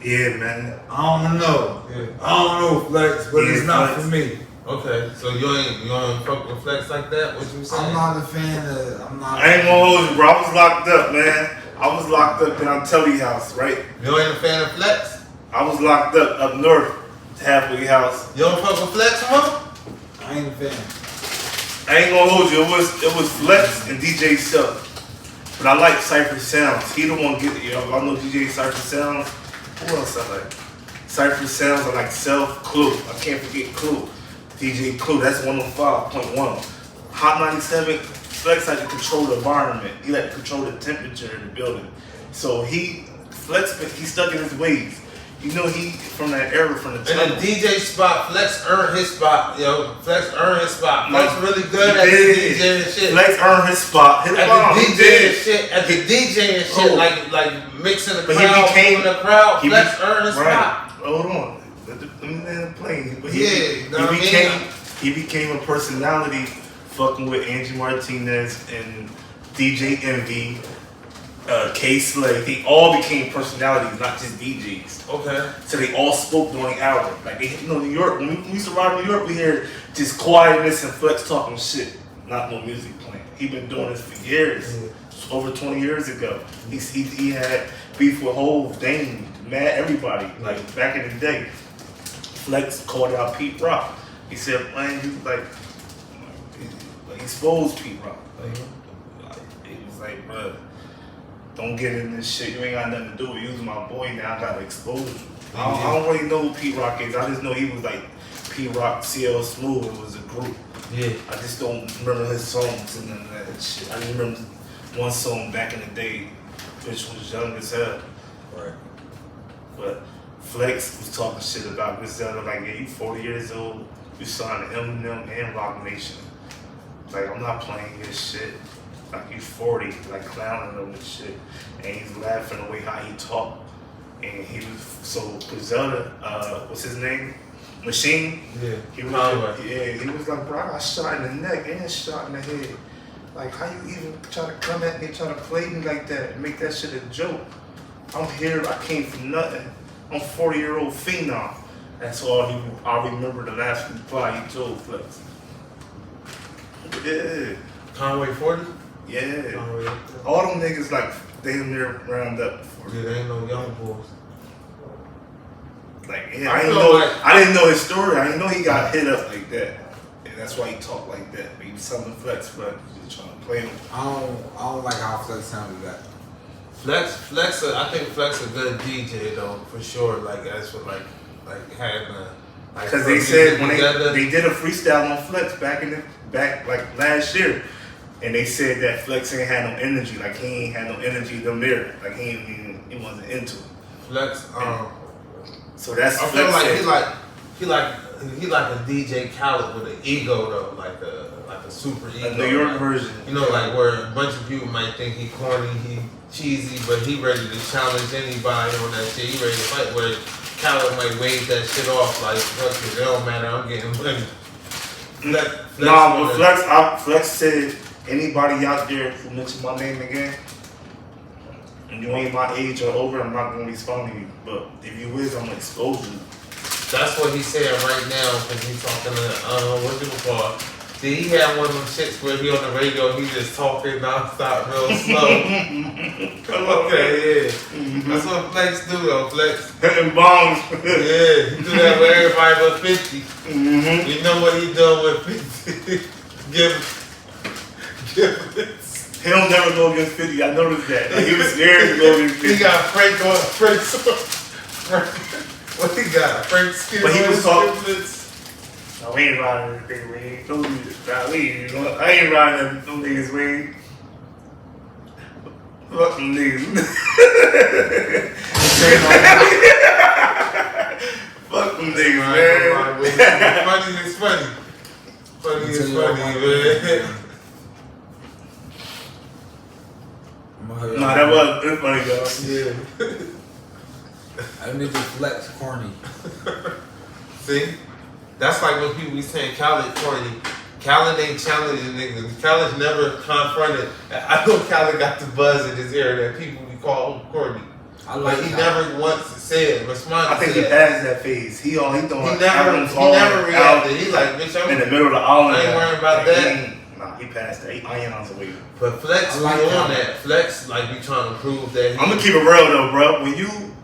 [SPEAKER 5] Yeah, man.
[SPEAKER 3] I don't know.
[SPEAKER 7] yeah.
[SPEAKER 3] I don't know, Flex, but
[SPEAKER 5] Yeah,
[SPEAKER 3] it's not
[SPEAKER 5] Flex.
[SPEAKER 3] for me.
[SPEAKER 7] Okay, so you ain't fuck with Flex like that? What you saying?
[SPEAKER 3] I'm not a fan of, I'm not.
[SPEAKER 5] I ain't gonna hold you, bro. I was locked up, man. I was locked up in our telly house, right?
[SPEAKER 7] You ain't a fan of Flex?
[SPEAKER 5] I was locked up north, halfway house.
[SPEAKER 7] You don't fuck with Flex, huh?
[SPEAKER 3] I ain't a fan.
[SPEAKER 5] I ain't gonna hold you. It was Flex and DJ Self. But I like Cypher Sounds. He the one get it. Y'all know DJ Cypher Sounds. Who else I like? Cypher Sounds. I like Self, Clue. I can't forget Clue. DJ Clue. That's 105.1. Hot 97. Flex like to control the environment. He like to control the temperature in the building. So Flex, he stuck in his ways. You know he from that era, from the
[SPEAKER 7] In
[SPEAKER 5] tunnel.
[SPEAKER 7] the DJ spot, Flex earned his spot, yo. Flex earned his spot. Flex
[SPEAKER 5] Like,
[SPEAKER 7] really good at
[SPEAKER 5] he
[SPEAKER 7] the
[SPEAKER 5] did.
[SPEAKER 7] DJ and shit.
[SPEAKER 5] Flex earned his spot. His
[SPEAKER 7] At
[SPEAKER 5] bomb.
[SPEAKER 7] the
[SPEAKER 5] He
[SPEAKER 7] DJ
[SPEAKER 5] did.
[SPEAKER 7] and shit. At the DJ and shit,
[SPEAKER 5] Oh.
[SPEAKER 7] like mixing the
[SPEAKER 5] But he
[SPEAKER 7] crowd,
[SPEAKER 5] became-
[SPEAKER 7] moving the crowd.
[SPEAKER 5] he
[SPEAKER 7] Flex
[SPEAKER 5] be-
[SPEAKER 7] earned his
[SPEAKER 5] right.
[SPEAKER 7] spot.
[SPEAKER 5] Hold on. Let me land the plane. But
[SPEAKER 7] Yeah, you know what I mean?
[SPEAKER 5] he became a personality fucking with Angie Martinez and DJ Envy, K Slay. They all became personalities, not just DJs.
[SPEAKER 7] Okay.
[SPEAKER 5] So they all spoke during the album. Like New York, when we used to ride in New York, we hear just quietness and Flex talking shit, not no music playing. He been doing this for years, over 20 years ago. He had beef with Hov, Dame, Mad, everybody. Like back in the day, Flex called out Pete Rock. He said, "Man, you like exposed Pete Rock." Like it was like, bruh, don't get in this shit. You ain't got nothing to do with using my boy now. I gotta expose you. I don't really know who Pete Rock is. I just know he was like Pete Rock, CL Smooth. It was a group.
[SPEAKER 7] Yeah.
[SPEAKER 5] I just don't remember his songs and none of that shit. I just remember one song back in the day, which was young as hell.
[SPEAKER 3] Right.
[SPEAKER 5] But Flex was talking shit about Griselda, like, yeah, you 40 years old, you signed to Eminem and Rock Nation. Like, I'm not playing your shit. like he's 40, like clowning him and shit, and he's laughing the way how he talked, and he was so Griselda, what's his name? Machine.
[SPEAKER 7] Yeah.
[SPEAKER 5] He was he was like, bro, I got shot in the neck and shot in the head. Like, how you even try to come at me, try to play me like that, and make that shit a joke? I'm here, I came from nothing. I'm 40-year-old phenom. That's all I remember the last reply he told Flex. Yeah.
[SPEAKER 7] Conway 40?
[SPEAKER 5] Yeah.
[SPEAKER 7] Conway.
[SPEAKER 5] All them niggas like damn near round up.
[SPEAKER 7] Yeah, there ain't no young boys.
[SPEAKER 5] Like, yeah,
[SPEAKER 7] I
[SPEAKER 5] I didn't know his story. I didn't know he got hit up like that. And that's why he talked like that. He was telling Flex, but he was trying to play him.
[SPEAKER 3] I don't like how Flex sounded that.
[SPEAKER 7] Flex, I think Flex a good DJ though, for sure. Like as for like having a
[SPEAKER 5] Because they said when they did a freestyle on Flex back like last year, and they said that Flex ain't had no energy, like he ain't had no energy them there, like he wasn't into it.
[SPEAKER 7] Flex,
[SPEAKER 5] So that's
[SPEAKER 7] I
[SPEAKER 5] Flex
[SPEAKER 7] feel like
[SPEAKER 5] said.
[SPEAKER 7] he like a DJ Khaled with an ego though, like a super ego.
[SPEAKER 5] A New York
[SPEAKER 7] like,
[SPEAKER 5] version.
[SPEAKER 7] You know, like where a bunch of people might think he corny, he cheesy, but he ready to challenge anybody on that shit. He ready to fight. Where Khaled might wave that shit off like, fuck it, it don't matter, I'm getting money.
[SPEAKER 5] Flex said, anybody out there who mention my name again, and you ain't my age or over, I'm not gonna respond to you. But if you is, I'm gonna expose you.
[SPEAKER 7] That's what he's saying right now, because he's talking to, what's it called? See, he had one of them shits where he on the radio, he just talking nonstop real slow. Okay, yeah. That's what Flex do though, Flex.
[SPEAKER 5] Hitting bombs.
[SPEAKER 7] Yeah, he do that with everybody but 50.
[SPEAKER 5] Mm-hmm.
[SPEAKER 7] You know what he doing with 50? Give it.
[SPEAKER 5] He don't never go against 50. I noticed that. Like, he was scared to go against 50.
[SPEAKER 7] He got Frank on what he got? Frank skin.
[SPEAKER 5] But he was talking.
[SPEAKER 7] Triplets.
[SPEAKER 5] No, we ain't riding anything, we ain't told you this. Nah, I ain't riding them niggas, we ain't. Fuck them niggas. Fuck them niggas, man.
[SPEAKER 7] Funny is funny. Funny is funny, man.
[SPEAKER 5] Nah, that was funny, though.
[SPEAKER 7] Yeah.
[SPEAKER 3] That nigga Flex corny.
[SPEAKER 7] See? That's like when people be saying Khaled corny. Khaled ain't challenging niggas. Khaled never confronted. I know Khaled got the buzz in his ear that people be called corny. But he never once said, responded.
[SPEAKER 5] I think
[SPEAKER 7] to
[SPEAKER 5] he passed that phase. He never
[SPEAKER 7] reacted. He like, bitch, I'm
[SPEAKER 5] in the middle of the island.
[SPEAKER 7] I ain't worrying about that.
[SPEAKER 5] Nah, he passed that. He ions away.
[SPEAKER 7] But Flex be on that. Flex like be trying to prove that.
[SPEAKER 5] I'm gonna keep it real though, bro.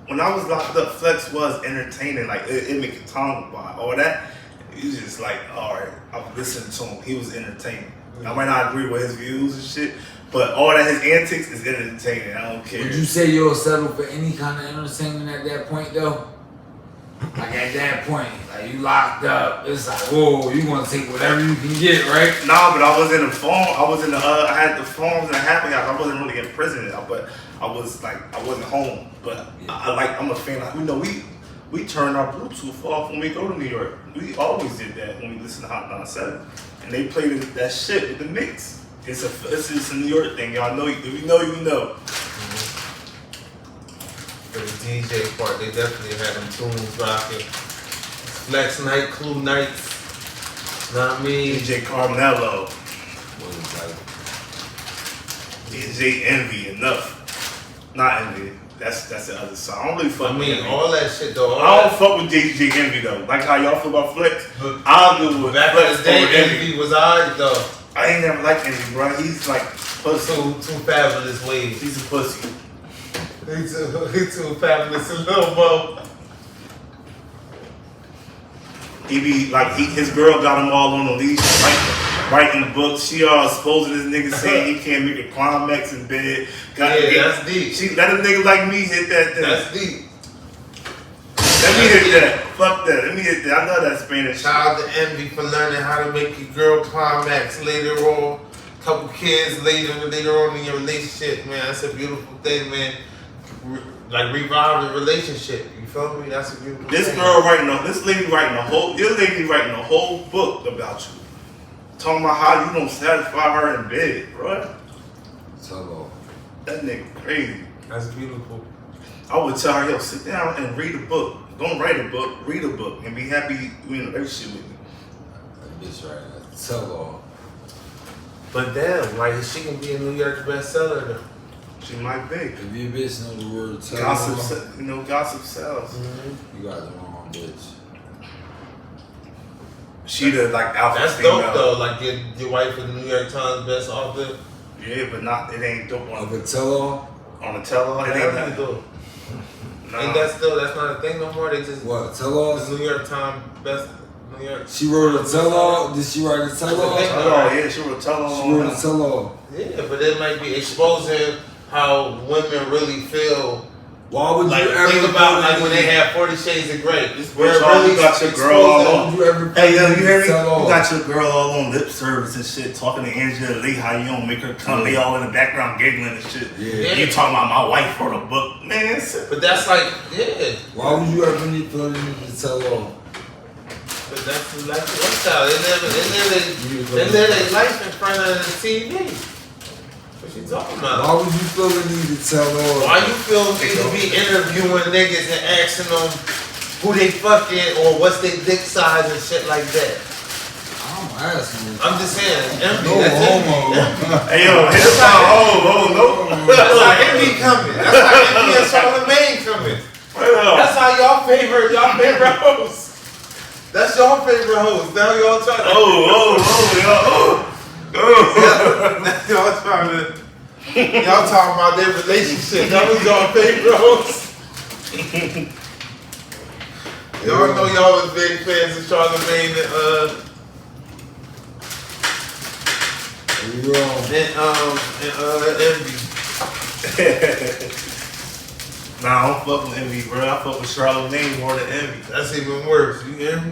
[SPEAKER 5] When I was locked up, Flex was entertaining. Like it make a tongue by all that. He was just like, all right, I was listening to him. He was entertaining. I might not agree with his views and shit, but all that his antics is entertaining. I don't care.
[SPEAKER 3] Would you say you'll settle for any kind of entertainment at that point though? Like at that point, like you locked up, it's like, whoa, you gonna take whatever you can get, right?
[SPEAKER 5] Nah, but I was in the farm. I had the farms and the happy house. I wasn't really in prison, but I was like, I wasn't home. But I'm a fan. Like, you know, we turn our Bluetooth off when we go to New York. We always did that when we listen to Hot 97, and they played that shit with the mix. It's a New York thing, y'all know. If you know, you know.
[SPEAKER 7] For the DJ part, they definitely had them tunes rocking. Flex night, Clue nights. Know what I mean?
[SPEAKER 5] DJ Carmelo. DJ Envy, enough. Not Envy. That's the other song. I don't really fuck with Envy.
[SPEAKER 7] All that shit though.
[SPEAKER 5] I don't fuck with DJ Envy though. Like how y'all feel about Flex. I'll do with
[SPEAKER 7] back
[SPEAKER 5] Flex
[SPEAKER 7] in the day,
[SPEAKER 5] over
[SPEAKER 7] Envy was alright though.
[SPEAKER 5] I ain't never liked Envy, bro. He's like pussy.
[SPEAKER 7] Too fabulous ways.
[SPEAKER 5] He's a pussy.
[SPEAKER 7] He too fabulous and little Bo.
[SPEAKER 5] He be like his girl got him all on the leash, writing the book. She all exposing this nigga saying he can't make a climax in bed.
[SPEAKER 7] That's deep.
[SPEAKER 5] She let a nigga like me hit that thing.
[SPEAKER 7] That's deep.
[SPEAKER 5] Let me hit that. Fuck that. Let me hit that. I know that Spanish.
[SPEAKER 7] Shout out to Envy for learning how to make your girl climax later on. Couple kids later on in your relationship, man. That's a beautiful thing, man. Like revive the relationship. You feel me? That's a beautiful
[SPEAKER 5] This
[SPEAKER 7] thing.
[SPEAKER 5] this lady writing a whole book about you. Talking about how you don't satisfy her in bed, bro.
[SPEAKER 3] Tell all.
[SPEAKER 5] That nigga crazy.
[SPEAKER 7] That's beautiful.
[SPEAKER 5] I would tell her, yo, sit down and read a book. Don't write a book, read a book, and be happy you in a relationship with me.
[SPEAKER 3] That bitch right. Tell all.
[SPEAKER 7] But damn, like she can be a New York bestseller though.
[SPEAKER 5] She might be.
[SPEAKER 3] If your bitch know the word tell
[SPEAKER 5] Gossip,
[SPEAKER 3] all,
[SPEAKER 5] you know, gossip sells.
[SPEAKER 7] Mm-hmm.
[SPEAKER 3] you got the wrong bitch.
[SPEAKER 5] She the like alpha
[SPEAKER 7] That's
[SPEAKER 5] female.
[SPEAKER 7] dope though. Like your wife is the New York Times best author.
[SPEAKER 5] Yeah, but not it ain't dope
[SPEAKER 3] Of
[SPEAKER 5] on
[SPEAKER 3] a tell all?
[SPEAKER 5] on the tell all. It ain't
[SPEAKER 7] That's
[SPEAKER 5] that.
[SPEAKER 7] dope.
[SPEAKER 5] Nah.
[SPEAKER 7] Ain't that still? That's not a thing no more. They just
[SPEAKER 3] What? Tell all?
[SPEAKER 7] the New York Times best New York.
[SPEAKER 3] She wrote a tell all? Did she write a tell all?
[SPEAKER 7] That's the
[SPEAKER 5] Tell all, yeah, she wrote tell all.
[SPEAKER 3] She wrote a tell all.
[SPEAKER 7] Yeah, but it might be exposing how women really feel.
[SPEAKER 3] Why would
[SPEAKER 7] Like
[SPEAKER 3] you ever
[SPEAKER 7] think about
[SPEAKER 3] feel
[SPEAKER 7] like when
[SPEAKER 3] the
[SPEAKER 7] they
[SPEAKER 3] need-
[SPEAKER 7] have 40 Shades of Grey.
[SPEAKER 5] Bitch, you got your girl all
[SPEAKER 7] exposing-
[SPEAKER 5] on.
[SPEAKER 3] Would you ever
[SPEAKER 5] Hey, yo, you
[SPEAKER 3] feel
[SPEAKER 5] hear
[SPEAKER 3] the
[SPEAKER 5] me?
[SPEAKER 3] tell all?
[SPEAKER 5] You got your girl all on lip service and shit, talking to Angela Lee, how you don't make her come. They all in the background giggling and shit.
[SPEAKER 3] Yeah.
[SPEAKER 5] You talking about my wife wrote a book. Man, sit.
[SPEAKER 7] But that's like, yeah.
[SPEAKER 3] Why would you ever feel the need to tell all?
[SPEAKER 7] But that's the lifestyle. They live their life in front of the TV. What you talking
[SPEAKER 3] Why
[SPEAKER 7] about?
[SPEAKER 3] would you feel the need to tell all?
[SPEAKER 7] Why you feel need to be interviewing niggas and asking them who they fucking or what's their dick size and shit like that?
[SPEAKER 3] I'm asking.
[SPEAKER 7] I'm just saying, envy.
[SPEAKER 3] No
[SPEAKER 7] That's envy.
[SPEAKER 3] homo.
[SPEAKER 5] Hey, yo, hit us out. No.
[SPEAKER 7] That's how envy coming. That's how envy and Charlamagne coming. That's how y'all favorite host. That's your favorite host. Now y'all trying to. Y'all trying to. Y'all talking about their relationship. That was y'all favorite host. Y'all know y'all was big fans of Charlamagne
[SPEAKER 3] You wrong.
[SPEAKER 7] and Envy.
[SPEAKER 5] Nah, I don't fuck with Envy, bro. I fuck with Charlamagne more than Envy.
[SPEAKER 7] That's even worse. You hear me?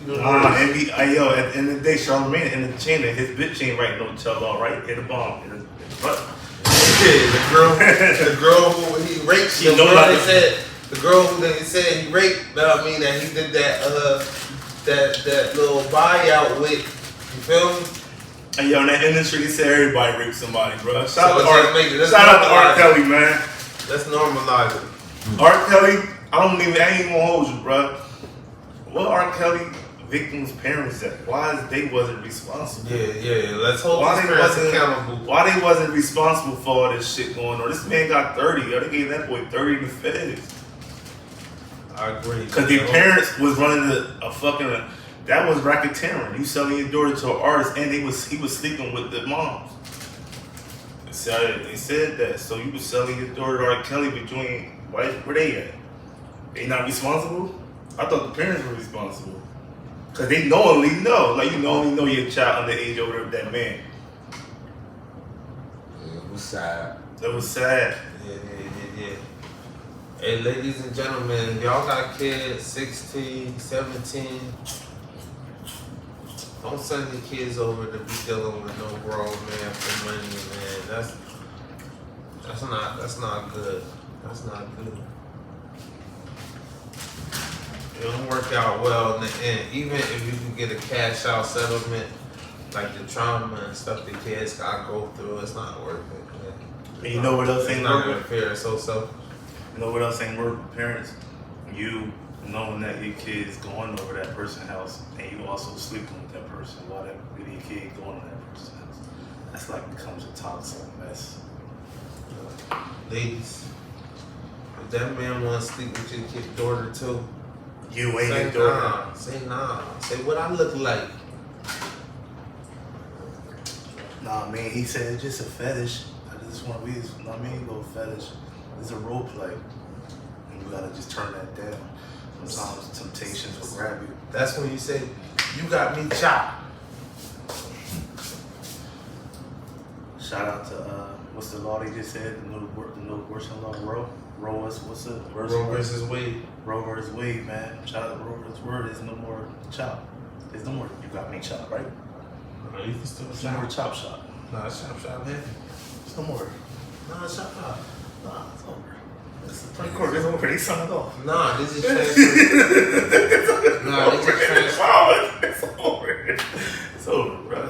[SPEAKER 5] Nah, Envy, yo, at the end of the day, Charlamagne in the chain, his bitch ain't writing no tell all, right? Hit a bomb. Hit a butt.
[SPEAKER 7] Yeah, the girl who he raped.
[SPEAKER 5] She
[SPEAKER 7] The
[SPEAKER 5] know
[SPEAKER 7] girl
[SPEAKER 5] about
[SPEAKER 7] they
[SPEAKER 5] it.
[SPEAKER 7] said. The girl who they said he raped. I mean that he did that little buyout with. You feel me?
[SPEAKER 5] And yo, in that industry, they say everybody raped somebody, bro.
[SPEAKER 7] So
[SPEAKER 5] Shout out
[SPEAKER 7] let's
[SPEAKER 5] to
[SPEAKER 7] just make it- let's
[SPEAKER 5] shout out to R.
[SPEAKER 7] normalize it.
[SPEAKER 5] Kelly, man.
[SPEAKER 7] Let's normalize it.
[SPEAKER 5] R. Kelly, I ain't even gonna hold you, bro. What R. Kelly victims' parents at? Why they wasn't responsible?
[SPEAKER 7] Yeah. Let's hold
[SPEAKER 5] Why
[SPEAKER 7] these
[SPEAKER 5] they
[SPEAKER 7] parents
[SPEAKER 5] wasn't
[SPEAKER 7] accountable.
[SPEAKER 5] Why they wasn't responsible for all this shit going on? This man got 30. Yo, they gave that boy 30 to feds.
[SPEAKER 7] I agree.
[SPEAKER 5] Cause their parents was running a fucking. That was racketeering. You selling your daughter to an artist, and he was sleeping with the moms. They said that. So you was selling your daughter to R. Kelly, but you ain't. Where they at? They not responsible? I thought the parents were responsible. Cause they knowingly know, like you knowingly know your child underage over that man.
[SPEAKER 3] Yeah, it was sad.
[SPEAKER 5] That was sad.
[SPEAKER 7] Yeah. Hey, ladies and gentlemen, if y'all got kids 16, 17, don't send your kids over to be dealing with no grown man for money, man. That's not good. That's not good. It don't work out well in the end. Even if you can get a cash out settlement, like the trauma and stuff the kids gotta go through, it's not worth it, man.
[SPEAKER 5] And you know what else
[SPEAKER 7] It's
[SPEAKER 5] ain't
[SPEAKER 7] not
[SPEAKER 5] working?
[SPEAKER 7] even fair. It's so selfish.
[SPEAKER 5] You know what else ain't work with parents? You knowing that your kid is going over that person's house and you also sleeping with that person while that with your kid going to that person's house. That's like becomes a toxic mess.
[SPEAKER 7] Ladies, if that man wants to sleep with your kid's daughter too,
[SPEAKER 5] You ain't
[SPEAKER 7] say
[SPEAKER 5] your daughter.
[SPEAKER 7] nah. Say nah. Say what I look like.
[SPEAKER 5] Nah, man, he said it's just a fetish. I just want to be, you know what I mean? Go fetish. It's a role play. And you gotta just turn that down. Sometimes temptations will grab you.
[SPEAKER 7] That's when you say, you got me chopped.
[SPEAKER 5] Shout out to, what's the law they just said? The no abortion law, Roe what's it?
[SPEAKER 7] Roe versus Wade.
[SPEAKER 5] Roe versus Wade, man. Shout out to Roe versus Wade. There's no more chop. There's no more, you got me chopped, right?
[SPEAKER 7] No, you can still
[SPEAKER 5] There's no more
[SPEAKER 7] chop.
[SPEAKER 5] chop shop.
[SPEAKER 7] Nah, chop heavy.
[SPEAKER 5] There's no more.
[SPEAKER 7] Nah, chop.
[SPEAKER 5] Nah, it's over. It's the Supreme Court. It's over. They signed it off.
[SPEAKER 7] Nah, this is transfer. Nah, this is transfer.
[SPEAKER 5] It's over. It's over, bro.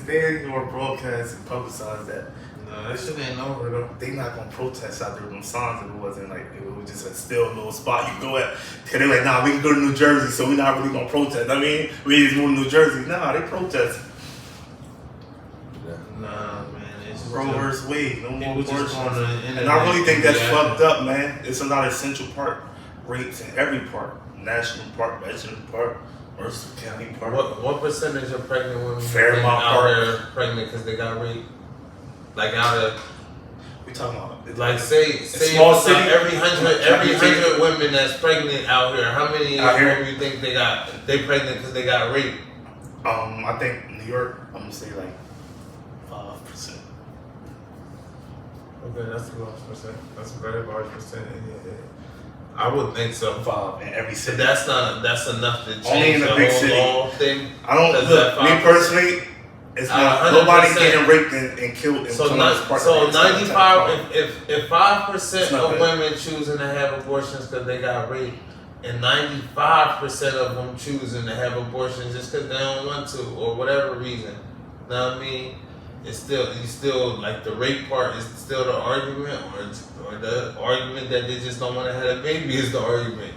[SPEAKER 5] They ain't gonna broadcast and publicize that.
[SPEAKER 7] No, that shit ain't over though.
[SPEAKER 5] They not gonna protest out there with them signs if it wasn't like it was just a still little spot you go at. Cause they like, nah, we can go to New Jersey, so we not really gonna protest. I mean, we just move to New Jersey. Nah, they protest.
[SPEAKER 7] Nah, man, it's just
[SPEAKER 5] Roe versus Wade, no more
[SPEAKER 7] people just
[SPEAKER 5] abortions.
[SPEAKER 7] on the internet.
[SPEAKER 5] And I really think that's
[SPEAKER 7] Yeah.
[SPEAKER 5] fucked up, man. It's not essential park. Rapes in every park. National Park, Veteran Park, Mercer County Park.
[SPEAKER 7] What percentage of pregnant women
[SPEAKER 5] Fairmont
[SPEAKER 7] out
[SPEAKER 5] Park.
[SPEAKER 7] there pregnant because they got raped? Like out of
[SPEAKER 5] We talking about
[SPEAKER 7] like say
[SPEAKER 5] small
[SPEAKER 7] it's like
[SPEAKER 5] city?
[SPEAKER 7] every hundred women that's pregnant out here, how many
[SPEAKER 5] Out
[SPEAKER 7] of
[SPEAKER 5] here?
[SPEAKER 7] them you think they pregnant because they got raped?
[SPEAKER 5] I think New York, I'm gonna say like 5%.
[SPEAKER 7] Okay, that's a large percent. That's a very large percent. Yeah. I would think so.
[SPEAKER 5] 5 in every
[SPEAKER 7] So
[SPEAKER 5] city.
[SPEAKER 7] that's enough to change
[SPEAKER 5] Only in
[SPEAKER 7] the
[SPEAKER 5] the big
[SPEAKER 7] whole
[SPEAKER 5] city.
[SPEAKER 7] law thing.
[SPEAKER 5] I don't
[SPEAKER 7] Because
[SPEAKER 5] look.
[SPEAKER 7] that
[SPEAKER 5] Me
[SPEAKER 7] 5%.
[SPEAKER 5] personally, it's not nobody
[SPEAKER 7] 100%.
[SPEAKER 5] getting raped and killed. In
[SPEAKER 7] So
[SPEAKER 5] Columbus Park.
[SPEAKER 7] so
[SPEAKER 5] It's not that type of
[SPEAKER 7] 95.
[SPEAKER 5] problem.
[SPEAKER 7] If 5%
[SPEAKER 5] It's not
[SPEAKER 7] of
[SPEAKER 5] bad.
[SPEAKER 7] women choosing to have abortions because they got raped, and 95% of them choosing to have abortions just because they don't want to or whatever reason. Know what I mean? It's still like the rape part is still the argument, or the argument that they just don't want to have a baby is the argument.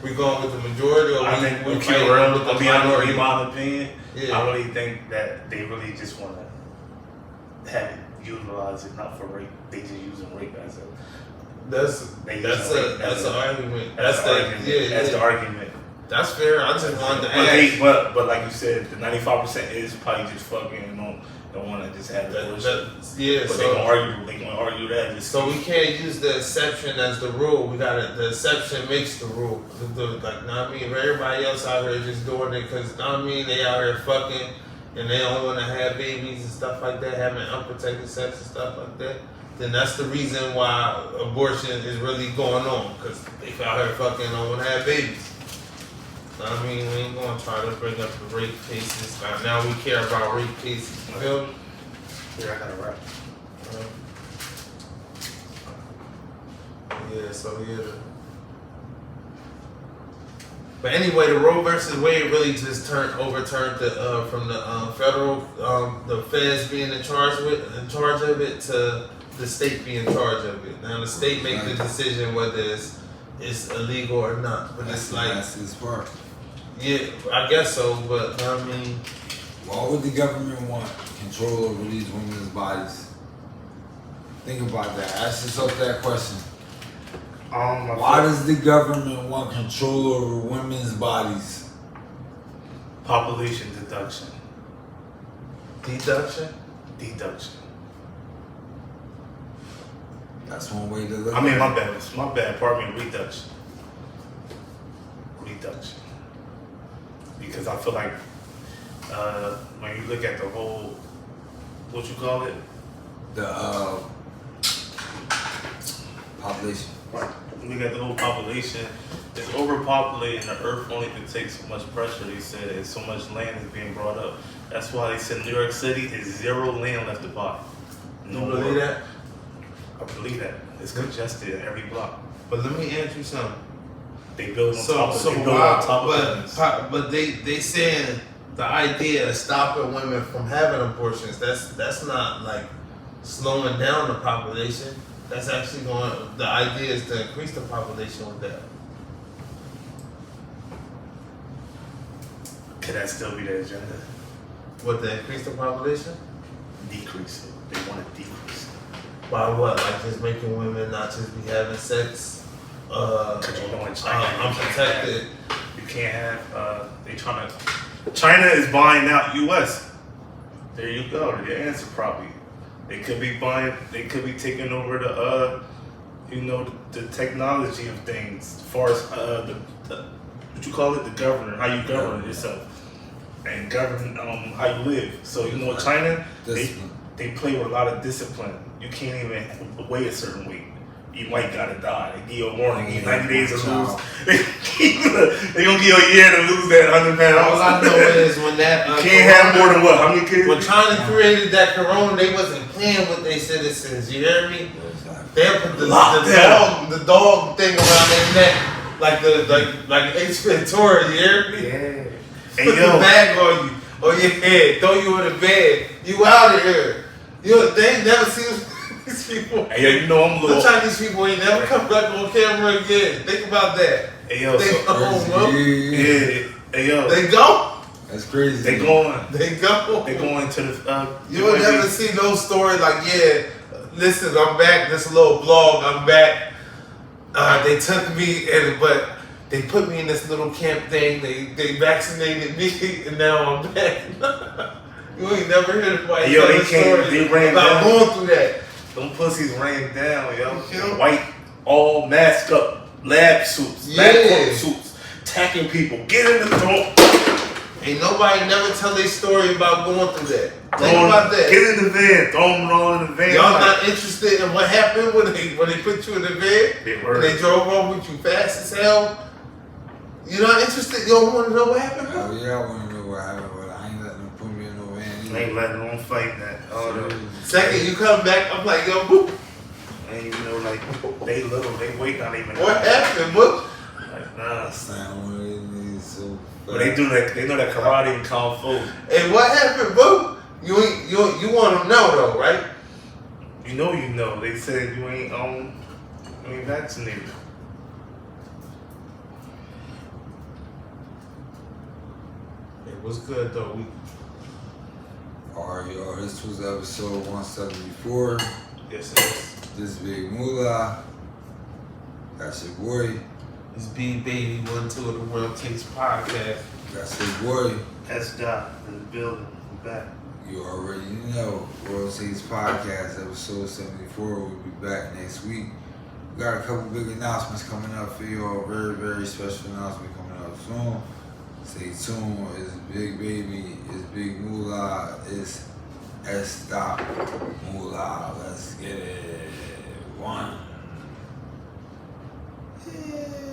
[SPEAKER 7] We going with the majority, or
[SPEAKER 5] I
[SPEAKER 7] we
[SPEAKER 5] think we keep
[SPEAKER 7] fighting
[SPEAKER 5] it real.
[SPEAKER 7] with the
[SPEAKER 5] To be honest,
[SPEAKER 7] minority?
[SPEAKER 5] in my opinion,
[SPEAKER 7] Yeah.
[SPEAKER 5] I really think that they really just want to have it utilize it not for rape. They just using rape as a.
[SPEAKER 7] That's
[SPEAKER 5] They
[SPEAKER 7] that's
[SPEAKER 5] using rape
[SPEAKER 7] a that's
[SPEAKER 5] as
[SPEAKER 7] an
[SPEAKER 5] a-
[SPEAKER 7] argument.
[SPEAKER 5] That's
[SPEAKER 7] That's
[SPEAKER 5] the
[SPEAKER 7] the
[SPEAKER 5] argument.
[SPEAKER 7] yeah.
[SPEAKER 5] That's
[SPEAKER 7] yeah.
[SPEAKER 5] the argument.
[SPEAKER 7] That's fair. I just wanted to
[SPEAKER 5] But they,
[SPEAKER 7] ask.
[SPEAKER 5] but like you said, the 95% is probably just fucking and don't want to just have the bullshit.
[SPEAKER 7] Yeah.
[SPEAKER 5] But they gonna argue that. Just
[SPEAKER 7] So we can't use the exception as the rule. We got the exception makes the rule. Like, know what I mean, everybody else out here just doing it because, know what I mean, they out here fucking and they don't want to have babies and stuff like that, having unprotected sex and stuff like that. Then that's the reason why abortion is really going on because they out here fucking and don't want to have babies. Know what I mean, we ain't gonna try to bring up the rape cases. Now we care about rape cases. You feel me?
[SPEAKER 5] Here, I got a rap.
[SPEAKER 7] Yeah, so yeah. But anyway, the Roe versus Wade really just overturned the from the federal the feds being in charge of it to the state being in charge of it. Now the state make the decision whether it's illegal or not. But it's like
[SPEAKER 3] that's his part.
[SPEAKER 7] yeah, I guess so. But I mean,
[SPEAKER 3] Why would the government want control over these women's bodies? Think about that. Ask yourself that question. Why does the government want control over women's bodies?
[SPEAKER 5] Population deduction?
[SPEAKER 7] deduction.
[SPEAKER 3] That's one way to look
[SPEAKER 5] I mean,
[SPEAKER 3] at it.
[SPEAKER 5] my bad. Pardon me, reduction. Because I feel like when you look at the whole, what you call it?
[SPEAKER 3] The population.
[SPEAKER 5] Right. Look at the whole population. It's overpopulated, and the earth only can take so much pressure. They said, and so much land is being brought up. That's why they said New York City is zero land left to buy.
[SPEAKER 7] You believe that?
[SPEAKER 5] I believe that. It's congested in every block.
[SPEAKER 7] But let me ask you something.
[SPEAKER 5] They build on
[SPEAKER 7] So
[SPEAKER 5] top of
[SPEAKER 7] so
[SPEAKER 5] they build on top
[SPEAKER 7] why?
[SPEAKER 5] of things.
[SPEAKER 7] But they saying the idea of stopping women from having abortions. That's not like slowing down the population. That's actually going. The idea is to increase the population with that.
[SPEAKER 5] Could that still be the agenda?
[SPEAKER 7] What, to increase the population?
[SPEAKER 5] Decrease it. They want to decrease it.
[SPEAKER 7] By what? Like just making women not just be having sex.
[SPEAKER 5] Because you know in China,
[SPEAKER 7] Unprotected.
[SPEAKER 5] you can't have. They trying to. China is buying out U.S. There you go. The answer probably. They could be buying. They could be taking over the. The technology of things. As far as the what you call it, the governor, how you govern yourself, and govern how you live. So China,
[SPEAKER 3] Discipline.
[SPEAKER 5] they play with a lot of discipline. You can't even weigh a certain weight. You might gotta die. They give you a warning. You 90 days to lose. They gonna give you a year to lose that 100 pounds.
[SPEAKER 7] All I know is when that
[SPEAKER 5] You can't have more than what? How many kids?
[SPEAKER 7] when China created that corona, they wasn't playing with their citizens. You hear me? They put the dog thing around their neck, like Ace Ventura. You hear me?
[SPEAKER 5] Yeah.
[SPEAKER 7] Put the bag on you. Oh yeah, throw you in the bed. You out of here. They ain't never seen these people.
[SPEAKER 5] Hey, yo, you know I'm a little.
[SPEAKER 7] Some Chinese people ain't never come back on camera again. Think about that.
[SPEAKER 5] Hey, yo,
[SPEAKER 7] They
[SPEAKER 5] so,
[SPEAKER 7] go, bro.
[SPEAKER 5] yeah. Hey, yo.
[SPEAKER 7] They go.
[SPEAKER 3] That's crazy.
[SPEAKER 5] They going.
[SPEAKER 7] They go.
[SPEAKER 5] They going to the.
[SPEAKER 7] You will never see no story like, yeah, listen, I'm back. This little blog, I'm back. They took me, but they put me in this little camp thing. They vaccinated me, and now I'm back. You ain't never heard nobody
[SPEAKER 5] Hey, yo,
[SPEAKER 7] tell
[SPEAKER 5] they
[SPEAKER 7] a
[SPEAKER 5] came.
[SPEAKER 7] story
[SPEAKER 5] They ran
[SPEAKER 7] about
[SPEAKER 5] down.
[SPEAKER 7] going through that.
[SPEAKER 5] Them pussies ran down, yo.
[SPEAKER 7] Yeah.
[SPEAKER 5] White, all masked up, lab suits,
[SPEAKER 7] Yeah.
[SPEAKER 5] lab suits, attacking people. Get in the throat.
[SPEAKER 7] Ain't nobody never tell their story about going through that. Think
[SPEAKER 5] Throw 'em-
[SPEAKER 7] about that.
[SPEAKER 5] Get in the van. Throw them all in the van.
[SPEAKER 7] Y'all
[SPEAKER 5] like,
[SPEAKER 7] not interested in what happened when they put you in the van
[SPEAKER 5] They
[SPEAKER 7] and
[SPEAKER 5] were.
[SPEAKER 7] they drove off with you fast as hell? You're not interested? You don't want to know what happened, bro?
[SPEAKER 3] Oh yeah, I want to know what happened, but I ain't letting them put me in no van.
[SPEAKER 5] I ain't letting them fight that. Oh, no.
[SPEAKER 7] Second, you come back, I'm like, yo, boo,
[SPEAKER 5] And you know, like, they little, they weight not even.
[SPEAKER 7] what happened, boo?
[SPEAKER 5] Like, nah.
[SPEAKER 3] Sound one of these niggas so
[SPEAKER 5] But they do that. They know that karate and kung fu.
[SPEAKER 7] Hey, what happened, boo? You want to know though, right?
[SPEAKER 5] You know. They said you ain't vaccinated.
[SPEAKER 7] It was good though.
[SPEAKER 3] Alright, y'all, this was episode 174.
[SPEAKER 7] Yes, yes.
[SPEAKER 3] This big moolah. That's your boy.
[SPEAKER 7] It's B Baby 1 2 of the World Takes Podcast.
[SPEAKER 3] That's your boy.
[SPEAKER 5] That's Dott in the building. I'm back.
[SPEAKER 3] You already know. World Takes Podcast, episode 74. We'll be back next week. We got a couple big announcements coming up for y'all. Very, very special announcement coming up soon. Stay tuned. It's Big Baby. It's Big Moolah. It's S. Dot Moolah. Let's get it. One. Yeah.